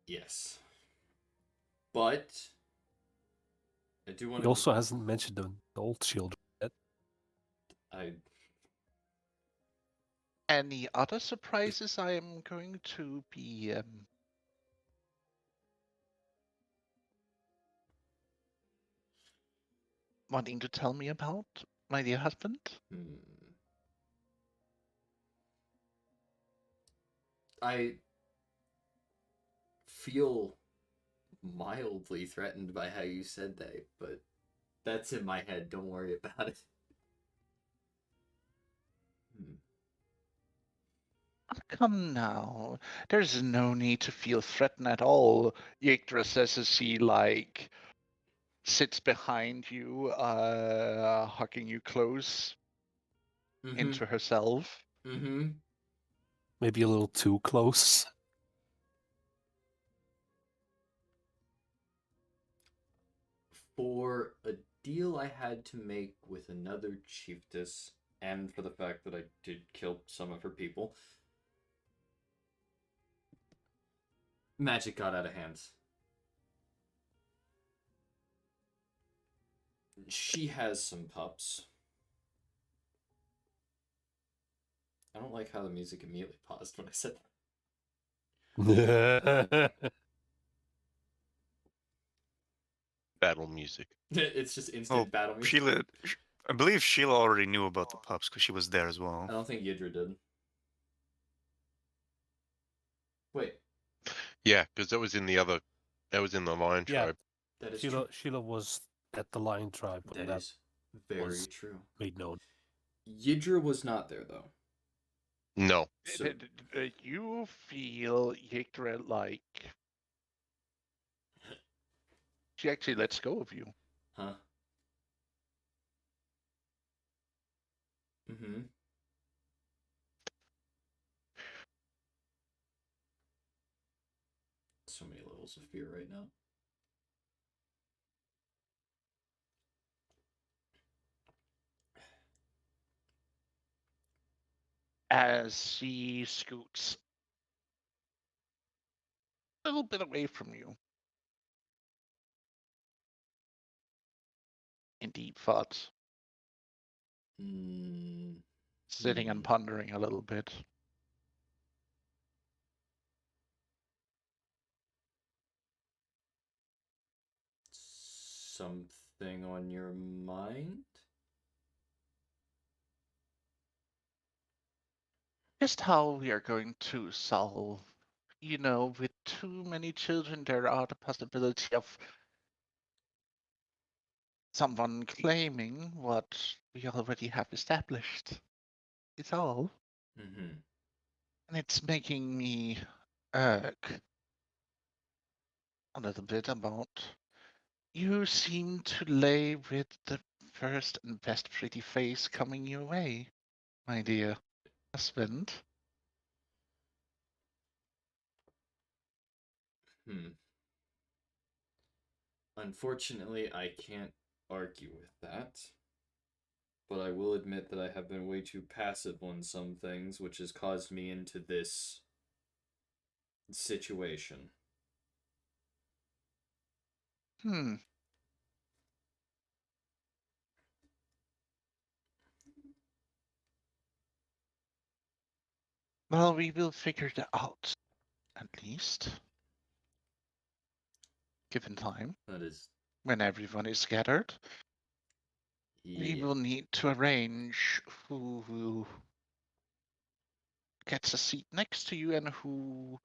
Yes. But I do want He to. also hasn't mentioned the old children yet. Any other surprises I am going to be wanting to tell me about, my dear husband? I feel mildly threatened by how you said that, but that's in my head. Don't worry about it. Come now. There's no need to feel threatened at all. Yggdrasil says as she, like, sits behind you, hugging you close into herself. Mm-hmm. Maybe a little too close. For a deal I had to make with another chiefess, and for the fact that I did kill some of her people, magic got out of hand. She has some pups. I don't like how the music immediately paused when I said that. Battle music. It's just instant battle music. Sheila, I believe Sheila already knew about the pups because she was there as well. I don't think Yidra did. Wait. Yeah, because that was in the Lion Yeah. tribe. That is true. Sheila was at the Lion tribe when That is very true. made known. Yidra was not there though. No. So You feel Yggdrasil like she actually lets go of you. huh? Mm-hmm. So many levels of fear right now. As she scoots a little bit away from you. In deep thoughts. Sitting and pondering a little bit. Something on your mind? Just how we are going to solve, with too many children, there are the possibility of someone claiming what we already have established. It's all. Mm-hmm. And it's making me irk a little bit about you seem to lay with the first and best pretty face coming your way, my dear husband. Unfortunately, I can't argue with that. But I will admit that I have been way too passive on some things, which has caused me into this situation. Well, we will figure that out, at least. Given time. That is. When everyone is scattered. Yeah. We will need to arrange who gets a seat next to you and who,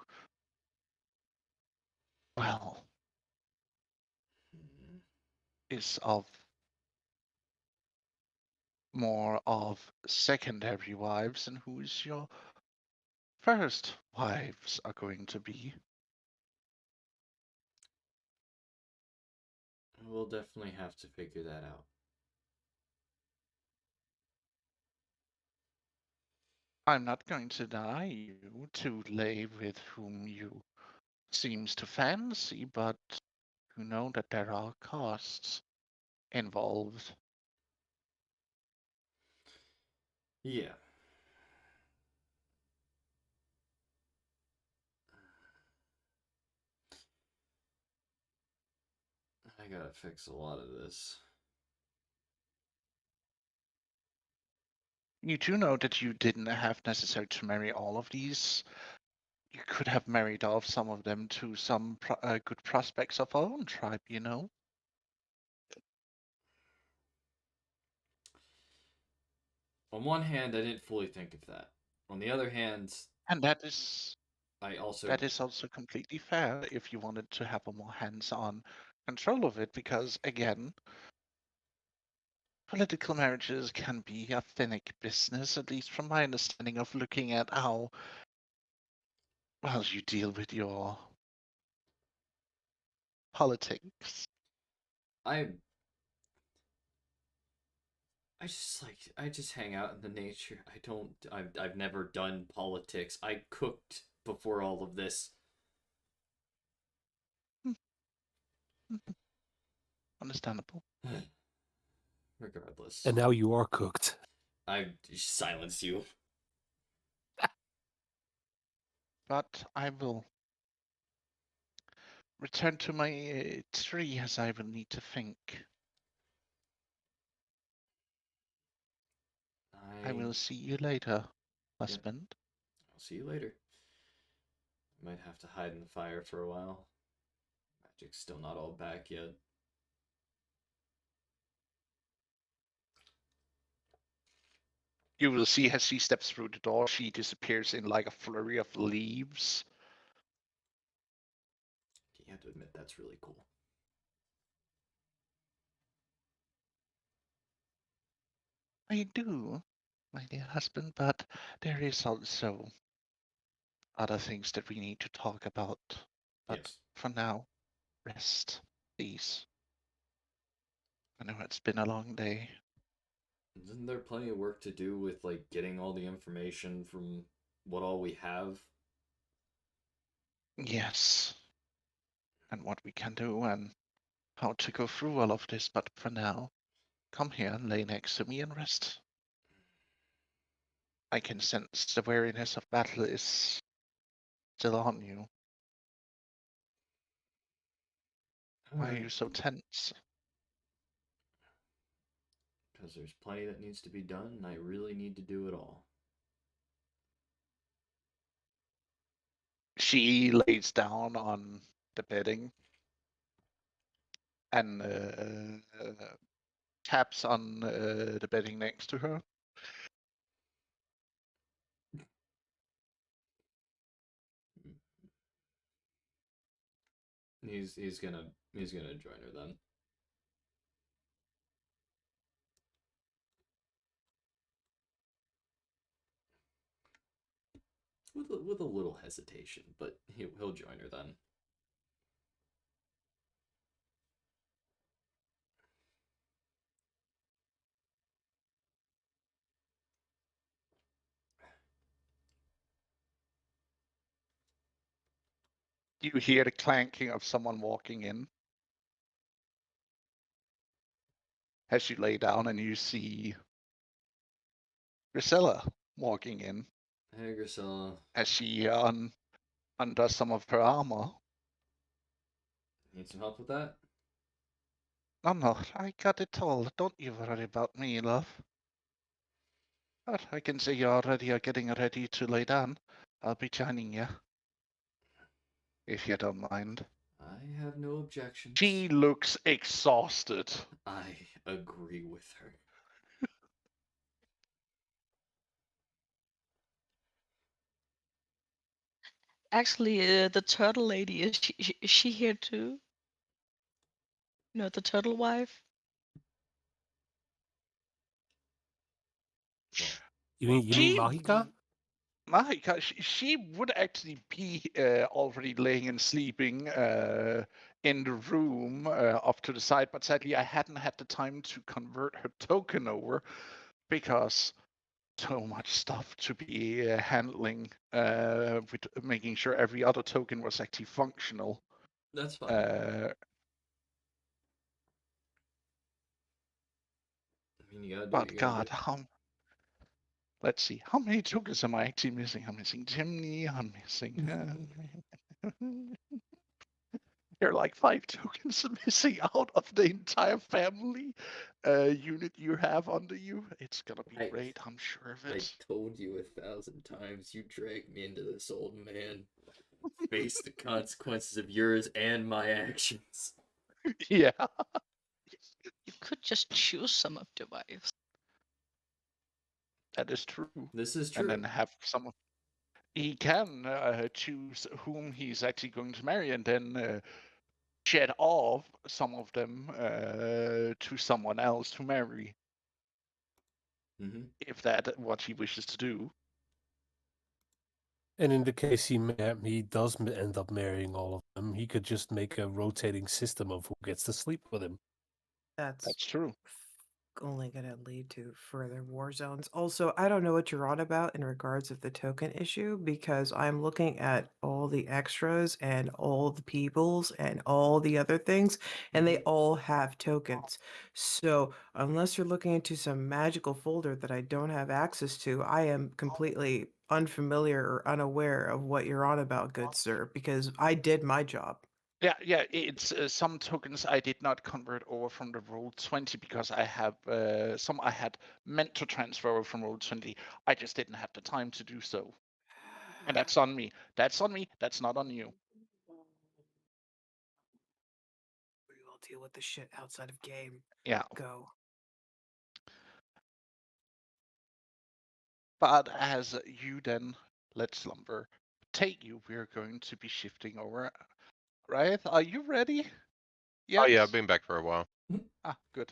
well, is of more of secondary wives and who's your first wives are going to be. We'll definitely have to figure that out. I'm not going to deny you to lay with whom you seems to fancy, but you know that there are costs involved. Yeah. I gotta fix a lot of this. You do know that you didn't have necessary to marry all of these. You could have married off some of them to some good prospects of our own tribe, you know? On one hand, I didn't fully think of that. On the other hand, And that is I also completely fair if you wanted to have a more hands-on control of it, because again, political marriages can be a finicky business, at least from my understanding of looking at how Well, you deal with your politics. I just hang out in the nature. I've never done politics. I cooked before all of this. Understandable. Regardless. And now you are cooked. I silence you. But I will return to my tree as I will need to think. I will see you later, husband. I'll see you later. Might have to hide in the fire for a while. Magic's still not all back yet. You will see as she steps through the door, she disappears in like a flurry of leaves. You have to admit that's really cool. I do, my dear husband, but there is also other things that we need to talk about. But yes. For now, rest, please. I know it's been a long day. Isn't there plenty of work to do with like getting all the information from what all we have? Yes. And what we can do and how to go through all of this, but for now, come here and lay next to me and rest. I can sense the weariness of battle is still on you. Why are you so tense? Because there's plenty that needs to be done, and I really need to do it all. She lays down on the bedding and taps on the bedding next to her. He's gonna join her then. With a little hesitation, but he'll join her then. You hear the clanking of someone walking in. As you lay down and you see Grisella walking in. Hey, Grisella. As she undoes some of her armor. Need some help with that? No, I got it all. Don't you worry about me, love. But I can see you already are getting ready to lay down. I'll be joining you. If you don't mind. I have no objections. She looks exhausted. I agree with her. Actually, the turtle lady, is she here too? You know, the turtle wife? You mean Mahika? Mahika, she would actually be already laying and sleeping in the room off to the side, but sadly I hadn't had the time to convert her token over because so much stuff to be handling with making sure every other token was actually functional. That's fine. I mean, you gotta do But God, let's see, how many tokens am I actually missing? I'm missing Jimny, I'm missing... There are like 5 tokens missing out of the entire family unit you have under you. It's gonna be great, I'm sure of it. I told you 1,000 times, you dragged me into this, old man. Face the consequences of yours and my actions. Yeah. You could just choose some of the wives. That is true. This is true. And then have someone. He can choose whom he's actually going to marry and then shed off some of them to someone else to marry. Mm-hmm. If that's what he wishes to do. And in the case he does end up marrying all of them, he could just make a rotating system of who gets to sleep with him. That's true. only going to lead to further war zones. Also, I don't know what you're on about in regards of the token issue because I'm looking at all the extras and all the peoples and all the other things, and they all have tokens. So, unless you're looking into some magical folder that I don't have access to, I am completely unfamiliar or unaware of what you're on about, good sir, because I did my job. Yeah, it's some tokens I did not convert over from the Roll20 because I have some I had meant to transfer over from Roll20. I just didn't have the time to do so. And that's on me. That's on me. That's not on you. We will deal with the shit outside of game. Yeah. Go. But as you then let slumber take you, we're going to be shifting over. Right? Are you ready? Oh yeah, Yes. I've been back for a while. Ah, good.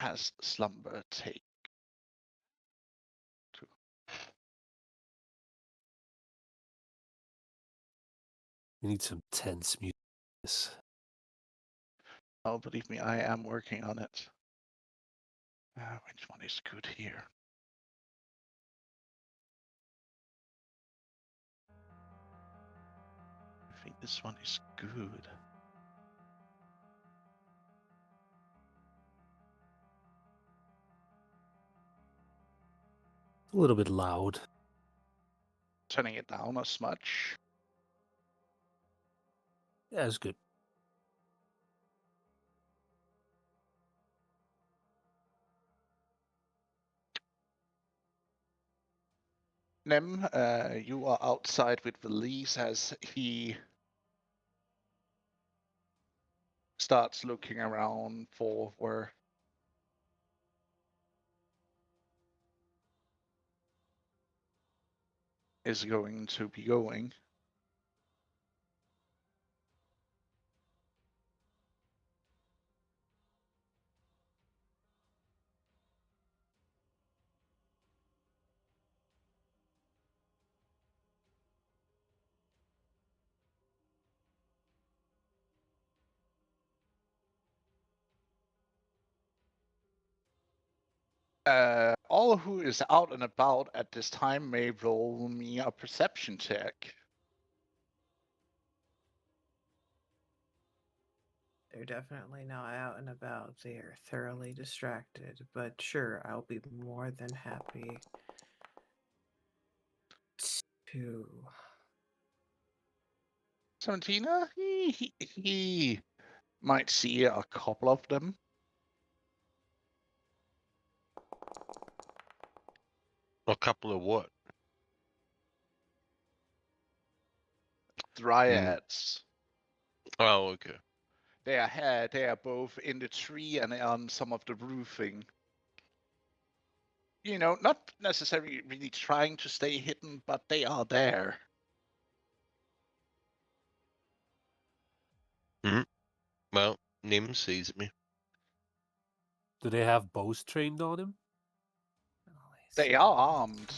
As slumber take. We need some tense music. Oh, believe me, I am working on it. Which one is good here? I think this one is good. A little bit loud. Turning it down a smudge. Yeah, it's good. Nem, you are outside with Valise as he starts looking around for where is going to be going. All who is out and about at this time may roll me a perception check. They're definitely not out and about. They are thoroughly distracted. But sure, I'll be more than happy to. 17, he might see a couple of them. A couple of what? Dryads. Oh, okay. They are both in the tree and on some of the roofing. You know, not necessarily really trying to stay hidden, but they are there. Well, Nim sees me. Do they have bows trained on him? They are armed.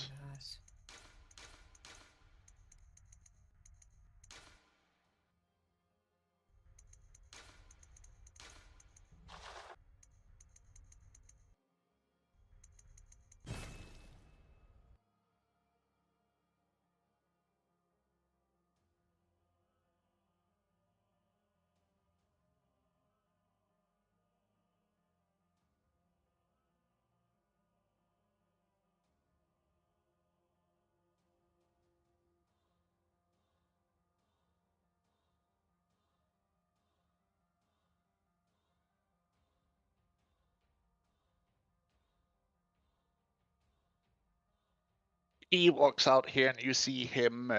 He walks out here and you see him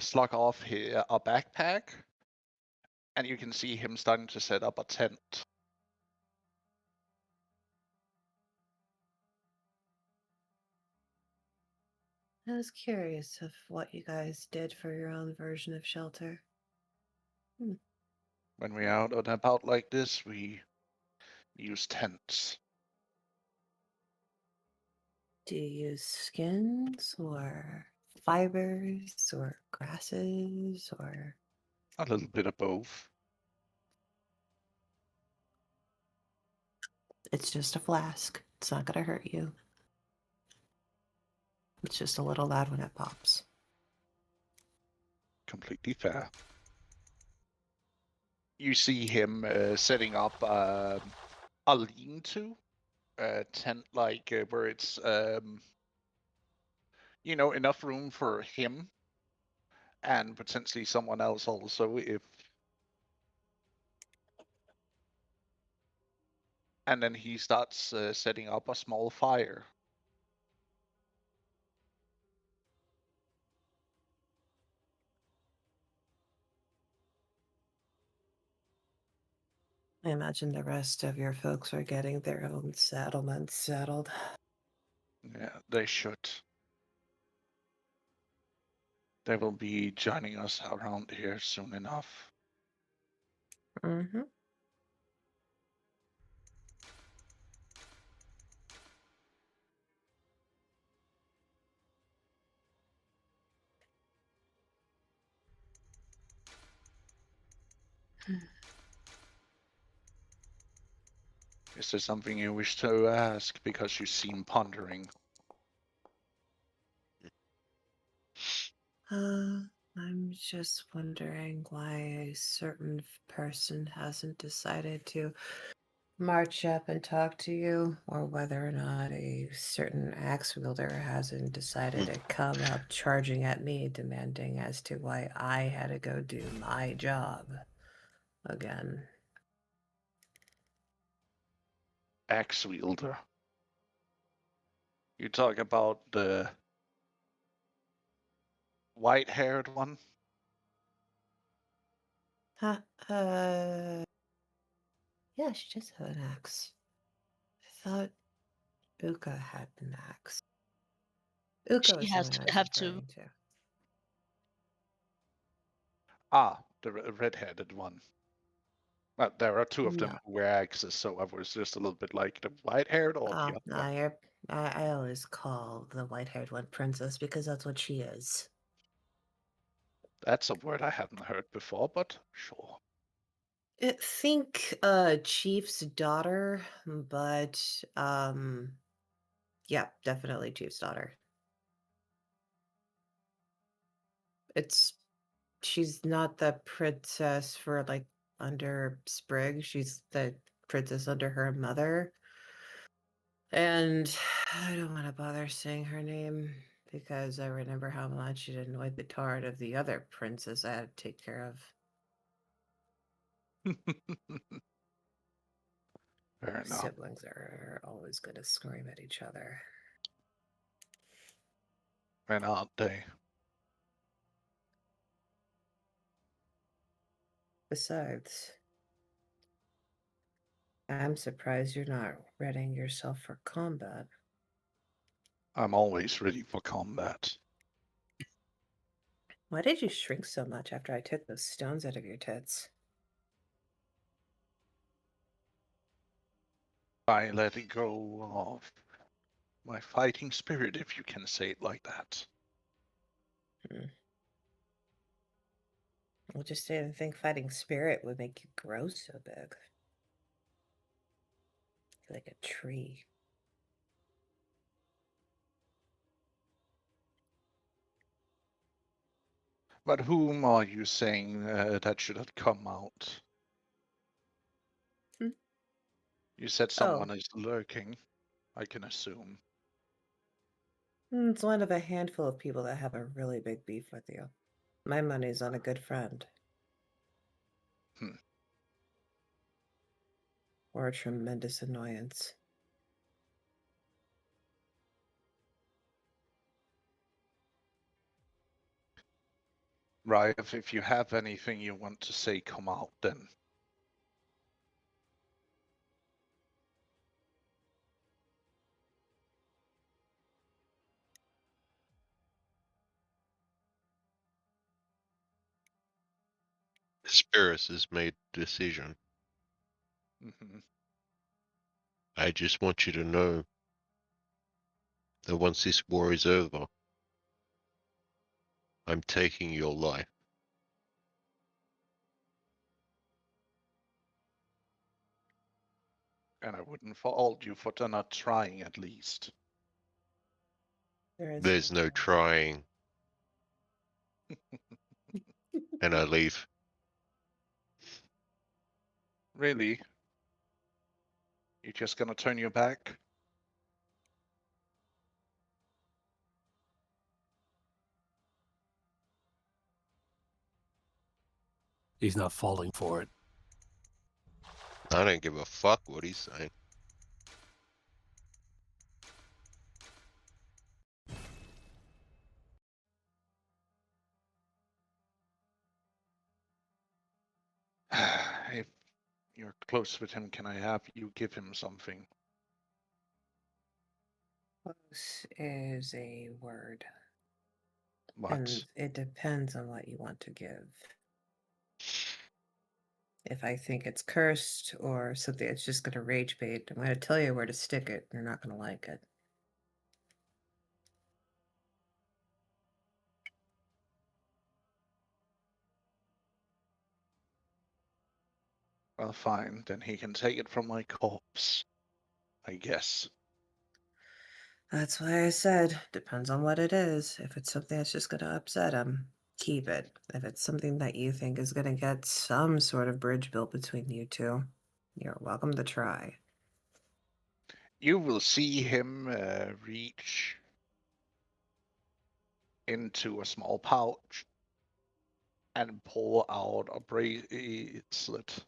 slug off a backpack. And you can see him starting to set up a tent. I was curious of what you guys did for your own version of shelter. When we're out and about like this, we use tents. Do you use skins or fibers or grasses or? A little bit of both. It's just a flask. It's not gonna hurt you. It's just a little loud when it pops. Completely fair. You see him setting up a lean-to tent, like where it's enough room for him and potentially someone else also if. And then he starts setting up a small fire. I imagine the rest of your folks are getting their own settlements settled. Yeah, they should. They will be joining us around here soon enough. Mm-hmm. Is there something you wish to ask because you seem pondering? I'm just wondering why a certain person hasn't decided to march up and talk to you, or whether or not a certain axe wielder hasn't decided to come up charging at me, demanding as to why I had to go do my job again. Axe wielder. You talk about the white-haired one? Huh, yeah, she does have an axe. I thought Uka had an axe. Uka She was the has one I to was have to. referring to. Ah, the red-headed one. Well, there are two of them No. who wear axes, so I was just a little bit like the white-haired or the Oh, other no, one. I always call the white-haired one princess because that's what she is. That's a word I hadn't heard before, but sure. Think Chief's daughter, but yeah, definitely Chief's daughter. She's not the princess for like under Sprig. She's the princess under her mother. And I don't want to bother saying her name because I remember how much it annoyed the tart of the other princess I had to take care of. Fair enough. Siblings are always going to scream at each other. And aren't they? Besides, I'm surprised you're not readying yourself for combat. I'm always ready for combat. Why did you shrink so much after I took those stones out of your tits? I let it go of my fighting spirit, if you can say it like that. I just didn't think fighting spirit would make you grow so big. Like a tree. But whom are you saying that should have come out? Hmm? You said Oh, someone is lurking, I can assume. it's one of a handful of people that have a really big beef with you. My money's on a good friend. Hmm. Or a tremendous annoyance. Right, if you have anything you want to say, come out then. Spirits has made the decision. Mm-hmm. I just want you to know that once this war is over, I'm taking your life. And I wouldn't fault you for not trying, at least. There's no trying. And I leave. Really? You're just gonna turn your back? He's not falling for it. I don't give a fuck what he's saying. If you're close with him, can I have you give him something? Close is a word. What? And it depends on what you want to give. If I think it's cursed or something it's just going to rage bait, I'm going to tell you where to stick it. You're not going to like it. Well, fine. Then he can take it from my corpse, I guess. That's why I said, depends on what it is. If it's something that's just going to upset him, keep it. If it's something that you think is going to get some sort of bridge built between you two, you're welcome to try. You will see him reach into a small pouch and pull out a bracelet.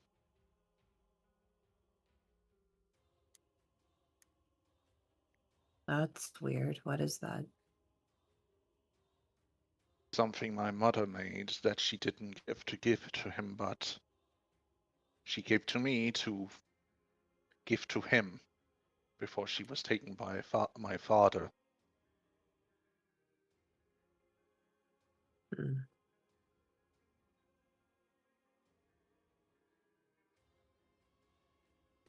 That's weird. What is that? Something my mother made that she didn't give to him, but she gave to me to give to him before she was taken by my father. Hmm.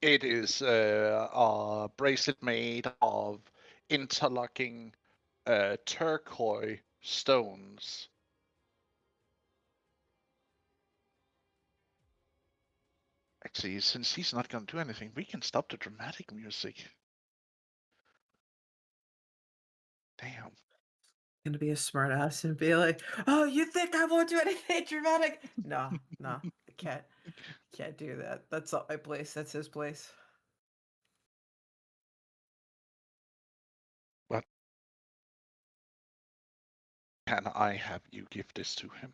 It is a bracelet made of interlocking turquoise stones. Actually, since he's not going to do anything, we can stop the dramatic music. Damn. Gonna be a smart ass and be like, oh, you think I won't do anything dramatic? No, I can't do that. That's not my place. That's his place. But can I have you give this to him?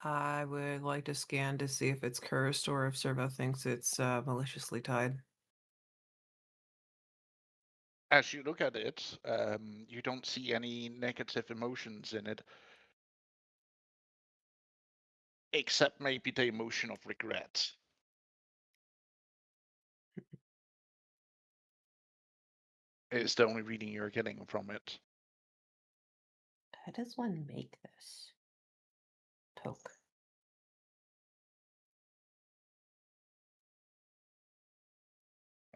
I would like to scan to see if it's cursed or if Servo thinks it's maliciously tied. As you look at it, you don't see any negative emotions in it, except maybe the emotion of regret. Is the only reading you're getting from it. How does one make this? Poke.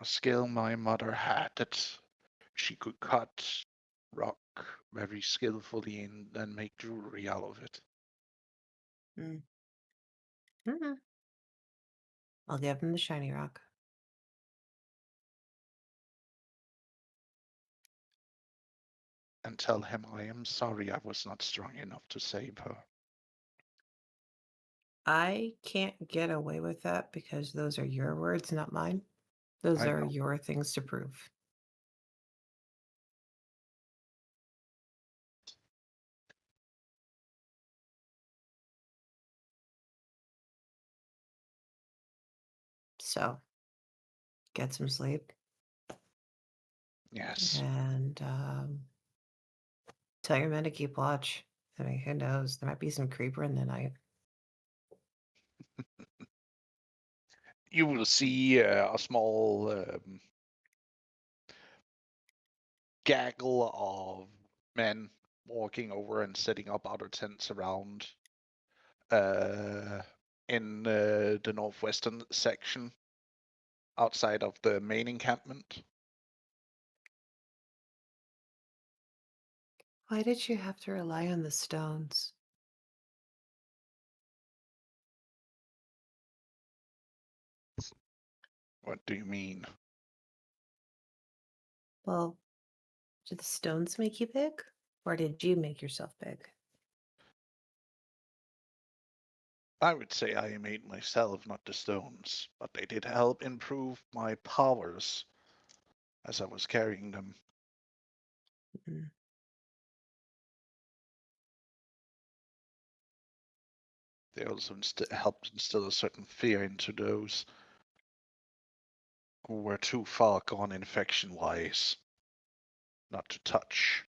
A skill my mother had that she could cut rock very skillfully and then make jewelry out of it. I'll give him the shiny rock. And tell him I am sorry I was not strong enough to save her. I can't get away with that because those are your words, not mine. Those I are know. your things to prove. So, get some sleep. Yes. And tell your men to keep watch. I mean, who knows? There might be some creeper in the night. You will see a small gaggle of men walking over and setting up other tents around in the northwestern section. outside of the main encampment. Why did you have to rely on the stones? What do you mean? Well, did the stones make you big? Or did you make yourself big? I would say I made myself, not the stones, but they did help improve my powers as I was carrying them. Mm. They also helped instill a certain fear into those who were too far gone infection-wise not to touch.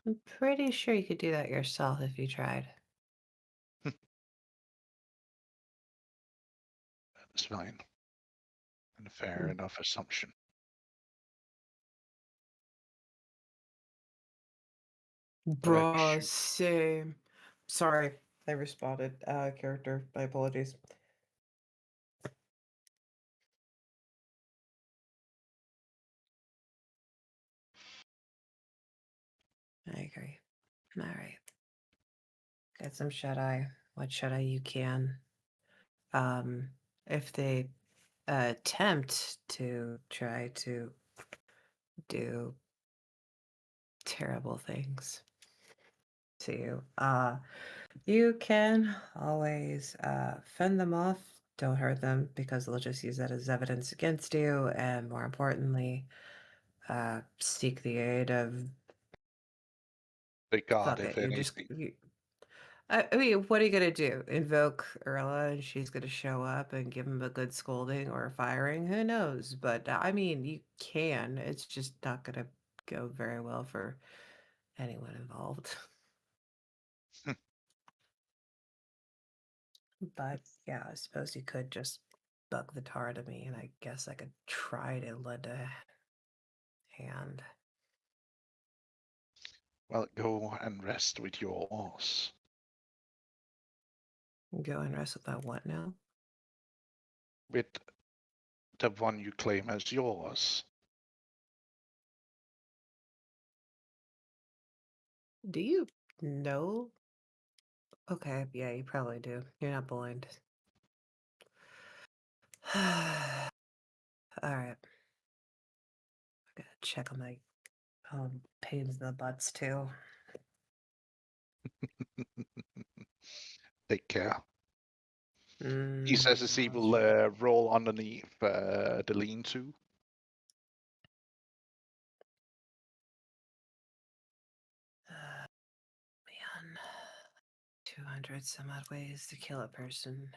I'm pretty sure you could do that yourself if you tried. That's fine. And a fair Mm. enough assumption. But I Bruh, should same. Sorry, I responded. Character. My apologies. I agree. All right. Get some shut eye. What shut eye you can. If they attempt to try to do terrible things to you, you can always fend them off. Don't hurt them because they'll just use that as evidence against you. And more importantly, seek the aid of the god, fuck if it. You're just anything. I mean, what are you gonna do? Invoke Erla and she's gonna show up and give him a good scolding or a firing? Who knows? But I mean, you can. It's just not gonna go very well for anyone involved. But yeah, I suppose you could just bug the tar to me, and I guess I could try to lend a hand. Well, go and rest with yours. Go and rest with that what now? With the one you claim as yours. Do you know? Okay, yeah, you probably do. You're not blind. All right. I gotta check on my pains in the butts too. Take care. He Mm, says as he will roll underneath the lean-to. man, 200 some odd ways to kill a person.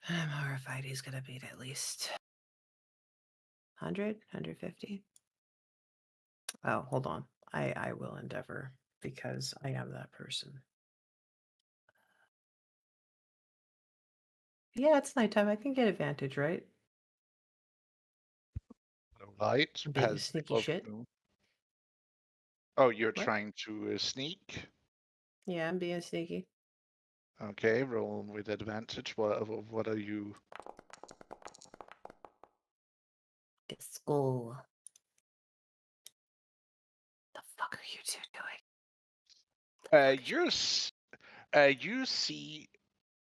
I'm horrified he's gonna beat at least 100, 150. Oh, hold on. I will endeavor because I am that person. Yeah, it's nighttime. I can get advantage, right? Light I'm being a has sneaky of shit. Oh, you're What? trying to sneak? Yeah, I'm being sneaky. Okay, roll with advantage. What are you? Get school. The fuck are you two doing? You see,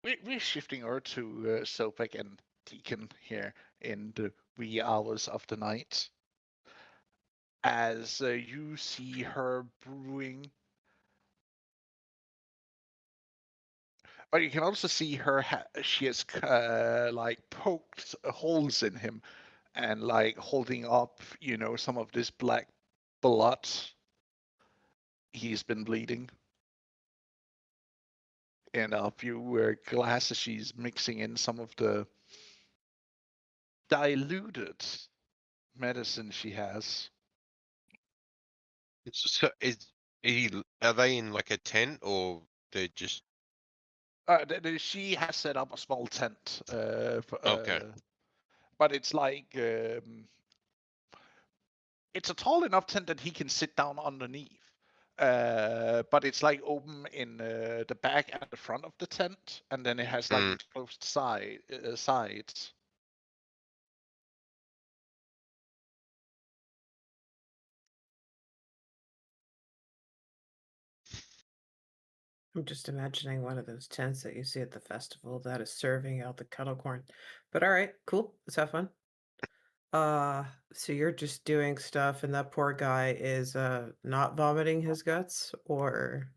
we're shifting over to Sopek and Deacon here in the wee hours of the night. As you see her brewing, but you can also see her. She has like poked holes in him, and like holding up, some of this black blood. He's been bleeding. And a few glasses, she's mixing in some of the diluted medicine she has. So are they in like a tent or they're just She has set up a small tent, okay? but it's like it's a tall enough tent that he can sit down underneath. But it's like open in the back and the front of the tent, and then it has like Mm. enclosed sides. I'm just imagining one of those tents that you see at the festival that is serving out the kettle corn. But all right, cool. Let's have fun. So you're just doing stuff and that poor guy is not vomiting his guts or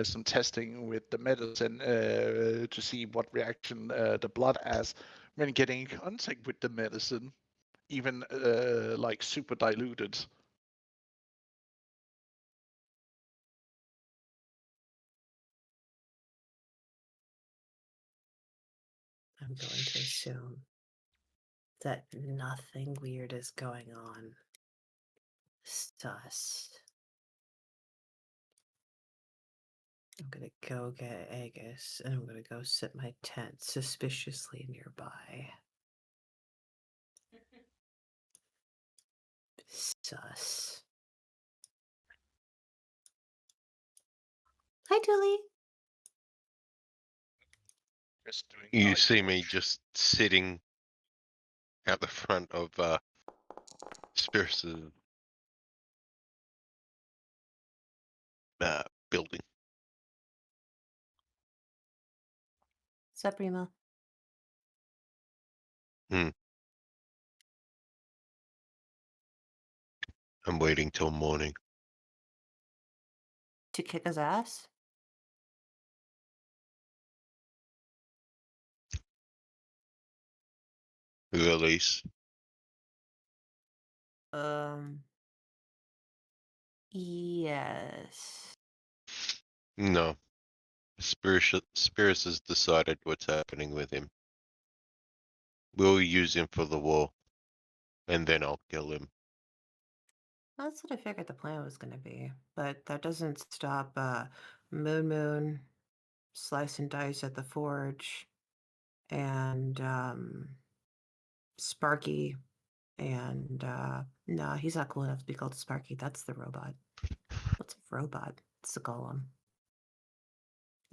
Some testing with the medicine to see what reaction the blood has when getting in contact with the medicine, even like super diluted. I'm going to assume that nothing weird is going on. Sus. I'm gonna go get Agus and I'm gonna go set my tent suspiciously nearby. Sus. Hi, Julie. Just doing You like see me just sitting at the front of Spirits' building. Sup, Primo? I'm waiting till morning. To kick his ass? Release. Yes. No. Spirits has decided what's happening with him. We'll use him for the war, and then I'll kill him. That's what I figured the plan was gonna be, but that doesn't stop Moon Slice and Dice at the Forge and Sparky and no, he's not cool enough to be called Sparky. That's the robot. What's a robot? It's the golem.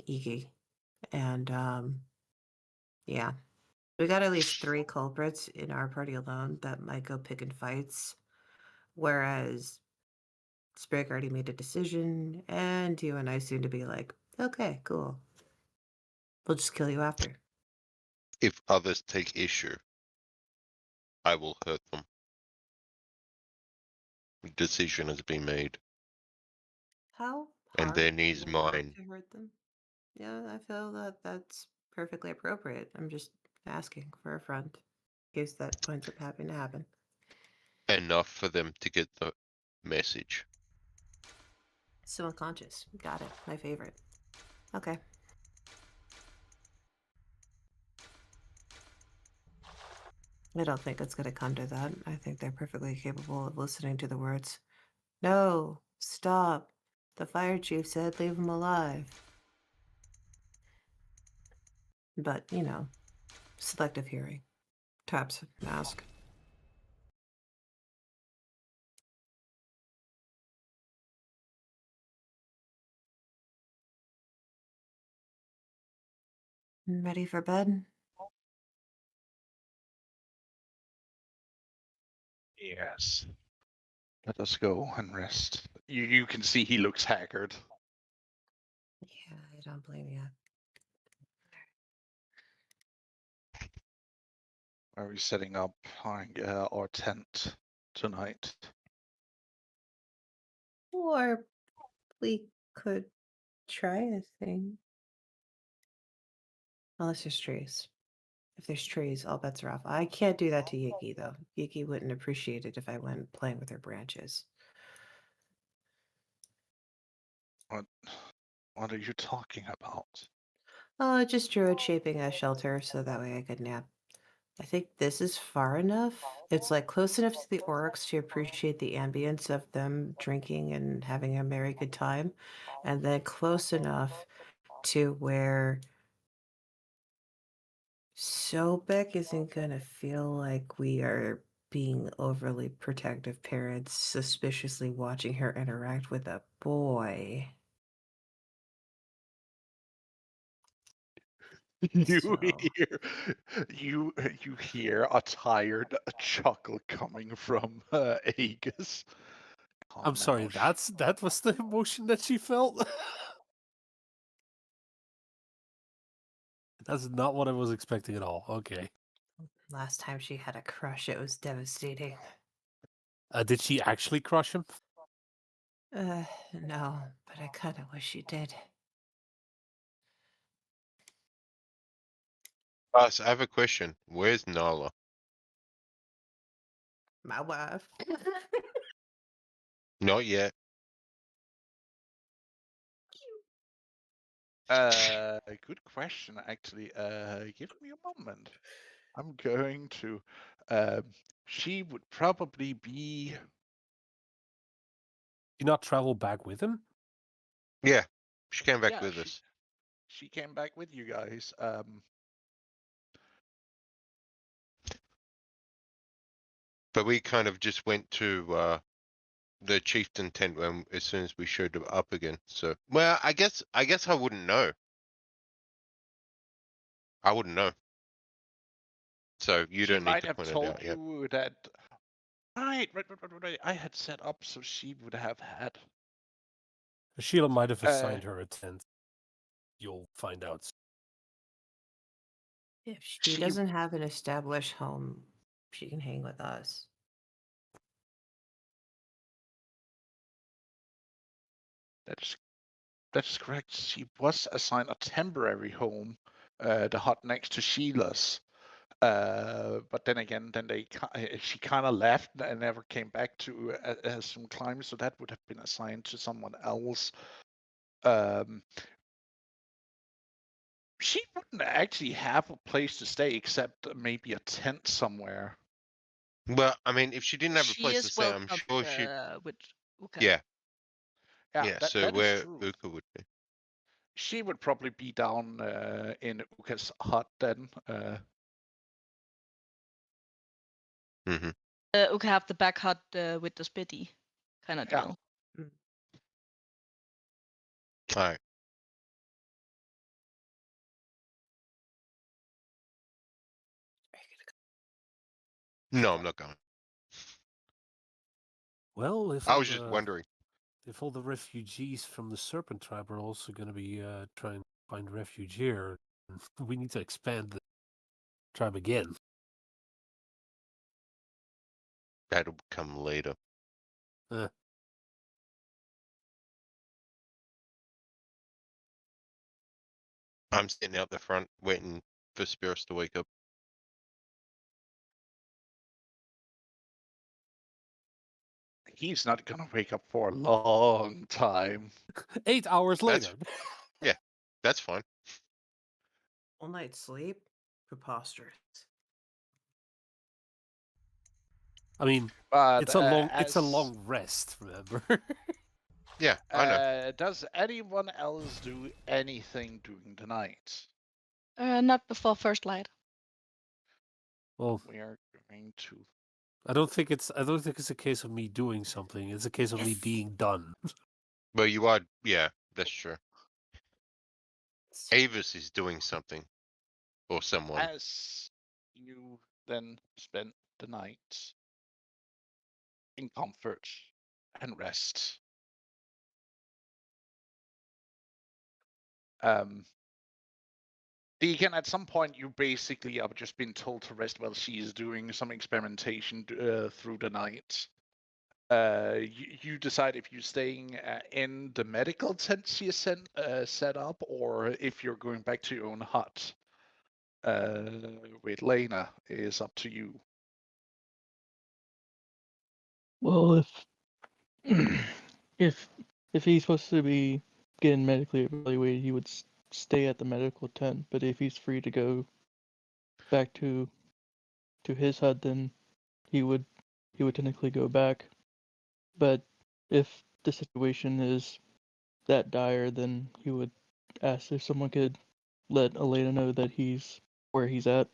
Iggy. And yeah. We got at least 3 culprits in our party alone that might go picking fights. Whereas Sprig already made a decision, and you and I seem to be like, okay, cool. We'll just kill you after. If others take issue, I will hurt them. The decision has been made, How and hard then is would you like mine. to hurt them? Yeah, I feel that that's perfectly appropriate. I'm just asking for a front in case that winds up having to happen. Enough for them to get the message. So unconscious. Got it. My favorite. Okay. I don't think it's going to come to that. I think they're perfectly capable of listening to the words. No, stop. The fire chief said leave him alive. But, you know, selective hearing. Taps mask. Ready for bed? Yes. Let us go and rest. You can see he looks haggard. Yeah, I don't blame you. Are we setting up our tent tonight? Or we could try a thing. Unless there's trees. If there's trees, all bets are off. I can't do that to Yiki, though. Yiki wouldn't appreciate it if I went playing with her branches. What are you talking about? Oh, just Druid shaping a shelter so that way I could nap. I think this is far enough. It's like close enough to the orcs to appreciate the ambience of them drinking and having a merry good time. And then close enough to where Sobek isn't gonna feel like we are being overly protective parents suspiciously watching her interact with a boy. You So, you hear a tired chuckle coming from Aegis. Come I'm sorry, now, that was the emotion that she felt. That's not what I was expecting at all. Okay. last time she had a crush, it was devastating. Did she actually crush him? No, but I kind of wish she did. So I have a question. Where's Nala? My wife. Not yet. good question, actually. Give me a moment. I'm going to. She would probably be. Did you not travel back with him? Yeah, she came back Yeah, with us. she came back with you guys. But we kind of just went to the chieftain tent when as soon as we showed up again. So, well, I guess I wouldn't know. I wouldn't know. So you She don't need might to have point it told out yet. you that. Right. I had set up so she would have had. Sheila might have assigned her a tent. You'll find out. If she doesn't have an established home, she can hang with us. That's correct. She was assigned a temporary home, the hut next to Sheila's. But then again, she kind of left and never came back to some climb, so that would have been assigned to someone else. She wouldn't actually have a place to stay except maybe a tent somewhere. Well, I mean, if she didn't have a She place to is stay, I'm welcome sure she. with Uka. Yeah. Yeah, Yeah. that, So that is where true. Uka would be. She would probably be down in Uka's hut then. Mm-hmm. Uka have the back hut with the spitty kind of Yeah. deal. All right. No, I'm not going. Well, if I all was just wondering. if all the refugees from the Serpent Tribe are also going to be trying to find refuge here, we need to expand the tribe again. That'll come later. I'm sitting out the front waiting for spirits to wake up. He's not gonna wake up for a long time. 8 hours later. Yeah, that's fine. All night sleep? Preposterous. I mean, But it's a long rest. Remember? Yeah, I know. Does anyone else do anything during the night? Not before first light. Well, We are going to. I don't think it's a case of me doing something. It's a case of me being done. But you are. Yeah, that's true. Avis is doing something, or someone. As you then spend the night in comfort and rest. Deacon, at some point you basically have just been told to rest while she is doing some experimentation through the night. You decide if you're staying in the medical tent she has set up, or if you're going back to your own hut. With Lena, is up to you. Well, if if he's supposed to be getting medically evaluated, he would stay at the medical tent. But if he's free to go back to his hut, then he would technically go back. But if the situation is that dire, then he would ask if someone could let Elena know that he's where he's at.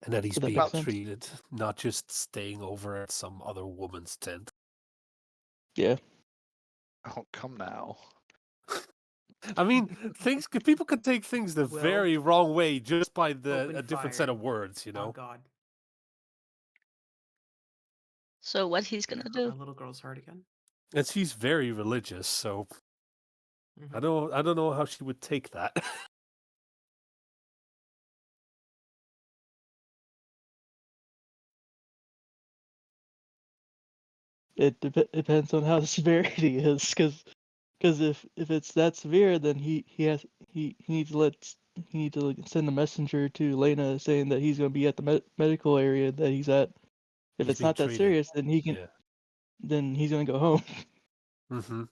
And that he's Does that being make sense? treated, not just staying over at some other woman's tent. Yeah. Oh, come now. I mean, people can take things the Will, very wrong way just by open a different set fire. of words, you Oh know. God. So what he's Gonna gonna hurt my do? little girl's heart again. And she's very religious, so I Mhm. don't know how she would take that. It depends on how the severity is, because if it's that severe, then he needs to send a messenger to Lena saying that he's going to be at the medical area that he's at. If He's it's being not that treated. serious, then Yeah. then he's going to go home. Mm-hmm.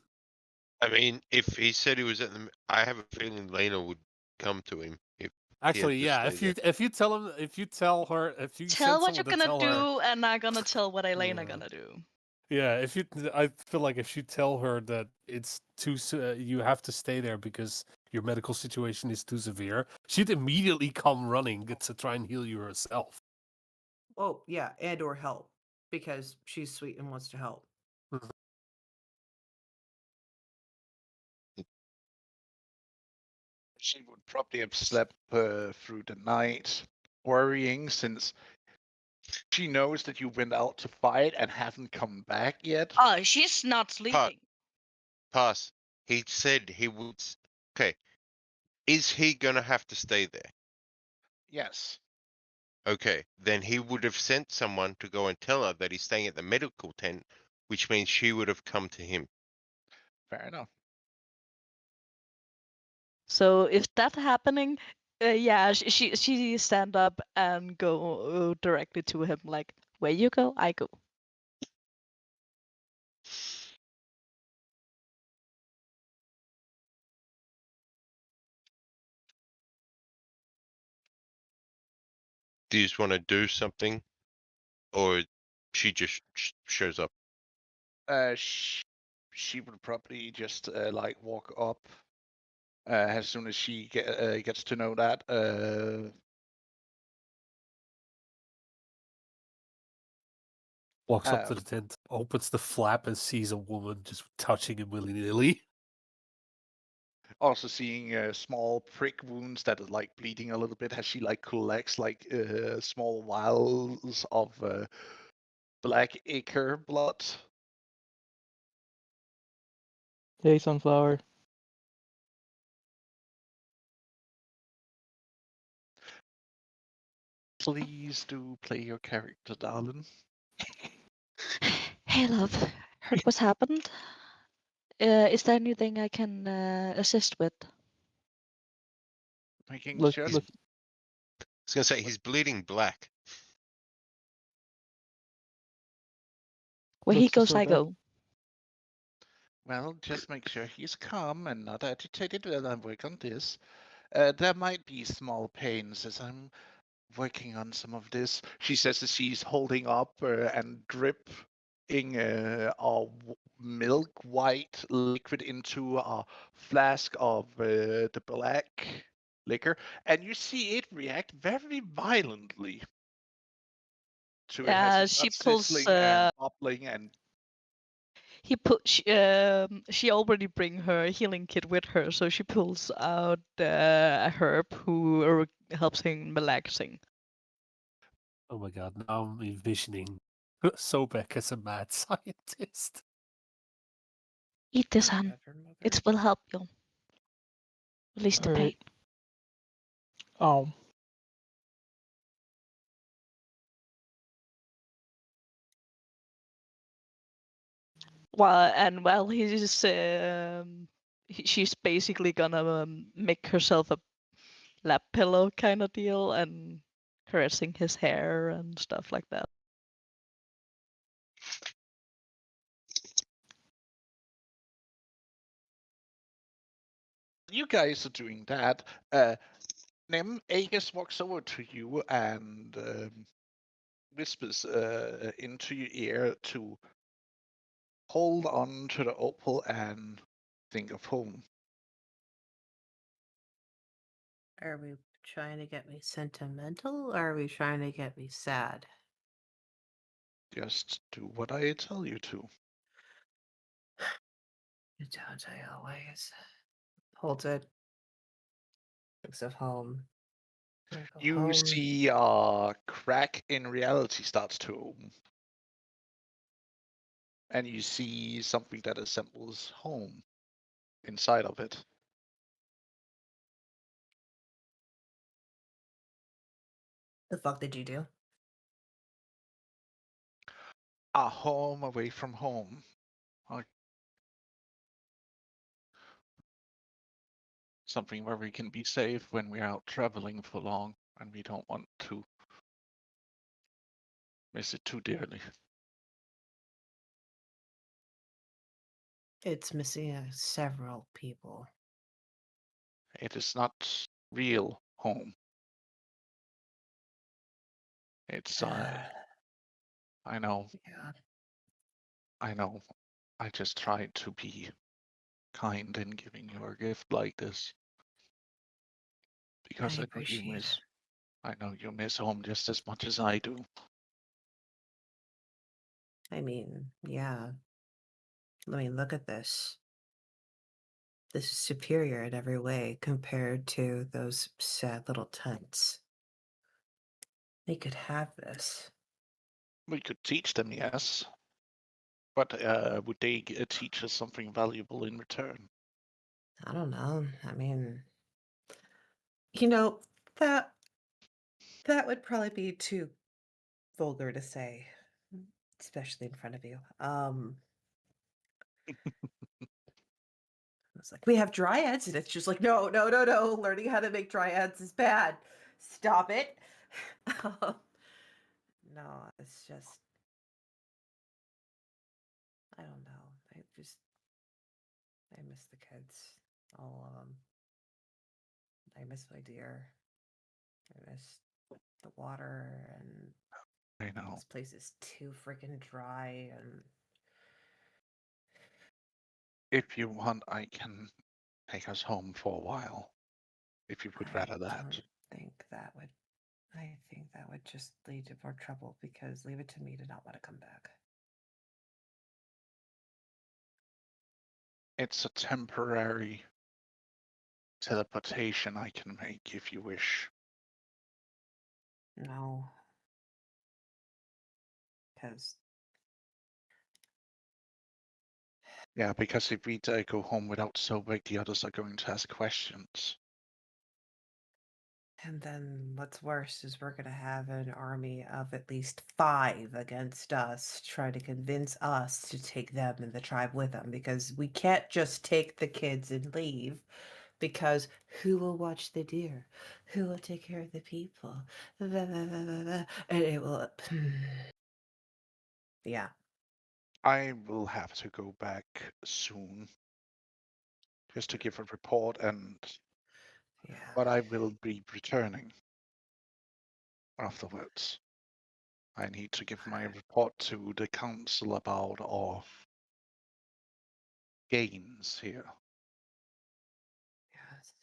I mean, if he said he was at the, I have a feeling Lena would come to him if Actually, he had yeah. to stay If you tell him, if you tell her, if you Tell send what you're someone to gonna tell her, do, and I'm gonna tell what Elena Yeah. gonna do. yeah. If you, I feel like if you tell her that it's too, you have to stay there because your medical situation is too severe, she'd immediately come running to try and heal you herself. Oh yeah, and or help because she's sweet and wants to help. She would probably have slept through the night, worrying since she knows that you went out to fight and haven't come back yet. Oh, she's not sleeping. Pass. He said he would. Okay. Is he gonna have to stay there? Yes. Okay. Then he would have sent someone to go and tell her that he's staying at the medical tent, which means she would have come to him. Fair enough. So if that's happening, yeah, she stand up and go directly to him, like, where you go, I go. Do you just want to do something, or she just shows up? She would probably just like walk up as soon as she gets to know that. Walks up to the tent, opens the flap, and sees a woman just touching him willy nilly. Also seeing small prick wounds that are like bleeding a little bit as she like collects like small vials of black ichor blood. Hey, Sunflower. Please do play your character, darling. Hey, love, heard what's happened? Is there anything I can assist with? Making Look, sure. look. I was gonna say he's bleeding black. Where he Looks the goes, sort I that go. Well, just make sure he's calm and not agitated while I work on this. There might be small pains as I'm working on some of this. She says that she's holding up and dripping milk white liquid into a flask of the black liquor, and you see it react very violently to it as it She starts pulls. sizzling and bubbling and She already bring her healing kit with her, so she pulls out a herb who helps him relaxing. Oh my god! Now I'm envisioning Sobek as a mad scientist. Eat this, My hon. pattern mother. It will help you. Release the All pain. right. Oh, While she's basically gonna make herself a lap pillow kind of deal and caressing his hair and stuff like that. you guys are doing that. Nim Aegis walks over to you and whispers into your ear to hold on to the opal and think of home. Are we trying to get me sentimental, or are we trying to get me sad? Just do what I tell you to. You don't, I always. Holds it. Thinks of home. Gonna go You home. see a crack in reality starts to open. And you see something that assembles home inside of it. The fuck did you do? A home away from home. Something where we can be safe when we're out traveling for long and we don't want to miss it too dearly. It's missing several people. It is not real home. It's I know. Yeah. I know. I just tried to be kind in giving you a gift like this. Because I I know you appreciate miss home just as much as I do. I mean, yeah. I mean, look at this. This is superior in every way compared to those sad little tents. They could have this. We could teach them, yes. But would they teach us something valuable in return? I don't know. I mean, you know, that would probably be too vulgar to say, especially in front of you. It's like we have dryads, and it's just like no, no, no, no. Learning how to make dryads is bad. Stop it. No, it's just I don't know. I miss the kids, all of them. I miss my deer. I miss the water, and I know. this place is too freaking dry. And If you want, I can take us home for a while. If you would rather that. don't think that would. I think that would just lead to more trouble because leave it to me to not want to come back. It's a temporary teleportation I can make if you wish. No. Because Yeah, because if we go home without Sobek, the others are going to ask questions. and then what's worse is we're going to have an army of at least 5 against us, trying to convince us to take them and the tribe with them because we can't just take the kids and leave. Because who will watch the deer? Who will take care of the people? And it will. Yeah. I will have to go back soon just to give a report, but I will be returning afterwards. I need to give my report to the council about our gains here. Yes.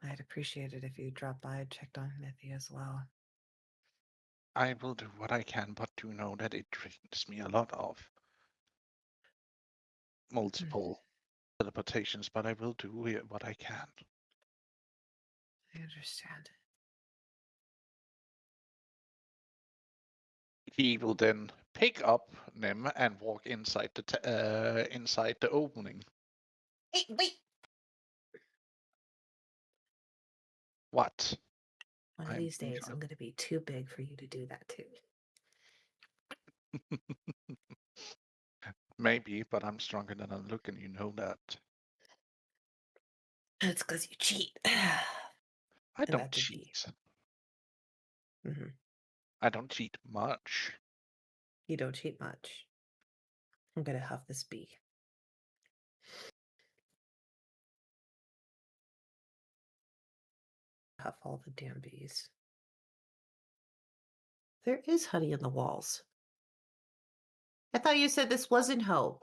I'd appreciate it if you dropped by and checked on Mithy as well. I will do what I can, but do know that it drains me a lot of multiple teleportations, but I will do what I can. I understand. He will then pick up Nim and walk inside the opening. Hey, wait! What? One of these days, I'm going to be too big for you to do that too. Maybe, but I'm stronger than I look, and you know that. It's because you cheat. I And don't that would be. cheat. Mhm. I don't cheat much. You don't cheat much. I'm going to huff this bee. Huff all the damn bees. There is honey in the walls. I thought you said this wasn't hope.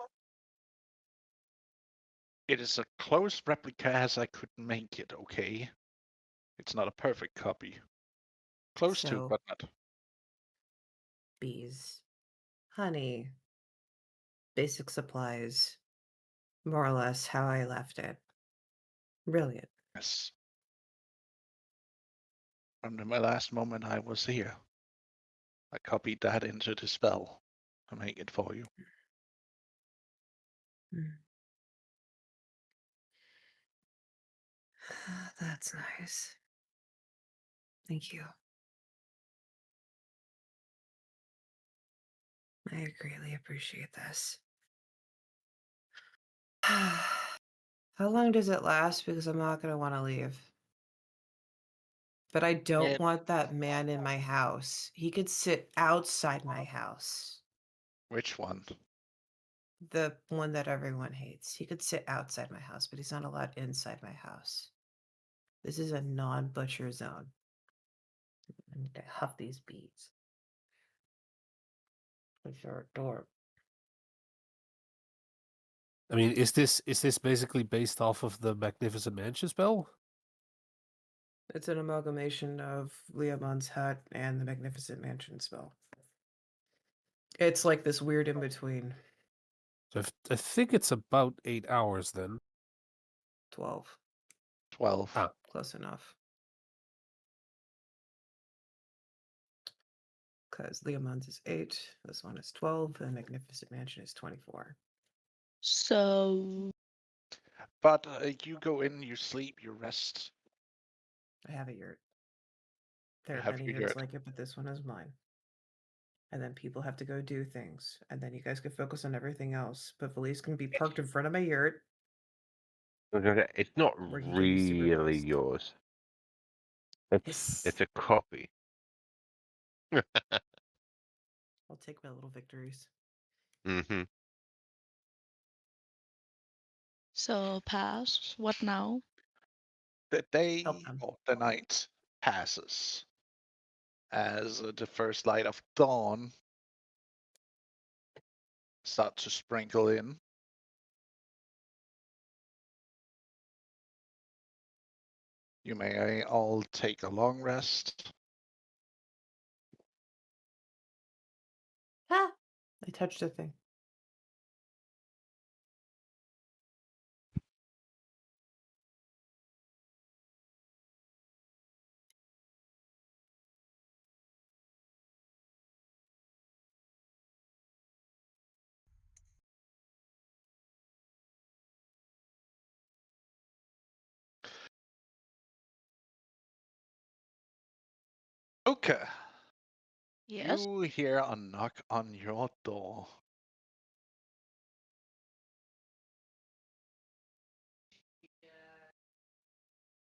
It is a close replica as I could make it, okay? It's not a perfect copy. Close to, So- but not. Bees, honey, basic supplies, more or less how I left it. Brilliant. Yes. From my last moment I was here, I copied that into the spell to make it for you. That's nice. Thank you. I greatly appreciate this. How long does it last? Because I'm not going to want to leave. But I don't want that man in my house. He could sit outside my house. Which one? The one that everyone hates. He could sit outside my house, but he's not allowed inside my house. This is a non-butcher zone. I need to huff these bees. Which are adorable. I mean, is this basically based off of the Magnificent Mansion spell? It's an amalgamation of Leomon's Hut and the Magnificent Mansion spell. It's like this weird in between. So I think it's about 8 hours then. 12. 12. Ah. Close enough. Because Leomon's is 8, this one is 12, and Magnificent Mansion is 24. So But you go in, you sleep, you rest. I have a yurt. There You are have many your yurts yurt. like it, but this one is mine. And then people have to go do things. And then you guys can focus on everything else. But Valise can be parked in front of my yurt. Okay, it's not Where he can be really supervised. yours. It's a copy. I'll take my little victories. Mm-hmm. So pass. What now? The day Help them. or the night passes as the first light of dawn start to sprinkle in. You may all take a long rest. Ah! I touched a thing. Okay. Yes. You hear a knock on your door.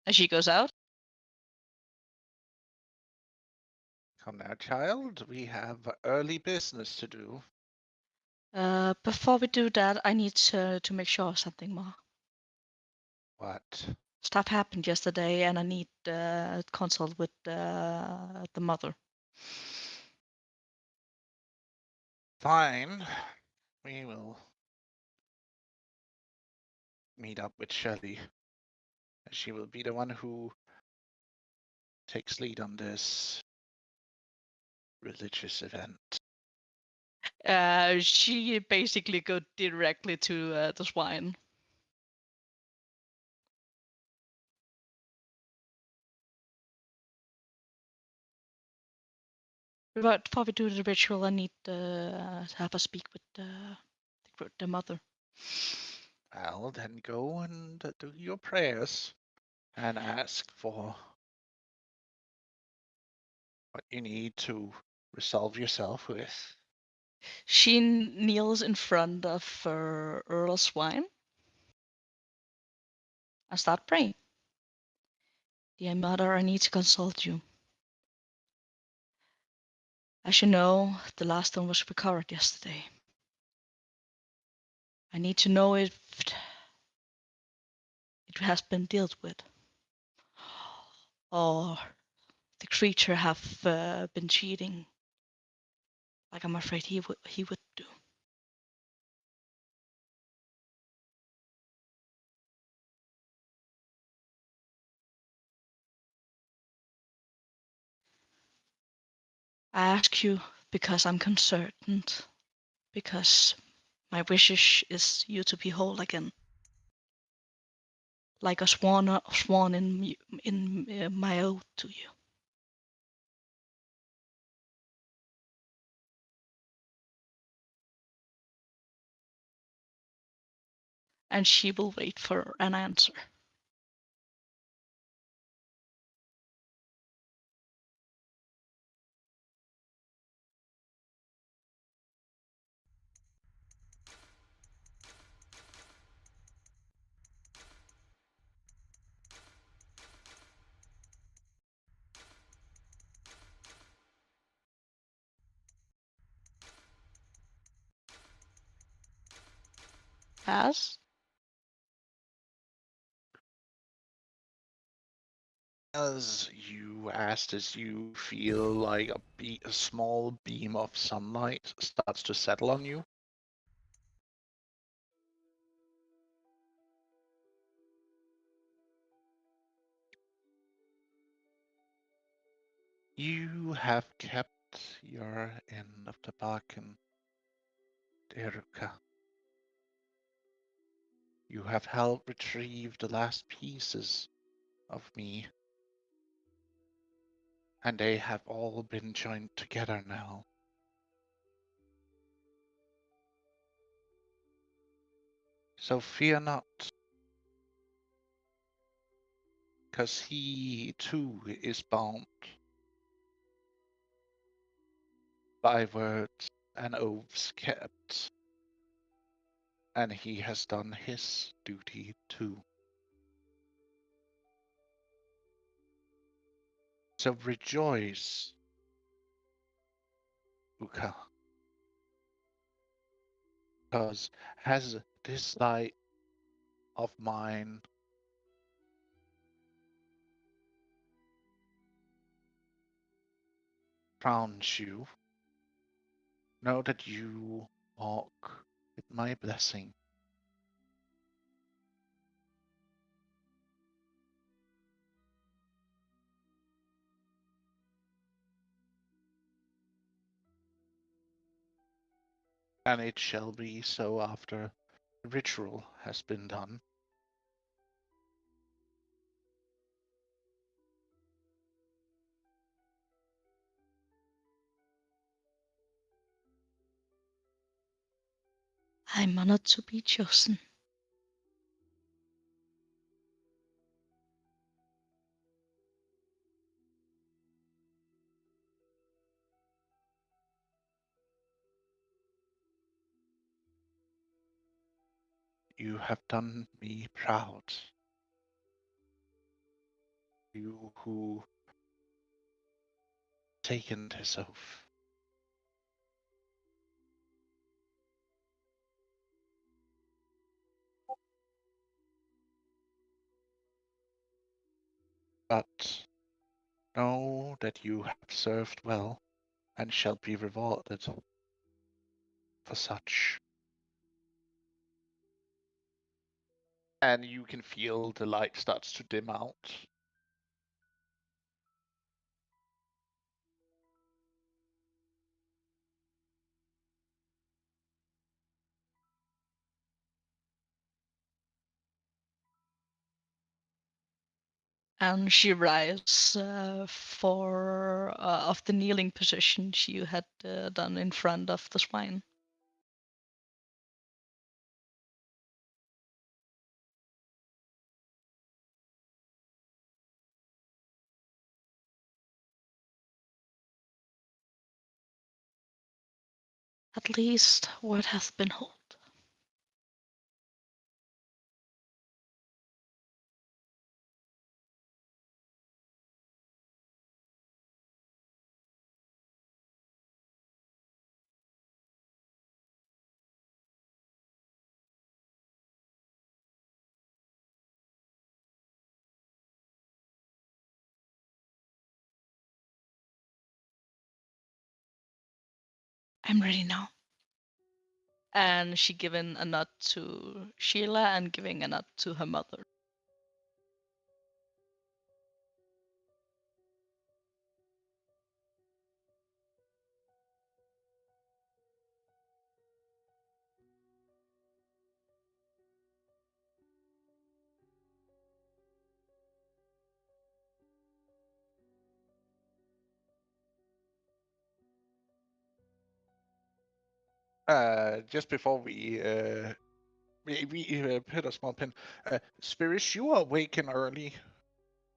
As she goes out. Come now, child. We have early business to do. Before we do that, I need to make sure of something more. What? Stuff happened yesterday, and I need consult with the mother. Fine. We will meet up with Shelley. She will be the one who takes lead on this religious event. She basically go directly to the swine. But before we do the ritual, I need to have a speak with the mother. Well, then go and do your prayers and ask for what you need to resolve yourself with. She kneels in front of Earl Swine and start praying. Dear mother, I need to consult you. As you know, the last one was recovered yesterday. I need to know if it has been dealt with, or the creature have been cheating, like I'm afraid he would do. I ask you because I'm concerned, because my wish is you to be whole again, like a sworn in my oath to you. And she will wait for an answer. As As you asked, as you feel like a small beam of sunlight starts to settle on you, you have kept your end of the bargain, Eruka. You have helped retrieve the last pieces of me, and they have all been joined together now. So fear not, because he too is bound by words and oaths kept, and he has done his duty too. So rejoice, Uka, because as this light of mine crowns you, know that you walk with my blessing. And it shall be so after the ritual has been done. I'm honored to be chosen. You have done me proud. You who taken this oath. But know that you have served well and shall be rewarded for such. And you can feel the light starts to dim out. And she rises for of the kneeling position she had done in front of the swine. At least what hath been held. I'm ready now. And she giving a nod to Sheila and giving a nod to her mother. Just before we put a small pin. Spirits, you are waken early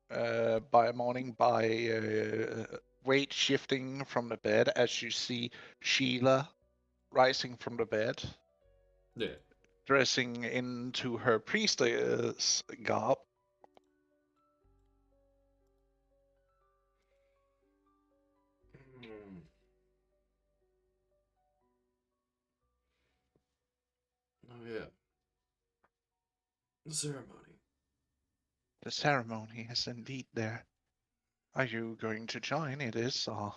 by morning by weight shifting from the bed as you see Sheila rising from the bed, Yeah. dressing into her priestess garb. Oh yeah. The ceremony. The ceremony is indeed there. Are you going to join? It is our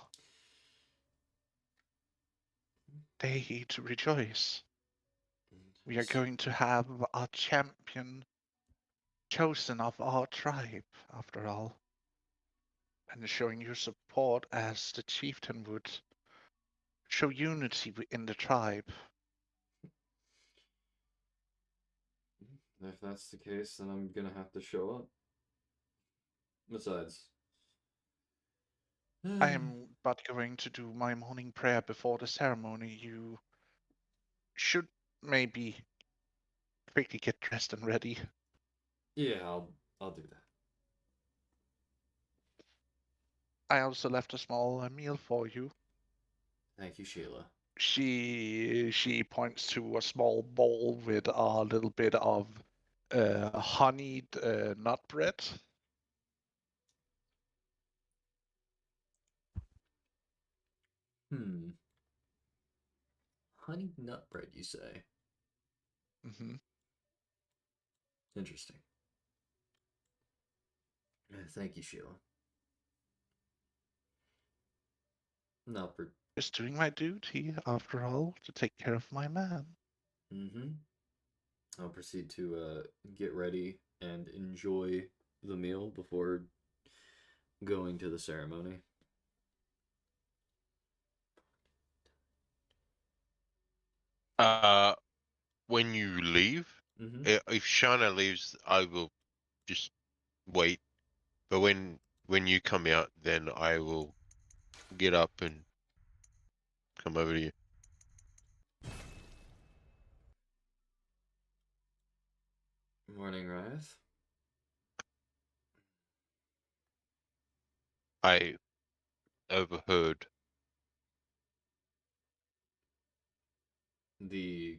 day to rejoice. We are going to have our champion chosen of our tribe, after all. And showing your support as the chieftain would show unity in the tribe. If that's the case, then I'm gonna have to show up. Besides, I am but going to do my morning prayer before the ceremony. You should maybe quickly get dressed and ready. yeah, I'll do that. I also left a small meal for you. Thank you, Sheila. She points to a small bowl with a little bit of honeyed nut bread. Honey nut bread, you say? Mm-hmm. Interesting. Thank you, Sheila. No, Just doing my duty, after all, to take care of my man. Mm-hmm. I'll proceed to get ready and enjoy the meal before going to the ceremony. When you leave, if Shana leaves, I will just wait. But when you come out, then I will get up and come over to you. Morning, Riot. I overheard. The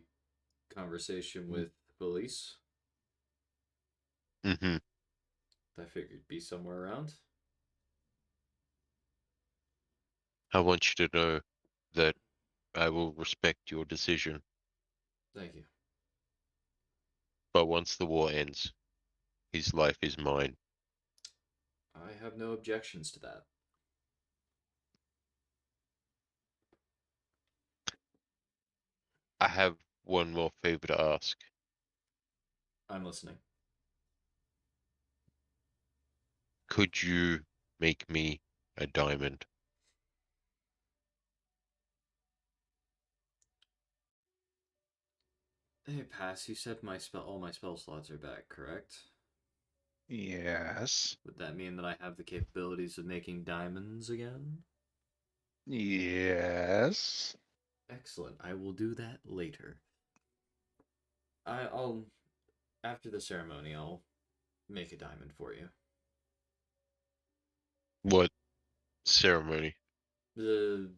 conversation with police. Mm-hmm. I figured be somewhere around. I want you to know that I will respect your decision. Thank you. But once the war ends, his life is mine. I have no objections to that. I have one more favor to ask. I'm listening. Could you make me a diamond? Hey, Pass, you said all my spell slots are back, correct? Yes. Would that mean that I have the capabilities of making diamonds again? Yes. Excellent. I will do that later. I'll after the ceremony, I'll make a diamond for you. What ceremony? The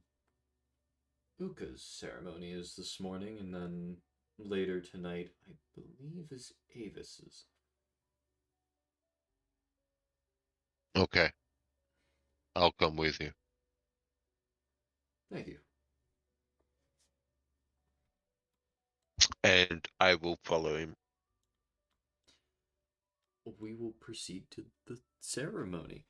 Uka's ceremony is this morning, and then later tonight, I believe, is Avis's. Okay. I'll come with you. Thank you. And I will follow him. We will proceed to the ceremony.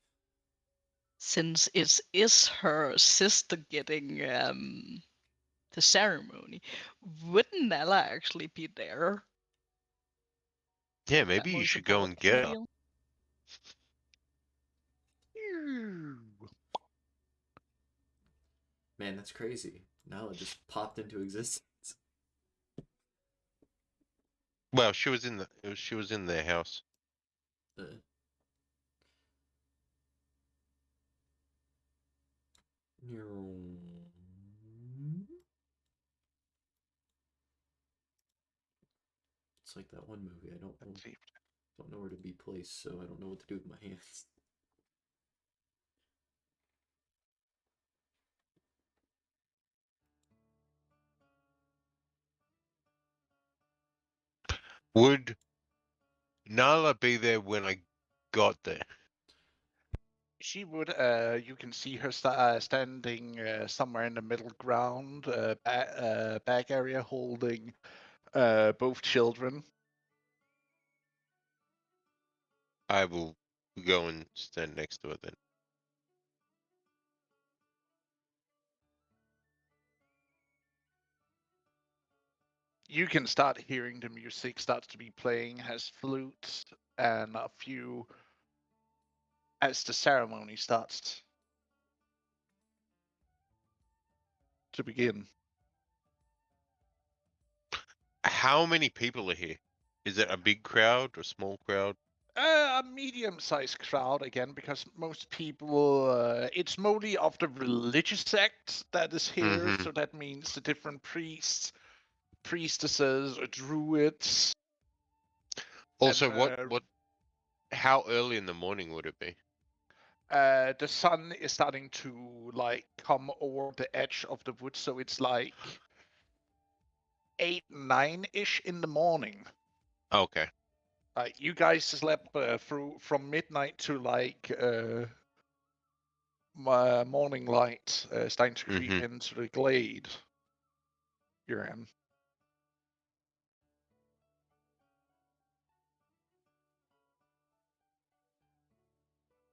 Since it is her sister getting the ceremony, wouldn't Nella actually be there? Yeah, maybe you Family should go support and kind of get her. deal? Man, that's crazy. Nala just popped into existence. Well, she was in their house. Uh, like that one movie. I don't know where to be placed, so I don't know what to do with my hands. Would Nala be there when I got there? She would. You can see her standing somewhere in the middle ground, back area, holding both children. I will go and stand next to her then. You can start hearing the music starts to be playing, has flutes and a few as the ceremony starts to begin. How many people are here? Is it a big crowd or small crowd? A medium-sized crowd again, because most people, it's mostly of the religious sect that is here. Mhm. So that means the different priests, priestesses, druids. Also, And, how early in the morning would it be? the sun is starting to like come over the edge of the woods, so it's like 8, 9-ish in the morning. Okay. You guys slept through from midnight to like morning light, starting to creep into the glade you're in.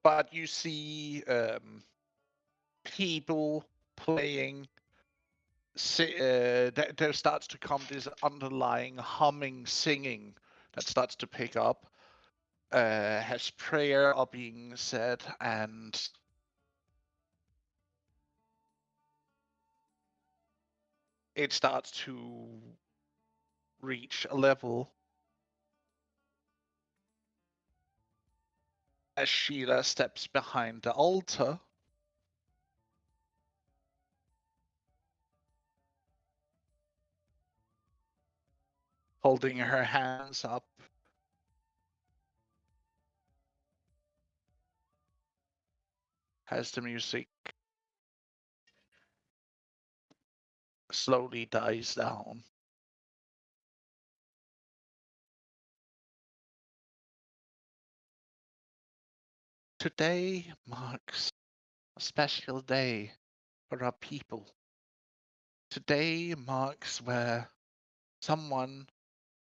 But you see people playing. There starts to come this underlying humming, singing that starts to pick up. Has prayer are being said, and it starts to reach a level as Sheila steps behind the altar. Holding her hands up. As the music slowly dies down. Today marks a special day for our people. Today marks where someone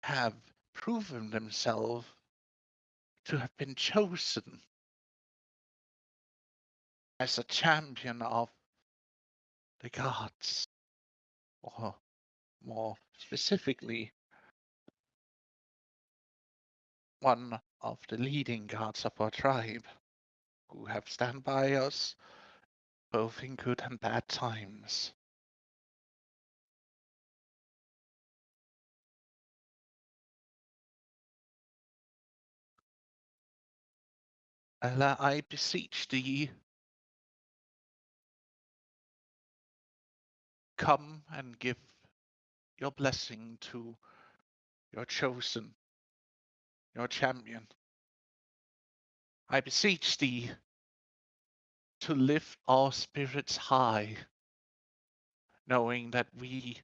have proven themselves to have been chosen as a champion of the gods, or more specifically, one of the leading gods of our tribe, who have stand by us both in good and bad times. Ella, I beseech thee, come and give your blessing to your chosen, your champion. I beseech thee to lift our spirits high, knowing that we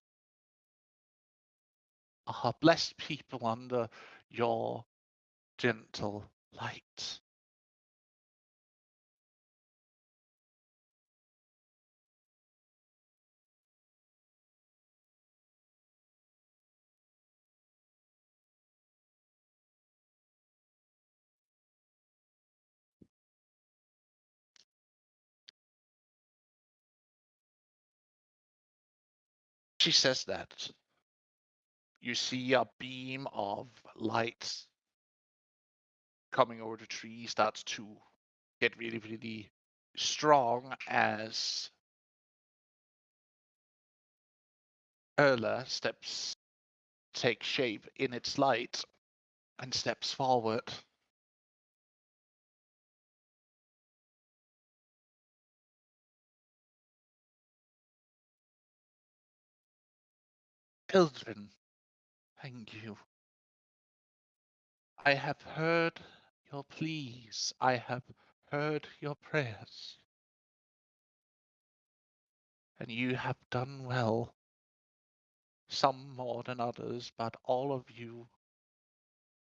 are blessed people under your gentle light. She says that. You see a beam of light coming over the tree starts to get really, really strong as Erla takes shape in its light and steps forward. Children, thank you. I have heard your pleas. I have heard your prayers. And you have done well. Some more than others, but all of you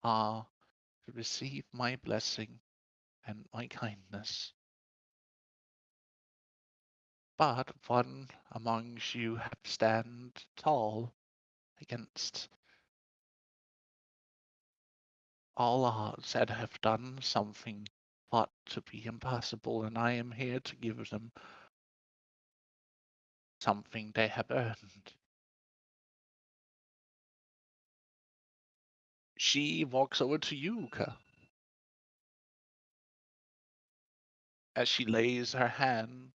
are to receive my blessing and my kindness. But one amongst you have stand tall against all odds and have done something thought to be impossible, and I am here to give them something they have earned. She walks over to you, Uka, as she lays her hand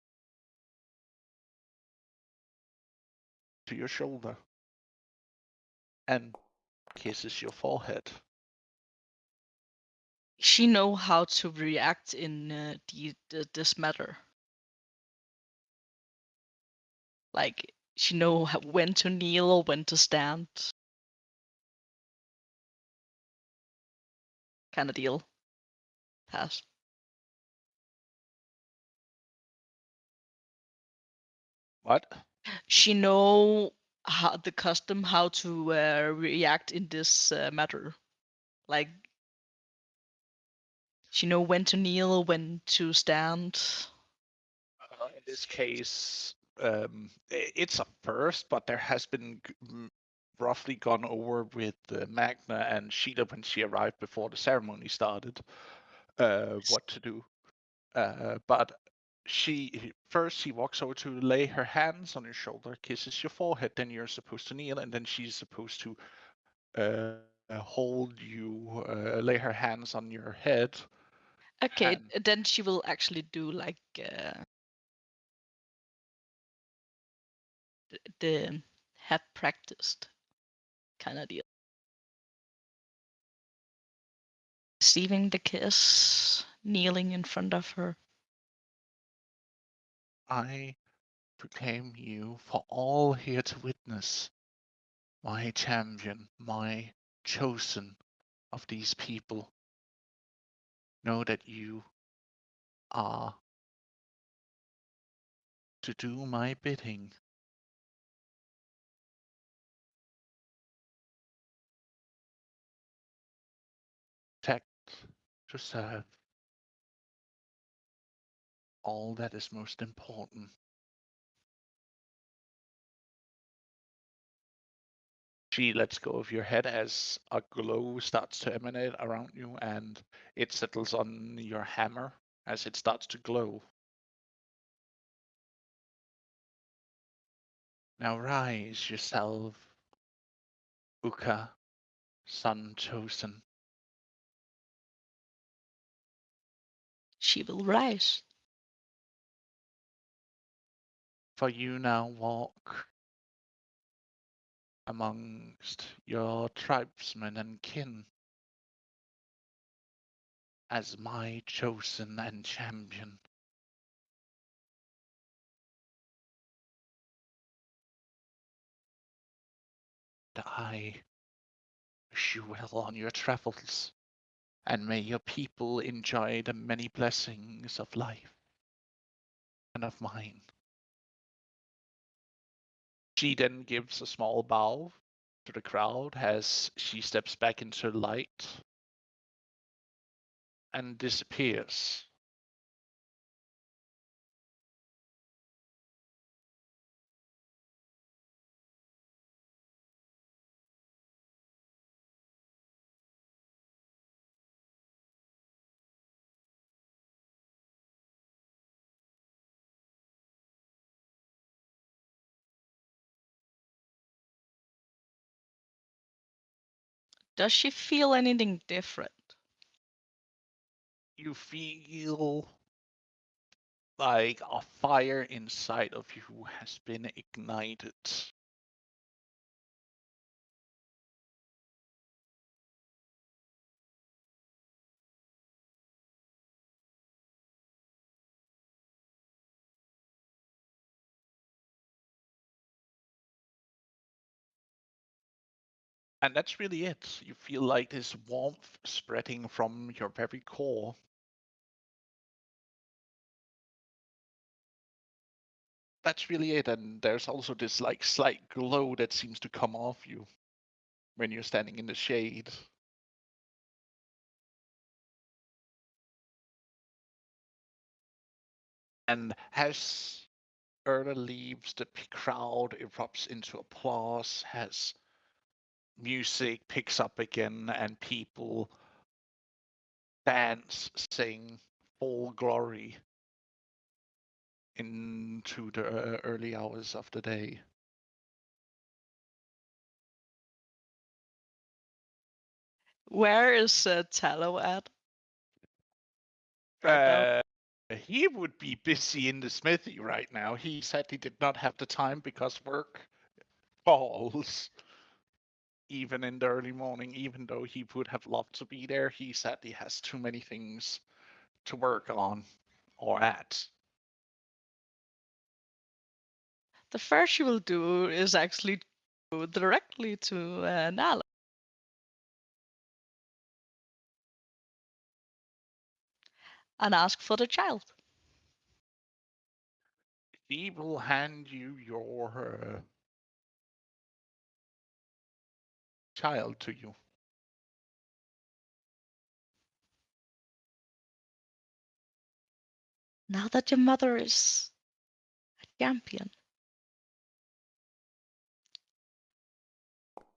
to your shoulder and kisses your forehead. She know how to react in this matter. Like she know when to kneel or when to stand. Kind of deal. Pass. What? She know how the custom how to react in this matter. Like she know when to kneel, when to stand. In this case, it's a first, but there has been roughly gone over with Magna and Sheila when she arrived before the ceremony started, what to do. But she walks over to lay her hands on your shoulder, kisses your forehead, then you're supposed to kneel, and then she's supposed to hold you, lay her hands on your head. Okay, then she will actually do like the have practiced kind of deal. Receiving the kiss, kneeling in front of her. I proclaim you for all here to witness, my champion, my chosen of these people. Know that you are to do my bidding. Protect, to serve. All that is most important. She lets go of your head as a glow starts to emanate around you, and it settles on your hammer as it starts to glow. Now rise yourself, Uka, son chosen. She will rise. For you now walk amongst your tribesmen and kin as my chosen and champion. I wish you well on your travels, and may your people enjoy the many blessings of life and of mine. She then gives a small bow to the crowd as she steps back into the light and disappears. Does she feel anything different? You feel like a fire inside of you has been ignited. And that's really it. You feel like this warmth spreading from your very core. That's really it. And there's also this like slight glow that seems to come off you when you're standing in the shade. And as Erla leaves, the crowd erupts into applause, as music picks up again, and people dance, sing full glory into the early hours of the day. Where is Tallow at right now? He would be busy in the smithy right now. He said he did not have the time because work calls. Even in the early morning, even though he would have loved to be there, he said he has too many things to work on or at. The first you will do is actually go directly to Nala and ask for the child. He will hand you your child to you. Now that your mother is a champion,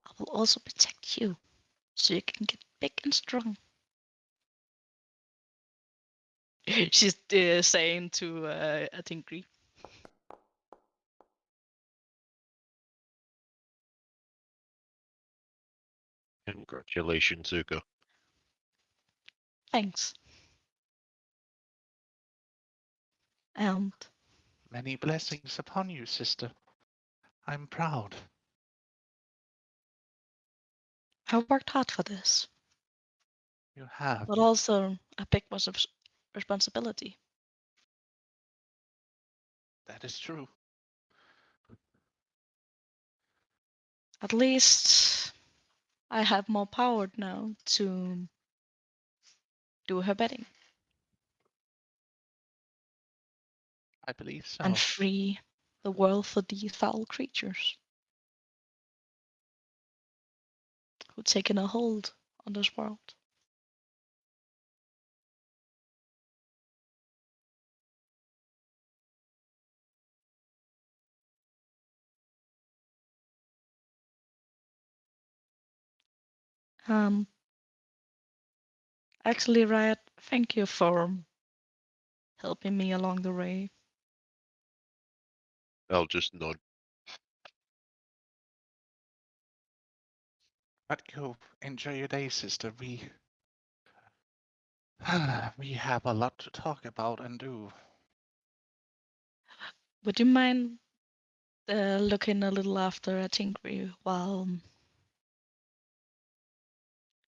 I will also protect you so you can get big and strong. She's saying to Atingri. Congratulations, Zuko. Thanks. And many blessings upon you, sister. I'm proud. I worked hard for this. You have. But also a big responsibility. That is true. At least I have more power now to do her bidding. I believe so. And free the world for these foul creatures who've taken a hold on this world. Actually, Riot, thank you for helping me along the way. I'll just nod. But go enjoy your day, sister. We have a lot to talk about and do. Would you mind looking a little after Atingri while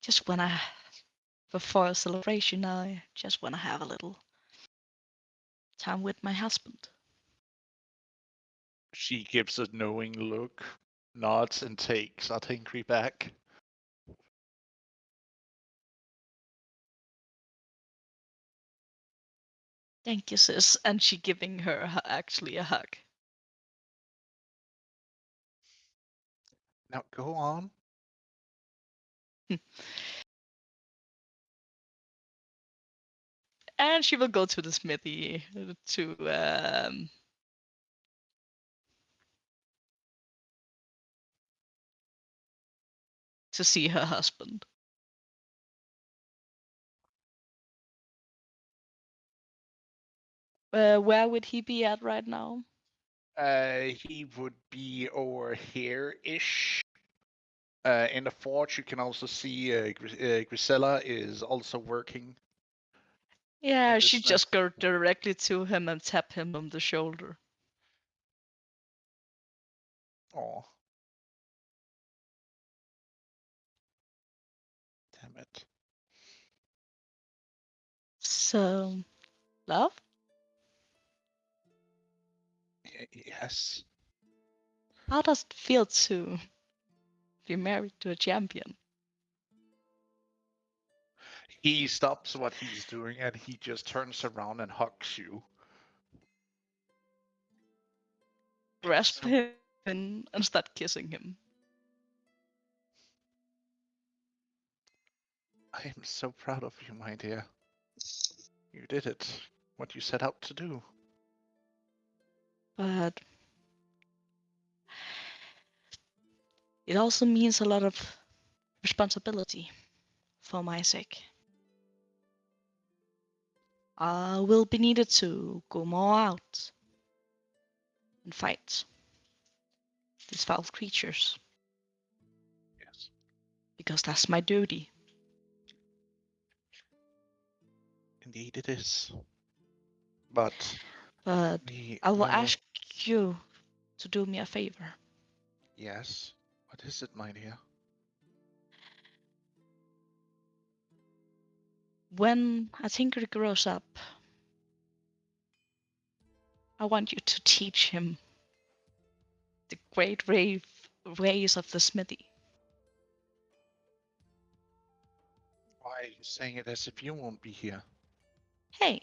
just when I before a celebration, I just want to have a little time with my husband. She gives a knowing look, nods, and takes Atingri back. Thank you, sis. And she giving her actually a hug. Now go on. And she will go to the smithy to see her husband. Where would he be at right now? He would be over here-ish. In the forge, you can also see Grisella is also working. Yeah, she just go directly to him and tap him on the shoulder. Oh. Damn it. So, love? Yes. How does it feel to be married to a champion. He stops what he's doing and he just turns around and hugs you. Grasp him and start kissing him. I am so proud of you, my dear. You did it. What you set out to do. But it also means a lot of responsibility for my sake. I will be needed to go more out and fight these foul creatures. Yes. Because that's my duty. Indeed it is. But I will ask you to do me a favor. Yes. What is it, my dear? When a tinker grows up, I want you to teach him the great ways of the smithy. Why are you saying it as if you won't be here? Hey,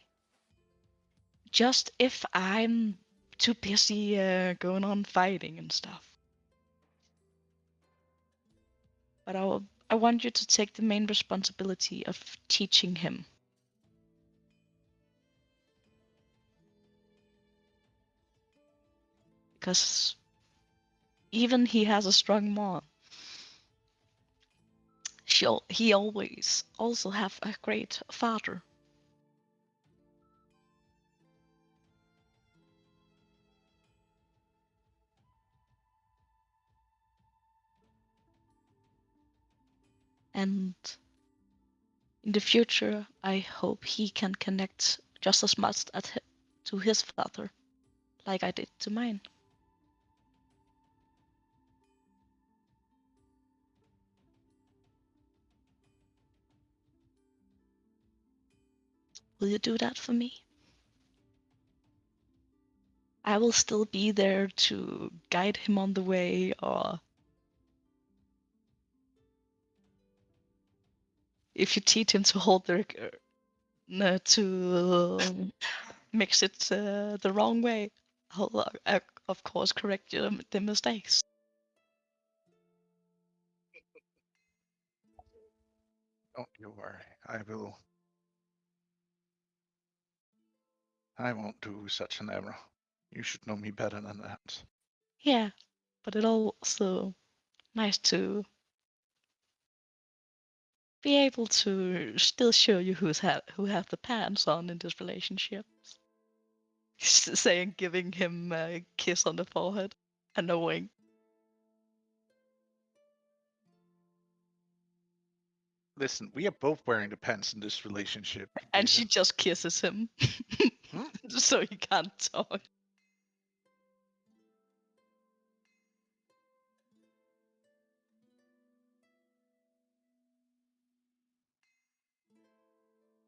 just if I'm too busy going on fighting and stuff. But I want you to take the main responsibility of teaching him. Because even he has a strong mom. He always also have a great father. And in the future, I hope he can connect just as much to his father, like I did to mine. Will you do that for me? I will still be there to guide him on the way, or if you teach him to hold to mix it the wrong way, I'll of course correct the mistakes. Don't you worry. I won't do such an error. You should know me better than that. Yeah, but it's also nice to be able to still show you who have the pants on in this relationship. Saying, giving him a kiss on the forehead, annoying. Listen, we are both wearing the pants in this relationship. And she just kisses him, so he can't talk.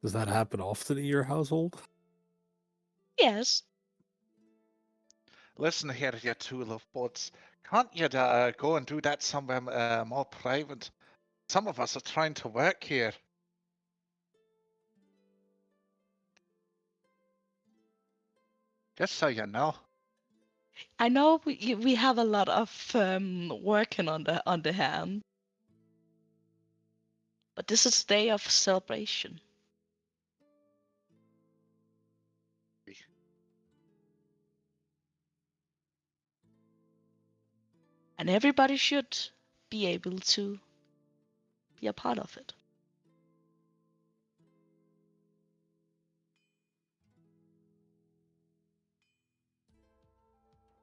Does that happen often in your household? Yes. Listen here, you two lovebirds. Can't you go and do that somewhere more private? Some of us are trying to work here. Just so you know. I know we have a lot of working on the hand, but this is a day of celebration. And everybody should be able to be a part of it.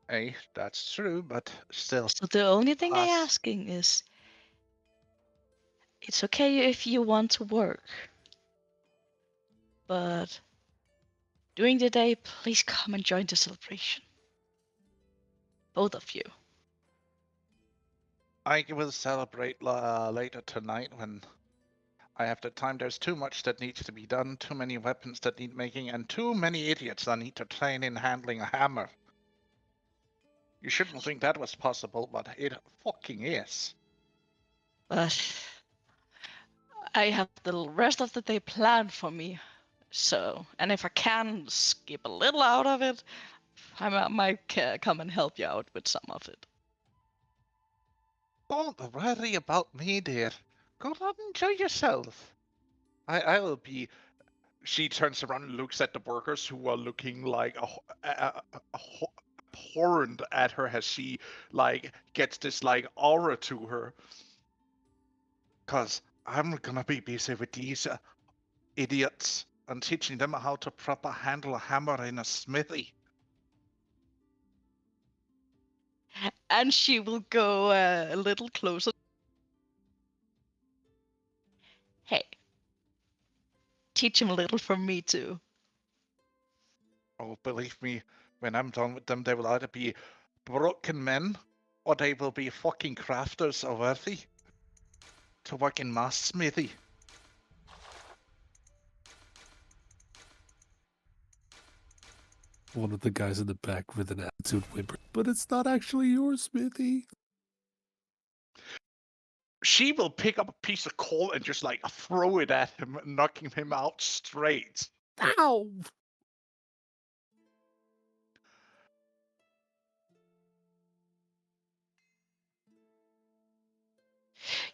Hey, that's true, but still. So the only thing I'm asking is, it's okay if you want to work, but during the day, please come and join the celebration. Both of you. I will celebrate later tonight when I have the time. There's too much that needs to be done, too many weapons that need making, and too many idiots that need to train in handling a hammer. You shouldn't think that was possible, but it fucking is. But I have the rest of the day planned for me. So, and if I can skip a little out of it, I might come and help you out with some of it. Don't worry about me, dear. Go out and enjoy yourself. I will be. She turns around and looks at the workers who are looking like abhorrent at her as she like gets this like aura to her. Cause I'm gonna be busy with these idiots and teaching them how to proper handle a hammer in a smithy. And she will go a little closer. Hey, teach him a little from me too. Oh, believe me, when I'm done with them, they will either be broken men or they will be fucking crafters or worthy to work in mass smithy. One of the guys in the back with an attitude whimper. But it's not actually your smithy. She will pick up a piece of coal and just like throw it at him, knocking him out straight. Ow!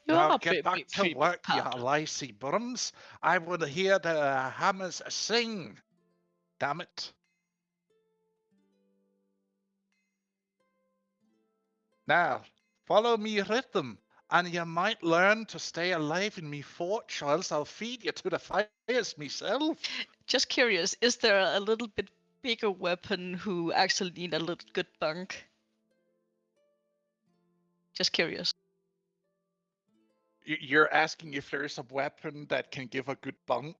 You Now are get back to pretty work, you powder. lazy bums. I want to hear the hammers sing. Damn it. Now, follow me rhythm, and you might learn to stay alive in me forge, or else I'll feed you to the fires myself. Just curious, is there a little bit bigger weapon who actually need a little good bunk? Just curious. You're asking if there's a weapon that can give a good bunk?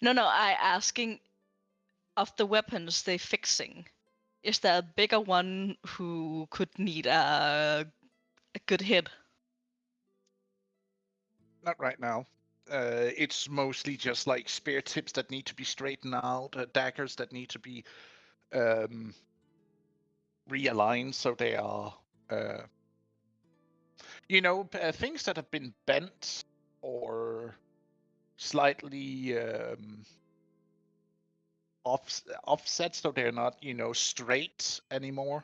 No, I asking of the weapons they fixing. Is there a bigger one who could need a good hit? Not right now. It's mostly just like spear tips that need to be straightened out, daggers that need to be realigned so they are, things that have been bent or slightly offset so they're not, straight anymore.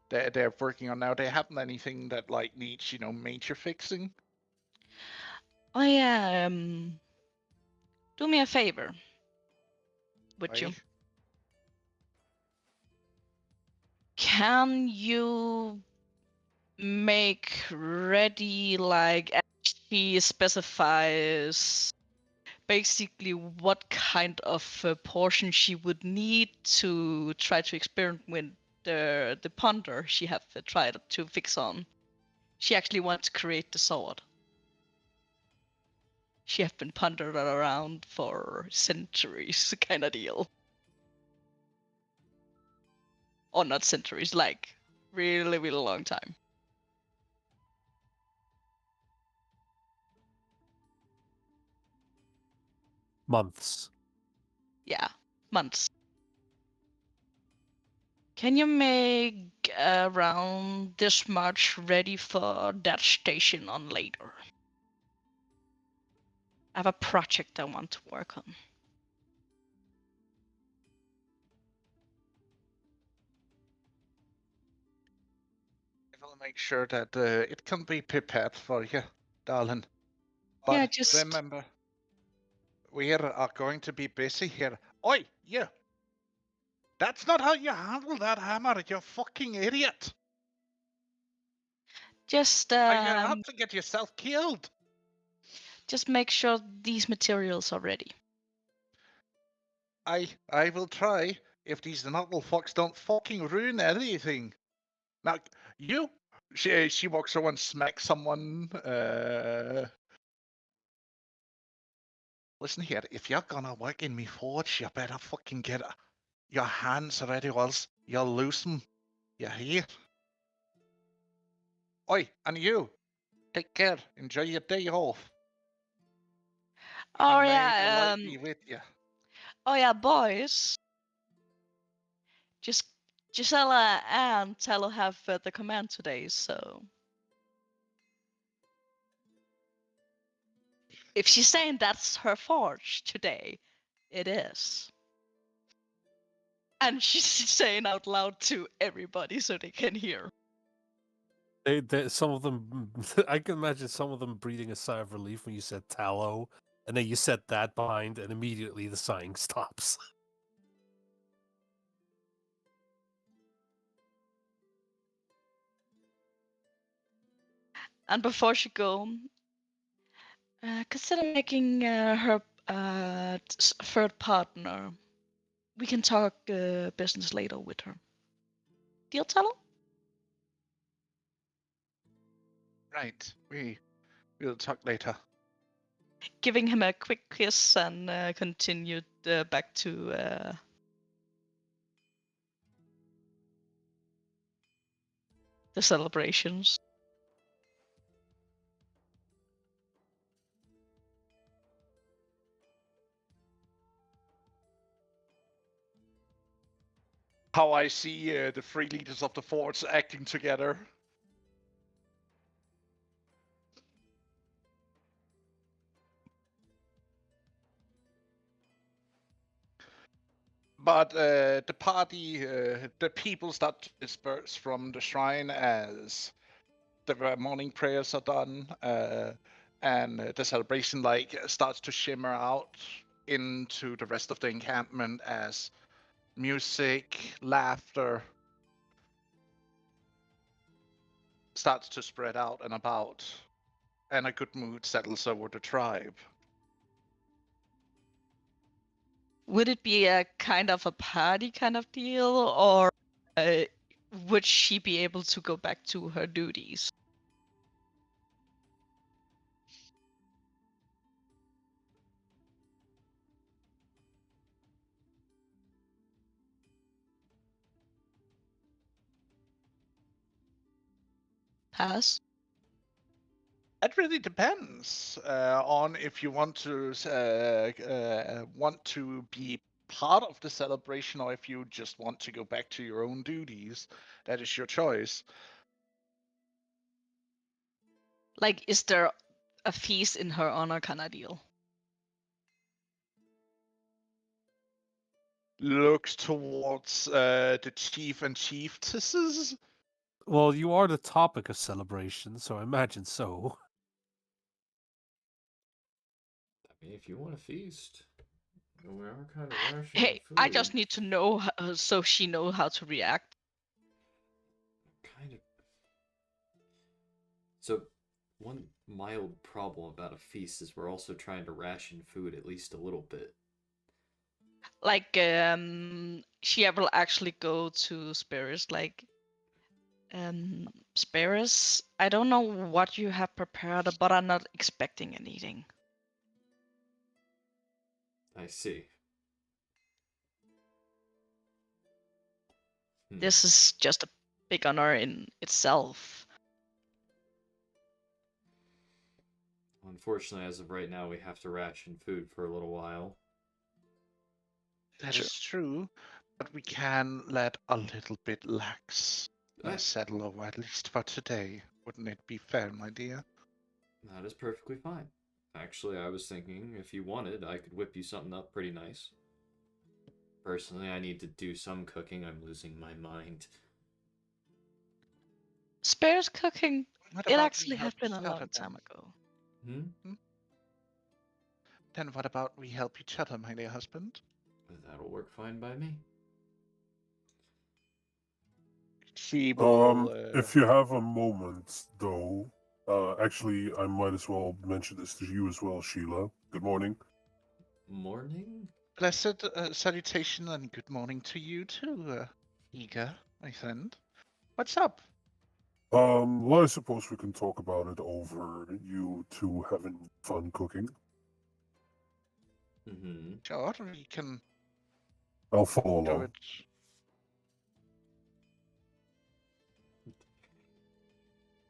They're working on now. They haven't anything that like needs, major fixing. Oh yeah, do me a favor. Would you? Right? Can you make ready like she specifies basically what kind of portion she would need to try to experiment with the ponder she have tried to fix on. She actually wants to create the sword. She have been pondered around for centuries, kind of deal. Or not centuries, like really, really long time. Months. Yeah, months. Can you make around this much ready for that station on later? I have a project I want to work on. I will make sure that it can be prepared for you, darling. But Yeah, just remember, we are going to be busy here. Oi, you! That's not how you handle that hammer, you fucking idiot! just Are you about to get yourself killed? just make sure these materials are ready. I will try if these knuckle fucks don't fucking ruin anything. Now, you... She walks over and smacks someone. Listen here, if you're gonna work in me forge, you better fucking get your hands ready, or else you'll lose them. You hear? Oi, and you, take care. Enjoy your day off. Oh And may the yeah, light be with you. oh yeah, boys. Just Gisela and Tello have the command today, so If she's saying that's her forge today, it is. And she's saying out loud to everybody so they can hear. Some of them, I can imagine some of them breathing a sigh of relief when you said tallow, and then you said that behind, and immediately the sighing stops. And before she go, consider making her third partner. We can talk business later with her. Deal, Tallow? Right. We'll talk later. Giving him a quick kiss and continued back to the celebrations. How I see the three leaders of the forts acting together. But the party, the people start to disperse from the shrine as the morning prayers are done, and the celebration starts to shimmer out into the rest of the encampment as music, laughter starts to spread out and about, and a good mood settles over the tribe. Would it be a kind of a party kind of deal, or would she be able to go back to her duties? Pass. It really depends on if you want to be part of the celebration or if you just want to go back to your own duties. That is your choice. Like, is there a feast in her honor kind of deal? Looks towards the chief and chieftesses. Well, you are the topic of celebration, so I imagine so. I mean, if you want a feast, we are kind of rationing Hey, food. I just need to know so she knows how to react. Kind of. So, one mild problem about a feast is we're also trying to ration food at least a little bit. Like, she will actually go to Sparrows, like, Sparrows, I don't know what you have prepared, but I'm not expecting anything. I see. This is just a big honor in itself. Unfortunately, as of right now, we have to ration food for a little while. That is true, but we can let a little bit lax settle over, at least for today. Wouldn't it be fair, my dear? That is perfectly fine. Actually, I was thinking if you wanted, I could whip you something up pretty nice. Personally, I need to do some cooking. I'm losing my mind. Sparrows cooking, What it about actually we help has been a each other long then? time ago. Then what about we help each other, my dear husband? That'll work fine by me. Feeble. If you have a moment, though, actually, I might as well mention this to you as well, Sheila. Good morning. Morning? Blessed salutation and good morning to you too, Eager, my friend. What's up? Well, I suppose we can talk about it over you two having fun cooking. Mm-hmm. Sure, we can I'll follow do along. it.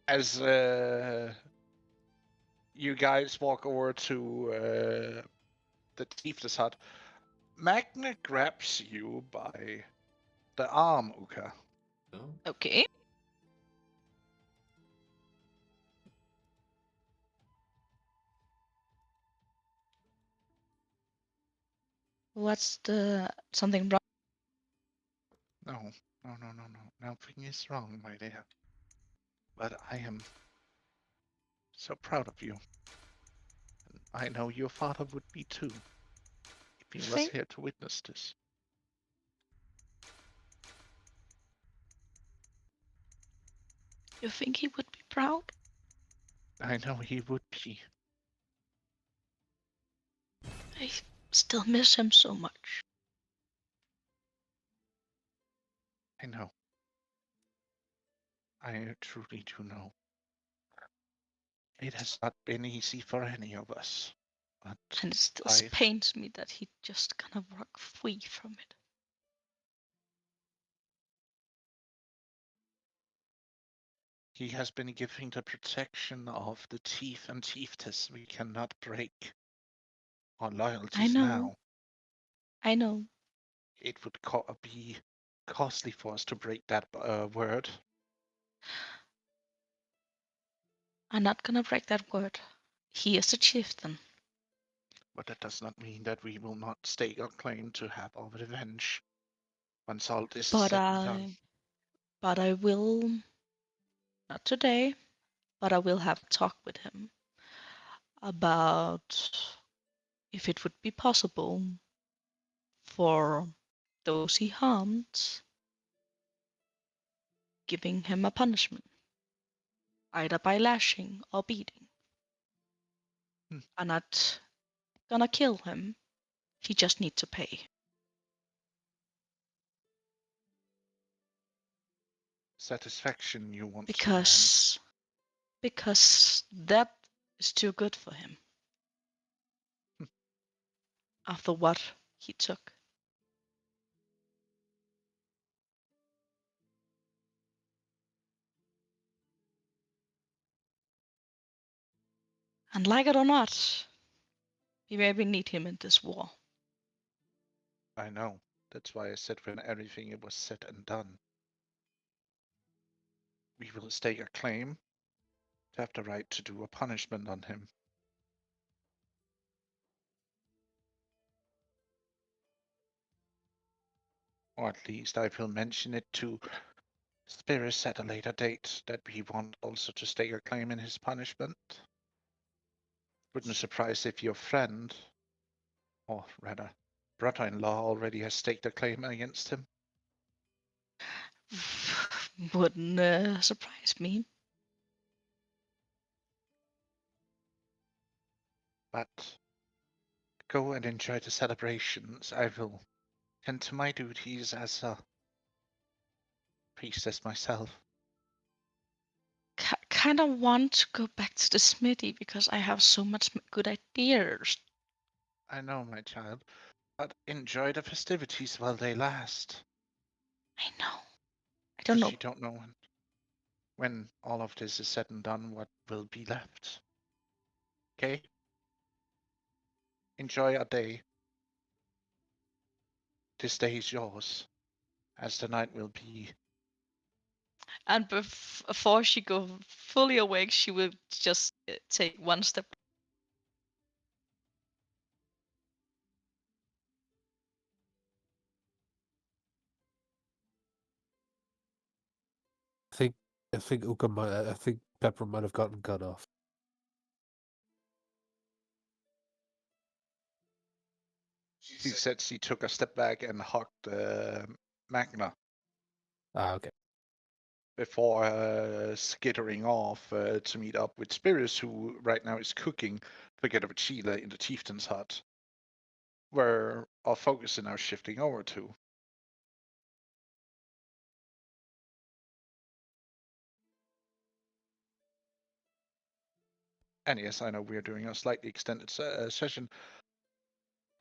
As you guys walk over to the chief's hut, Magna grabs you by the arm, Uka. Oh. Okay. What's the something wrong? No, no. Nothing is wrong, my dear. But I am so proud of you. And I know your father would be too, if he was Think here to witness this. you think he would be proud? I know he would be. I still miss him so much. I know. I truly do know. It has not been easy for any of us. But And it still I've pains me that he just kind of broke free from it. He has been given the protection of the chief and chiefess. We cannot break our I loyalties know. now. I know. It would be costly for us to break that word. I'm not gonna break that word. He is the chieftain. But that does not mean that we will not stake our claim to have our revenge once all this is But said and done. I will, not today, but I will have a talk with him about if it would be possible for those he harmed, giving him a punishment, either by lashing or beating. Hmm. I'm not gonna kill him. He just needs to pay. Satisfaction you want to demand. Because that is too good for him Hmm. after what he took. And like it or not, we maybe need him in this war. I know. That's why I said when everything was said and done, we will stake a claim to have the right to do a punishment on him. Or at least I will mention it to Spirits at a later date that we want also to stake a claim in his punishment. Wouldn't be surprised if your friend, or rather brother-in-law, already has staked a claim against him. Wouldn't surprise me. But go and enjoy the celebrations. I will tend to my duties as a priestess myself. Kind of want to go back to the smithy because I have so much good ideas. I know, my child, but enjoy the festivities while they last. I know. I don't Because know. you don't know when all of this is said and done what will be left. Okay? Enjoy a day. This day is yours, as the night will be. And before she go fully awake, she will just take one step. I think Uka might. I think Pepper might have gotten cut off. She said she took a step back and hugged Magna Ah, okay. before skittering off to meet up with Spirits, who right now is cooking together with Sheila in the chieftain's hut, where our focus is now shifting over to. And yes, I know we're doing a slightly extended session.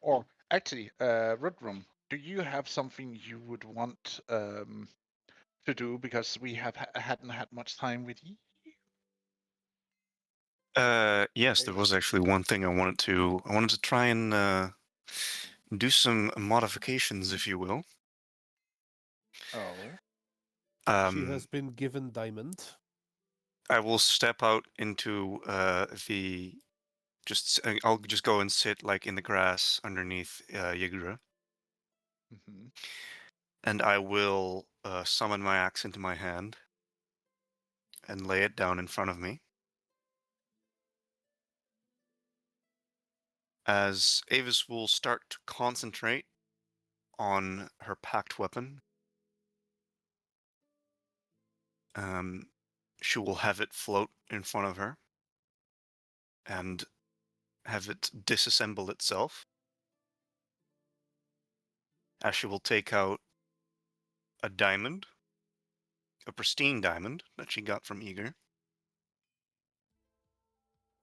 Or actually, Rudrum, do you have something you would want to do, because we hadn't had much time with you? Yes, there was actually one thing I wanted to try and do some modifications, if you will. Oh. She has been given diamond. I will step out into the I'll just go and sit like in the grass underneath Yagura, Mm-hmm. and I will summon my axe into my hand and lay it down in front of me. As Avis will start to concentrate on her packed weapon, she will have it float in front of her and have it disassemble itself. As she will take out a diamond, a pristine diamond that she got from Eager,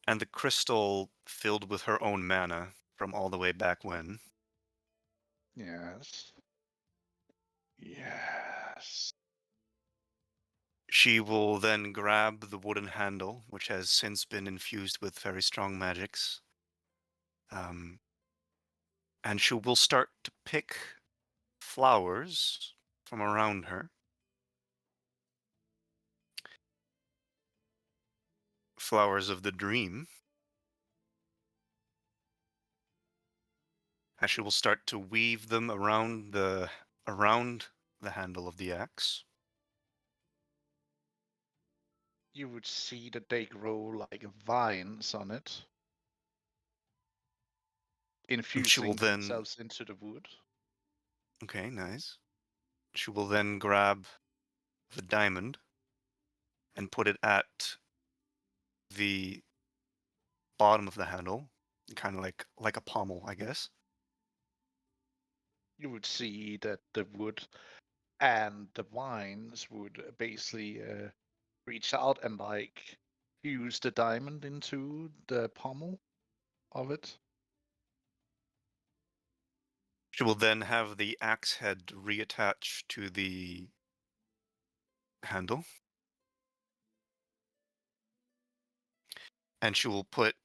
and the crystal filled with her own mana from all the way back when. Yes. Yes. She will then grab the wooden handle, which has since been infused with very strong magics, and she will start to pick flowers from around her. Flowers of the dream. As she will start to weave them around the handle of the axe. You would see that they grow like vines on it, And she will infusing then, themselves into the wood. okay, nice. She will then grab the diamond and put it at the bottom of the handle, kind of like a pommel, I guess. You would see that the wood and the vines would basically reach out and like fuse the diamond into the pommel of it. She will then have the axe head reattach to the handle. And she will put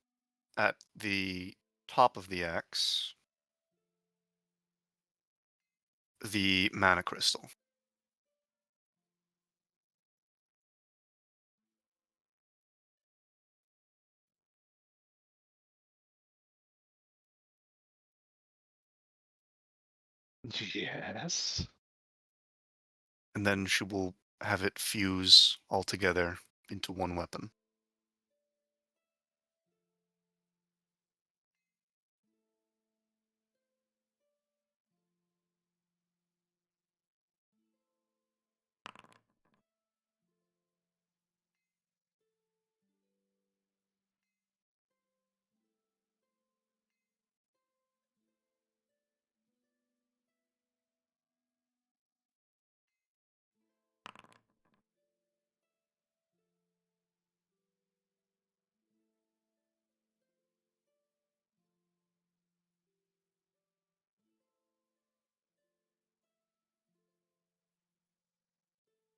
at the top of the axe the mana crystal. Yes. And then she will have it fuse all together into one weapon.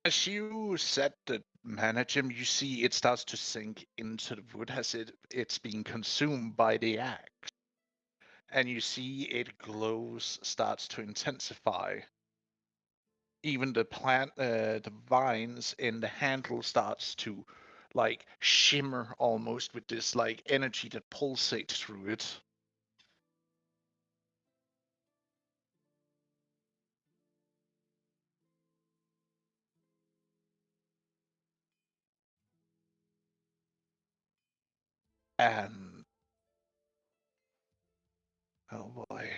As you set the mana gem, you see it starts to sink into the wood as it's being consumed by the axe. And you see it glows, starts to intensify. Even the vines in the handle starts to like shimmer almost with this like energy that pulsates through it. And oh boy.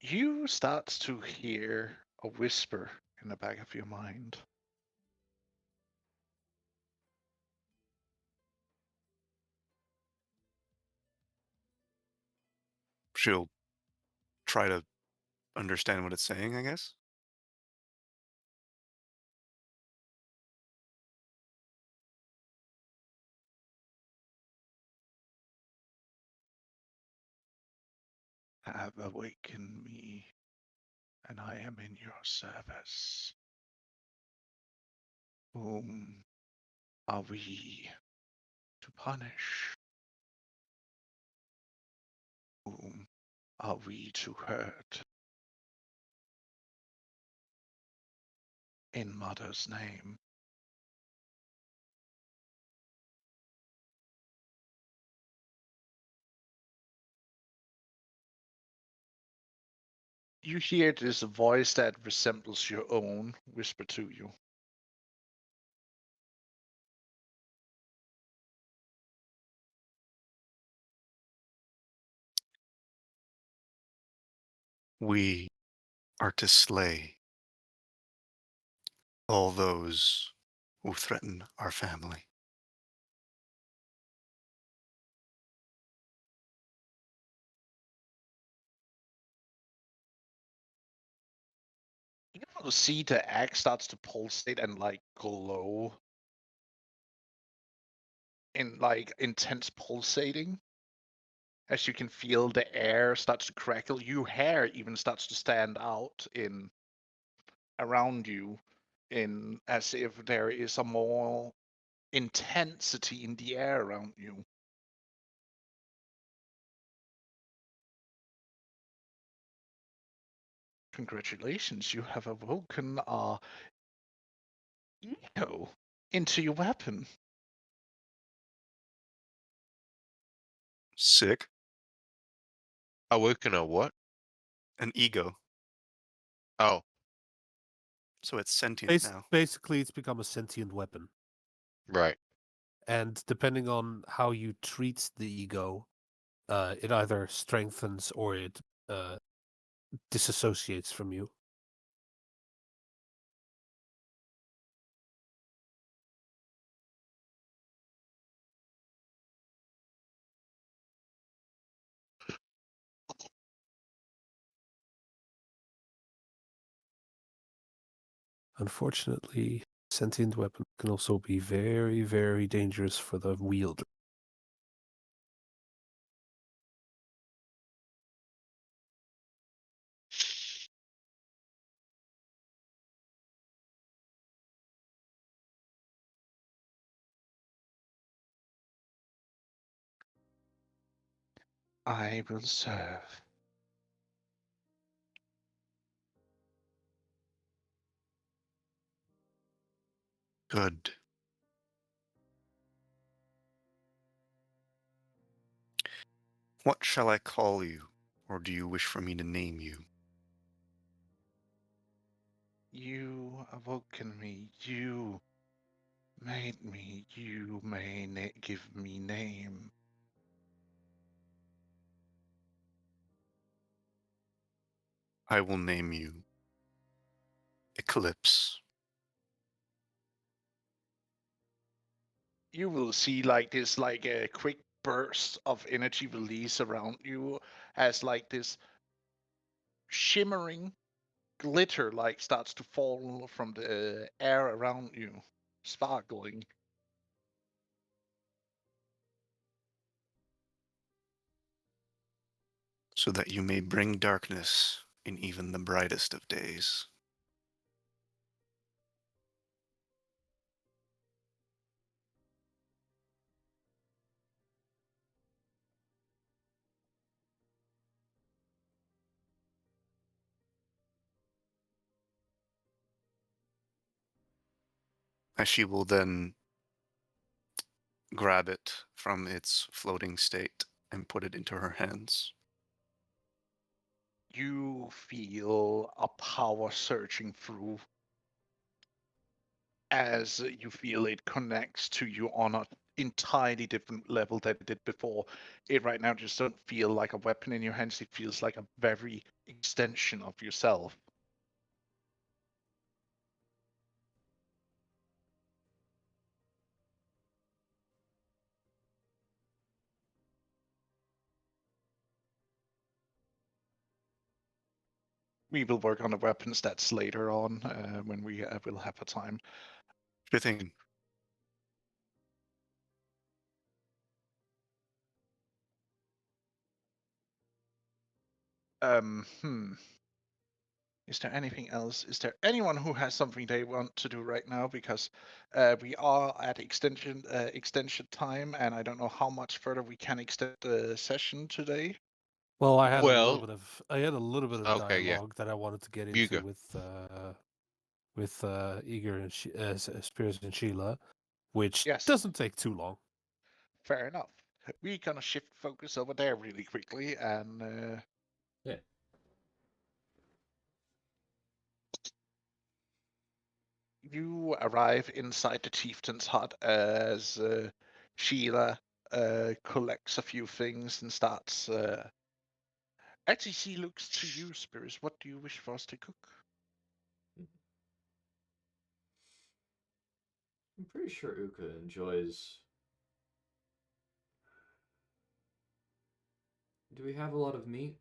You start to hear a whisper in the back of your mind. She'll try to understand what it's saying, I guess. Have awakened me, and I am in your service. Whom are we to punish? Whom are we to hurt? In Mother's name, You hear this voice that resembles your own whisper to you. We are to slay all those who threaten our family. You will see the axe starts to pulsate and like glow in like intense pulsating. As you can feel the air starts to crackle, your hair even starts to stand out in around you, in as if there is a more intensity in the air around you. Congratulations, you have awoken our ego into your weapon. Sick. Awoken a what? An ego. Oh, So it's sentient now. Basically, it's become a sentient weapon. right. And depending on how you treat the ego, it either strengthens or it disassociates from you. Unfortunately, sentient weapon can also be very, very dangerous for the wielder. I will serve. Good. What shall I call you, or do you wish for me to name you? You awoken me. You made me. You may give me name. I will name you Eclipse. You will see like this, like a quick burst of energy release around you as like this shimmering glitter like starts to fall from the air around you, sparkling. So that you may bring darkness in even the brightest of days. As she will then grab it from its floating state and put it into her hands. You feel a power surging through as you feel it connects to you on an entirely different level than it did before. It right now just don't feel like a weapon in your hands. It feels like a very extension of yourself. We will work on the weapon stats later on when we will have a time. Sure thing. Is there anything else? Is there anyone who has something they want to do right now? Because we are at extension time, and I don't know how much further we can extend the session today. Well, I had a little Well, bit of okay, yeah. dialogue that I wanted to get You into go. with Igor and Spears and Sheila, which Yes. doesn't take too long. Fair enough. We're gonna shift focus over there really quickly, and Yeah. You arrive inside the chieftain's hut as Sheila collects a few things and starts. Actually, she looks to you, Spirits. What do you wish for us to cook? I'm pretty sure Uka enjoys. Do we have a lot of meat?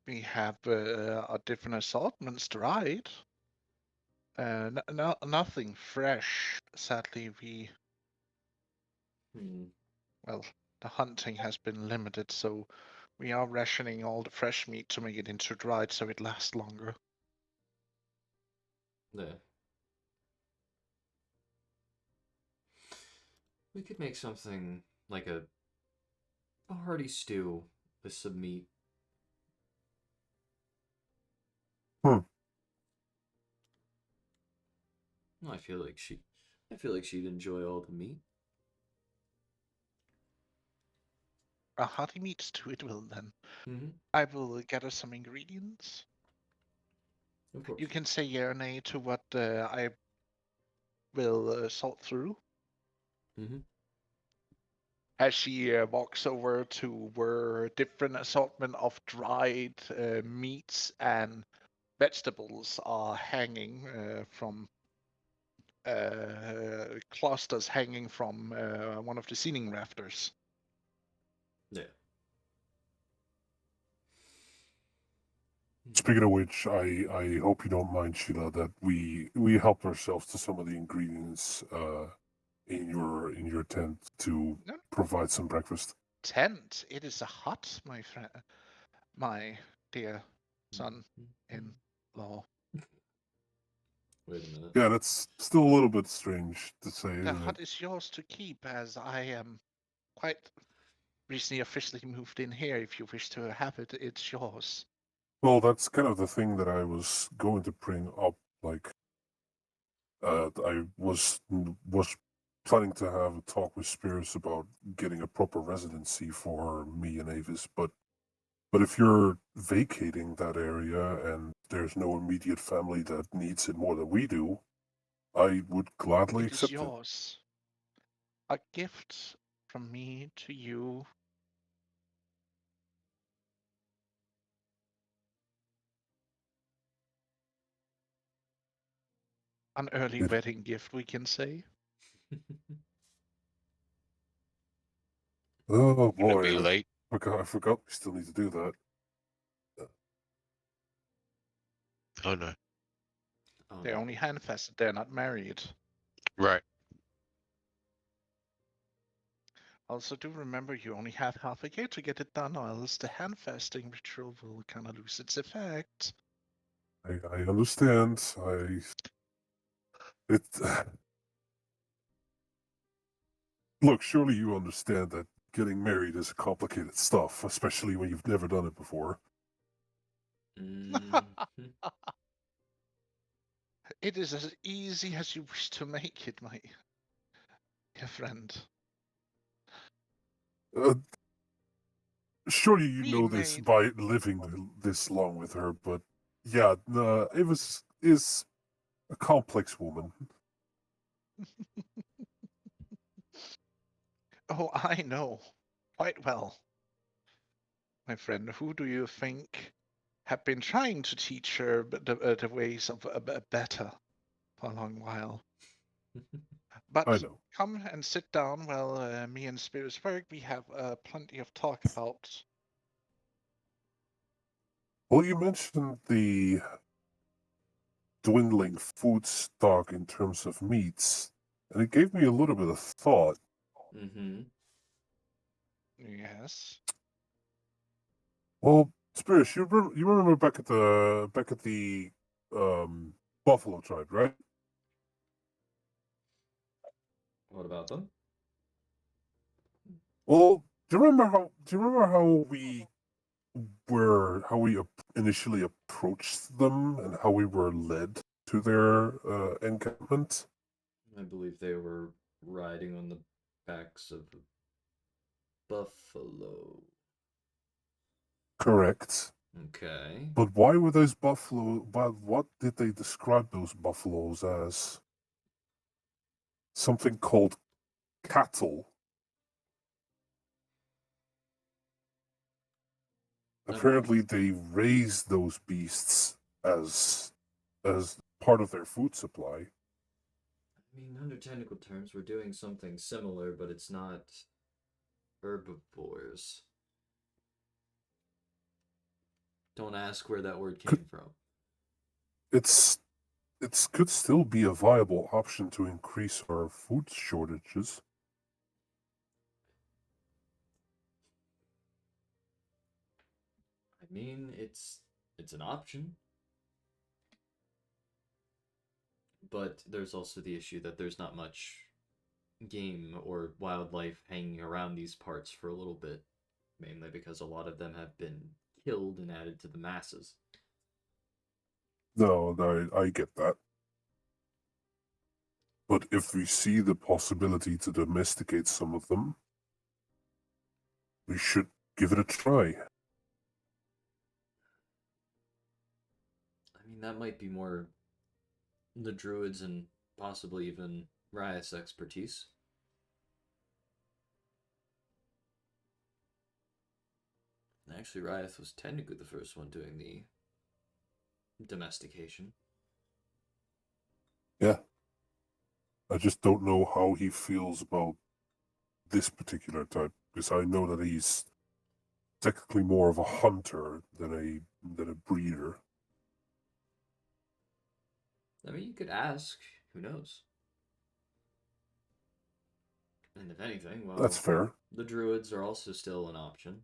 We have a different assortments dried. Nothing fresh. Sadly, well, the hunting has been limited, so we are rationing all the fresh meat to make it into dried so it lasts longer. Yeah. We could make something like a hearty stew with some meat. I feel like she'd enjoy all the meat. A hearty meat stew it will then. Mm-hmm. I will gather some ingredients. Of course. You can say yeah or nay to what I will sort through. Mm-hmm. As she walks over to where different assortment of dried meats and vegetables are hanging from clusters hanging from one of the ceiling rafters. Yeah. Speaking of which, I hope you don't mind, Sheila, that we helped ourselves to some of the ingredients in your tent to No. provide some breakfast. Tent. It is a hut, my friend, my dear son-in-law. Wait a minute. Yeah, that's still a little bit strange to say, The isn't hut it? is yours to keep, as I am quite recently officially moved in here. If you wish to have it, it's yours. Well, that's kind of the thing that I was going to bring up. Like, I was planning to have a talk with Spears about getting a proper residency for me and Avis, but if you're vacating that area and there's no immediate family that needs it more than we do, I would gladly It is accept it. yours. A gift from me to you. An early wedding gift, we can say. Oh Gonna be boy, late. I forgot we still need to do that. Oh no. They're only handfasted, they're not married. Right. Also, do remember you only have half a year to get it done, or else the handfasting ritual will kind of lose its effect. I understand. It. Look, surely you understand that getting married is complicated stuff, especially when you've never done it before. It is as easy as you wish to make it, my dear friend. Surely you We know this made by living this long with her, but yeah, Avis is a complex woman. Oh, I know quite well. My friend, who do you think have been trying to teach her the ways of better for a long while? I But know. come and sit down while me and Spirits work. We have plenty of talk about. Well, you mentioned the dwindling food stock in terms of meats, and it gave me a little bit of thought. Mm-hmm. Yes. Well, Spirits, you remember back at the Buffalo tribe, right? What about them? Well, do you remember how we initially approached them and how we were led to their encampment? I believe they were riding on the backs of a buffalo. Correct. Okay. But why were those buffalo? But what did they describe those buffaloes as? Something called cattle. Apparently, they raise those beasts as part of their food supply. I mean, under technical terms, we're doing something similar, but it's not herbivores. Don't ask where that word came from. It could still be a viable option to increase our food shortages. I mean, it's an option. But there's also the issue that there's not much game or wildlife hanging around these parts for a little bit, mainly because a lot of them have been killed and added to the masses. No, I get that. But if we see the possibility to domesticate some of them, we should give it a try. I mean, that might be more the druids and possibly even Riot's expertise. Actually, Riot was technically the first one doing the domestication. Yeah. I just don't know how he feels about this particular type, because I know that he's technically more of a hunter than a breeder. I mean, you could ask. Who knows? And if anything, well, That's fair. The druids are also still an option,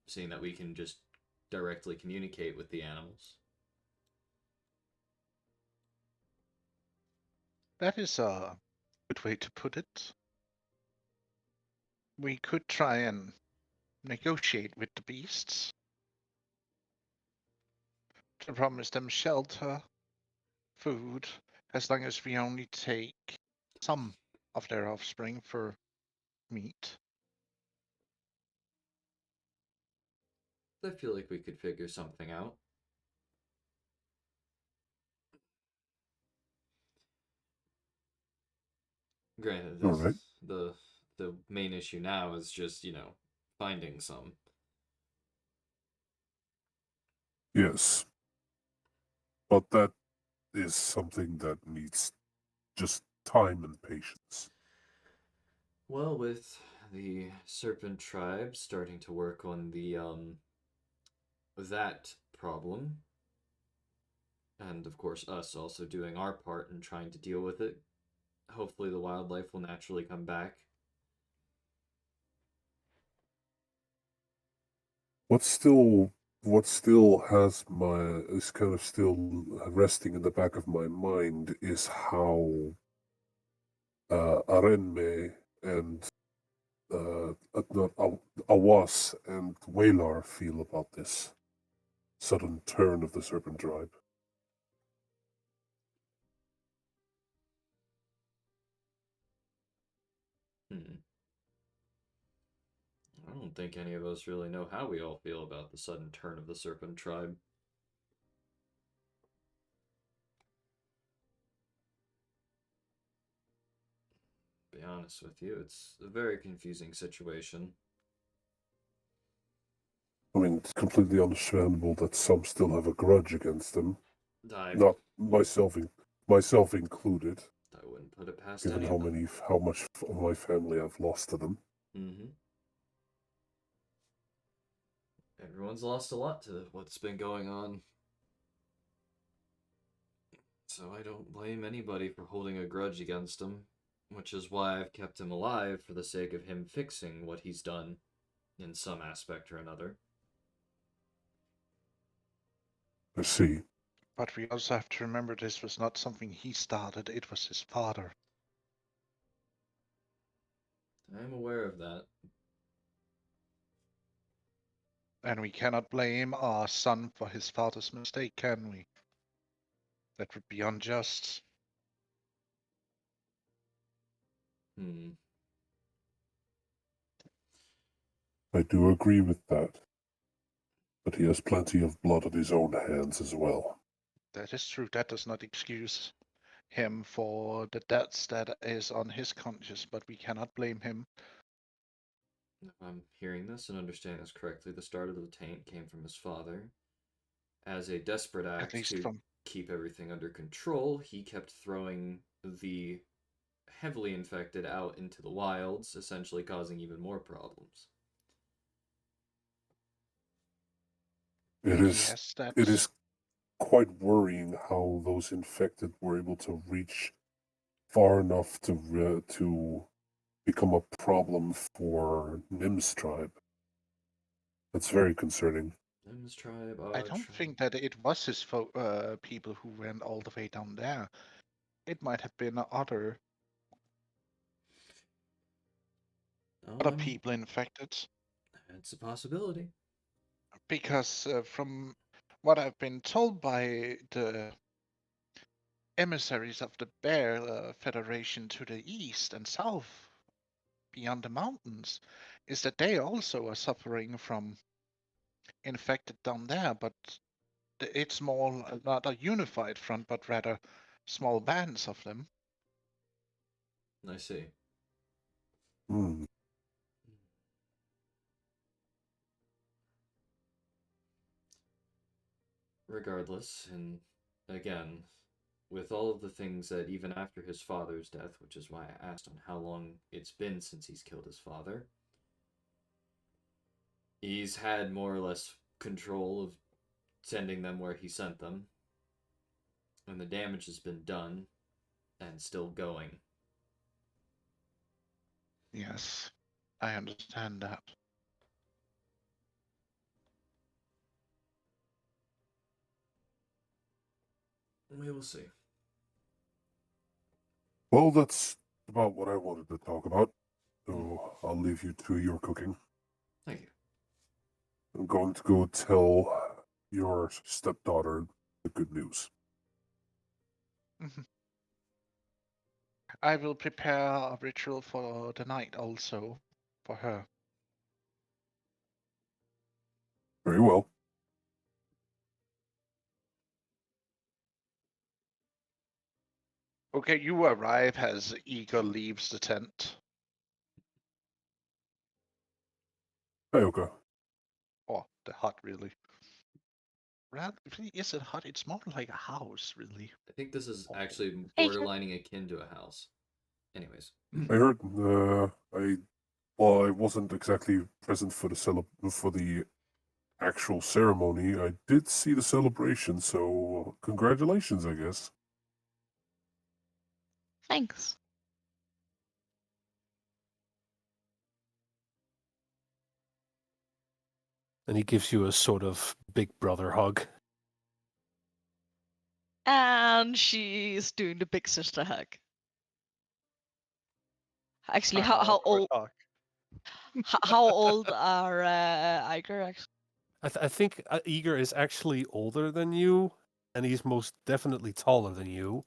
seeing that we can just directly communicate with the animals. That is a good way to put it. We could try and negotiate with the beasts to promise them shelter, food, as long as we only take some of their offspring for meat. I feel like we could figure something out. Granted, All right. the main issue now is just, finding some. Yes. But that is something that needs just time and patience. Well, with the serpent tribe starting to work on the that problem, and of course us also doing our part in trying to deal with it, hopefully the wildlife will naturally come back. What still has is kind of still resting in the back of my mind is how Arenme and not Awas and Walar feel about this sudden turn of the Serpent Tribe. I don't think any of us really know how we all feel about the sudden turn of the serpent tribe. To be honest with you, it's a very confusing situation. I mean, it's completely understandable that some still have a grudge against them. Not myself included. I wouldn't put it past Given any of them. how much of my family I've lost to them. Mm-hmm. Everyone's lost a lot to what's been going on. So I don't blame anybody for holding a grudge against him, which is why I've kept him alive for the sake of him fixing what he's done in some aspect or another. I see. But we also have to remember this was not something he started, it was his father. I'm aware of that. And we cannot blame our son for his father's mistake, can we? That would be unjust. I do agree with that. But he has plenty of blood on his own hands as well. That is true. That does not excuse him for the debts that is on his conscience, but we cannot blame him. If I'm hearing this and understanding this correctly, the start of the taint came from his father. As a desperate At act least to from keep everything under control, he kept throwing the heavily infected out into the wilds, essentially causing even more problems. It is yes, it that's is quite worrying how those infected were able to reach far enough to become a problem for Nim's tribe. That's very concerning. Nim's tribe, I our don't tribe. think that it was his people who went all the way down there. It might have been other people infected. It's a possibility. Because from what I've been told by the emissaries of the Bear Federation to the east and south, beyond the mountains, is that they also are suffering from infected down there, but it's more not a unified front, but rather small bands of them. I see. Hmm. Regardless, and again, with all of the things that even after his father's death, which is why I asked on how long it's been since he's killed his father, he's had more or less control of sending them where he sent them, and the damage has been done and still going. Yes, I understand that. We will see. Well, that's about what I wanted to talk about. So I'll leave you to your cooking. Thank you. I'm going to go tell your stepdaughter the good news. I will prepare a ritual for the night also for her. Very well. Okay, you arrive as Eagle leaves the tent. Hey, okay. Or the hut, really. Rather, is it a hut? It's more like a house, really. I think this is actually borderlining akin to a house. Anyways. I heard. I wasn't exactly present for the actual ceremony. I did see the celebration, so congratulations, I guess. Thanks. And he gives you a sort of big brother hug. And she's doing the big sister hug. Actually, how old? How old are Iger? Actually, I think Eager is actually older than you, and he's most definitely taller than you.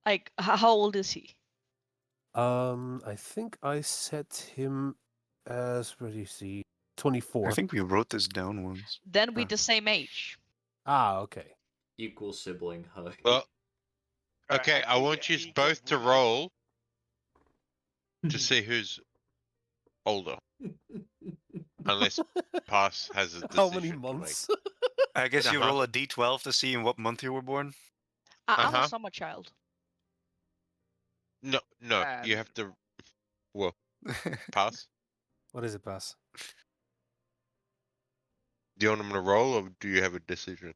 like how old is he? I think I set him as, what do you see, 24. I think we wrote this down once. Then we the same age. Ah, okay. Equal sibling hug. Well, okay, I want you both to roll to see who's older. Unless Pass has a decision How many to make. months? I guess you Uh-huh. roll a d12 to see in what month you were born. I'm a summer child. No, you have to. Well, Pass. What is it, Pass? Do you want him to roll, or do you have a decision?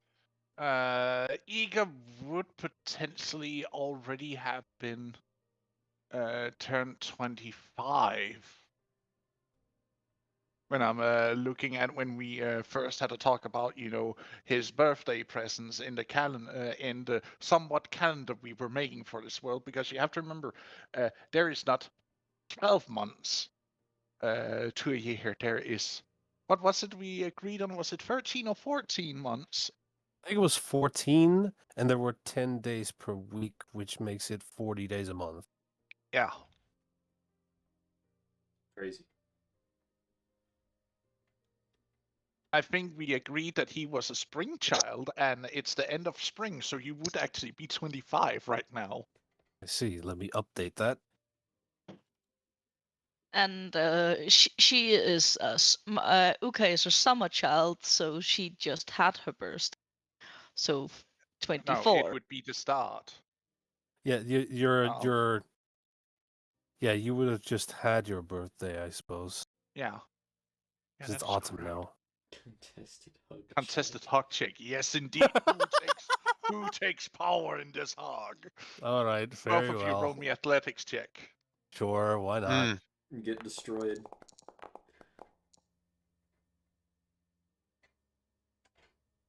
Eager would potentially already have been turned 25 when I'm looking at when we first had to talk about, his birthday presents in the calendar, in the somewhat calendar we were making for this world, because you have to remember, there is not 12 months to a year. There is, what was it we agreed on? Was it 13 or 14 months? I think it was 14, and there were 10 days per week, which makes it 40 days a month. Yeah. Crazy. I think we agreed that he was a spring child, and it's the end of spring, so you would actually be 25 right now. I see. Let me update that. And she is Uka is a summer child, so she just had her birthday. So No, 24. it would be the start. Yeah, Oh. you're. Yeah, you would have just had your birthday, I suppose. Yeah. 'Cause Yeah, it's that's autumn correct. now. Contested hug. Contested hog check. Yes, indeed. Who takes power in this hog? All right, Both very of you roll well. me athletics check. Sure, why not? Get destroyed.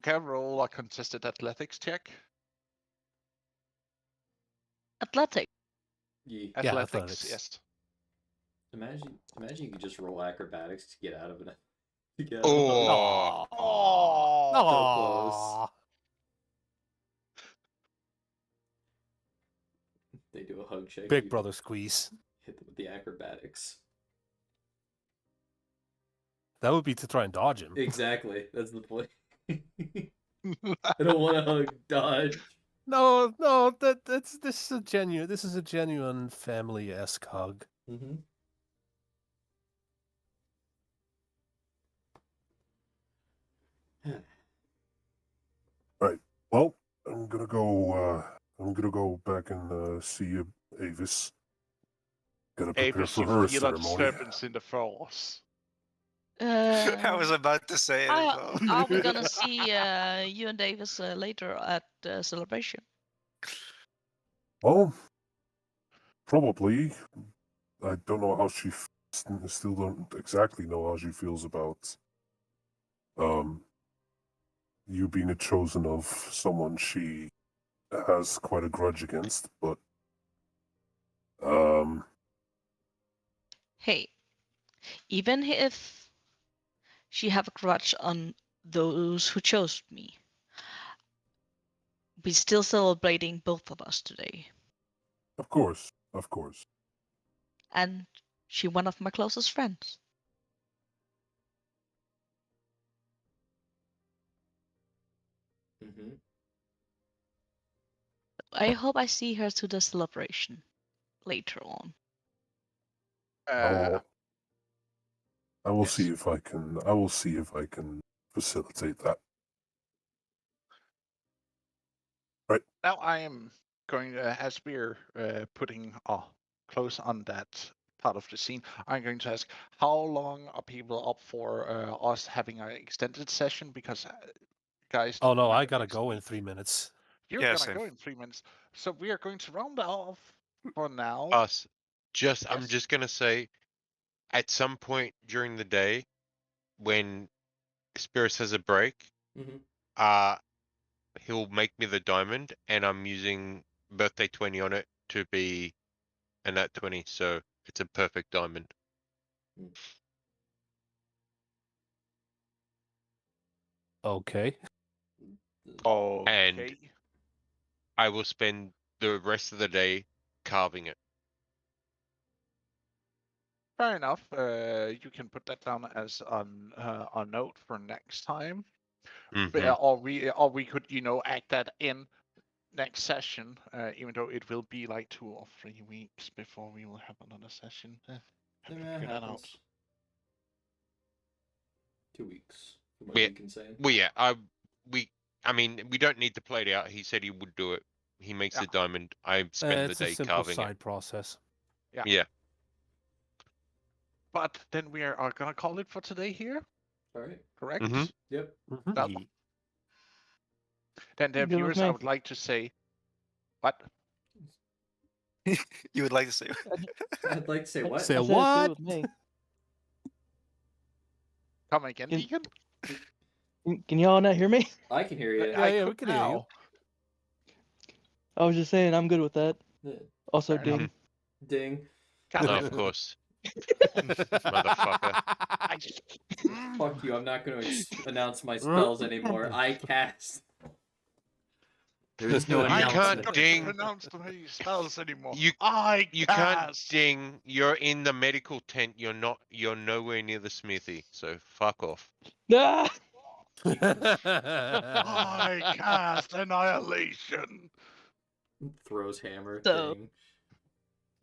Can I roll a contested athletics check? Athletic. Yeah. Athletics, yes. Imagine you could just roll acrobatics to get out of it. To get out Oh. Oh, So close. They do a hug check. Big you brother squeeze. hit them with the acrobatics. That would be to try and dodge him. Exactly. That's the point. I don't want to hug. Dodge. No, this is a genuine family-esque hug. Mm-hmm. Right. Well, I'm gonna go. I'm gonna go back and see Avis. Gotta prepare Avis, for you her feel a ceremony. disturbance in the force. I was about to say it as well. Are we gonna see you and Davis later at the celebration? Well, probably. I don't know how she. Still don't exactly know how she feels about. You being a chosen of someone she has quite a grudge against, but Hey, even if she have a grudge on those who chose me, we're still celebrating both of us today. of course. And she one of my closest friends. Mm-hmm. I hope I see her to the celebration later on. I will Yes. see if I can. I will see if I can facilitate that. Right. Now I am going, as we're putting close on that part of the scene, I'm going to ask, how long are people up for us having an extended session? Because guys, Oh no, we're I gonna gotta go in 3 minutes. You're Yeah, gonna same. go in 3 minutes, so we are going to round off for now. Us. I'm Yes. just gonna say, at some point during the day, when Spirits has a break, Mm-hmm. he'll make me the diamond, and I'm using birthday 20 on it to be a nat 20, so it's a perfect diamond. Okay. And Okay. I will spend the rest of the day carving it. Fair enough. You can put that down as a note for next time. But, Mhm. or we could, act that in next session, even though it will be like 2 or 3 weeks before we will have another session. Have to figure that out. 2 weeks. From what Yeah. you can say. Well, yeah. I mean, we don't need to play it out. He said he would do it. He makes the diamond. I spend the It's a day simple carving side it. process. Yeah. Yeah. But then we are gonna call it for today here. All right. Correct. Mhm. Yep. Well, then the Good with viewers, me. I would like to say, what? You would like to say? I'd like to say what? Say I said it's good what? with me. Come again, Can- Deacon? Can y'all not hear me? I can hear you. Yeah, we can hear you. I was just saying I'm good with that. Yeah. Also, Fair enough. ding. Ding. No, of course. Motherfucker. Fuck you. I'm not going to announce my spells anymore. I cast. There's no You announcement. can't ding. Pronounce the spells anymore. You can't cast. ding. You're in the medical tent. You're nowhere near the smithy. So fuck off. Ah! I cast annihilation. Throws hammer So-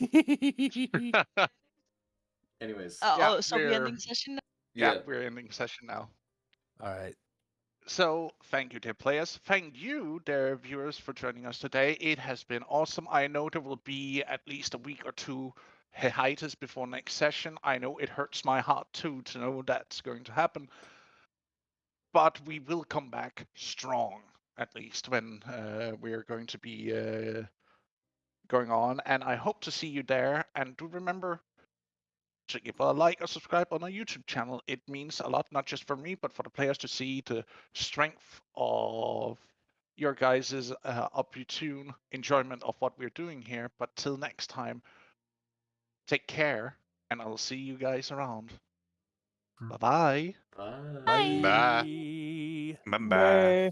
thing. Anyways. So we're ending session now? Yeah, we're ending session now. All right. So, thank you, dear players. Thank you, dear viewers, for joining us today. It has been awesome. I know there will be at least a week or two hiatus before next session. I know it hurts my heart too to know that's going to happen. But we will come back strong, at least when we're going to be going on. And I hope to see you there. And do remember to give a like or subscribe on our YouTube channel. It means a lot, not just for me, but for the players to see the strength of your guys' up-to-tune enjoyment of what we're doing here. But till next time, take care, and I'll see you guys around. Bye-bye. Bye. Bye. Bye. Bye. Bye.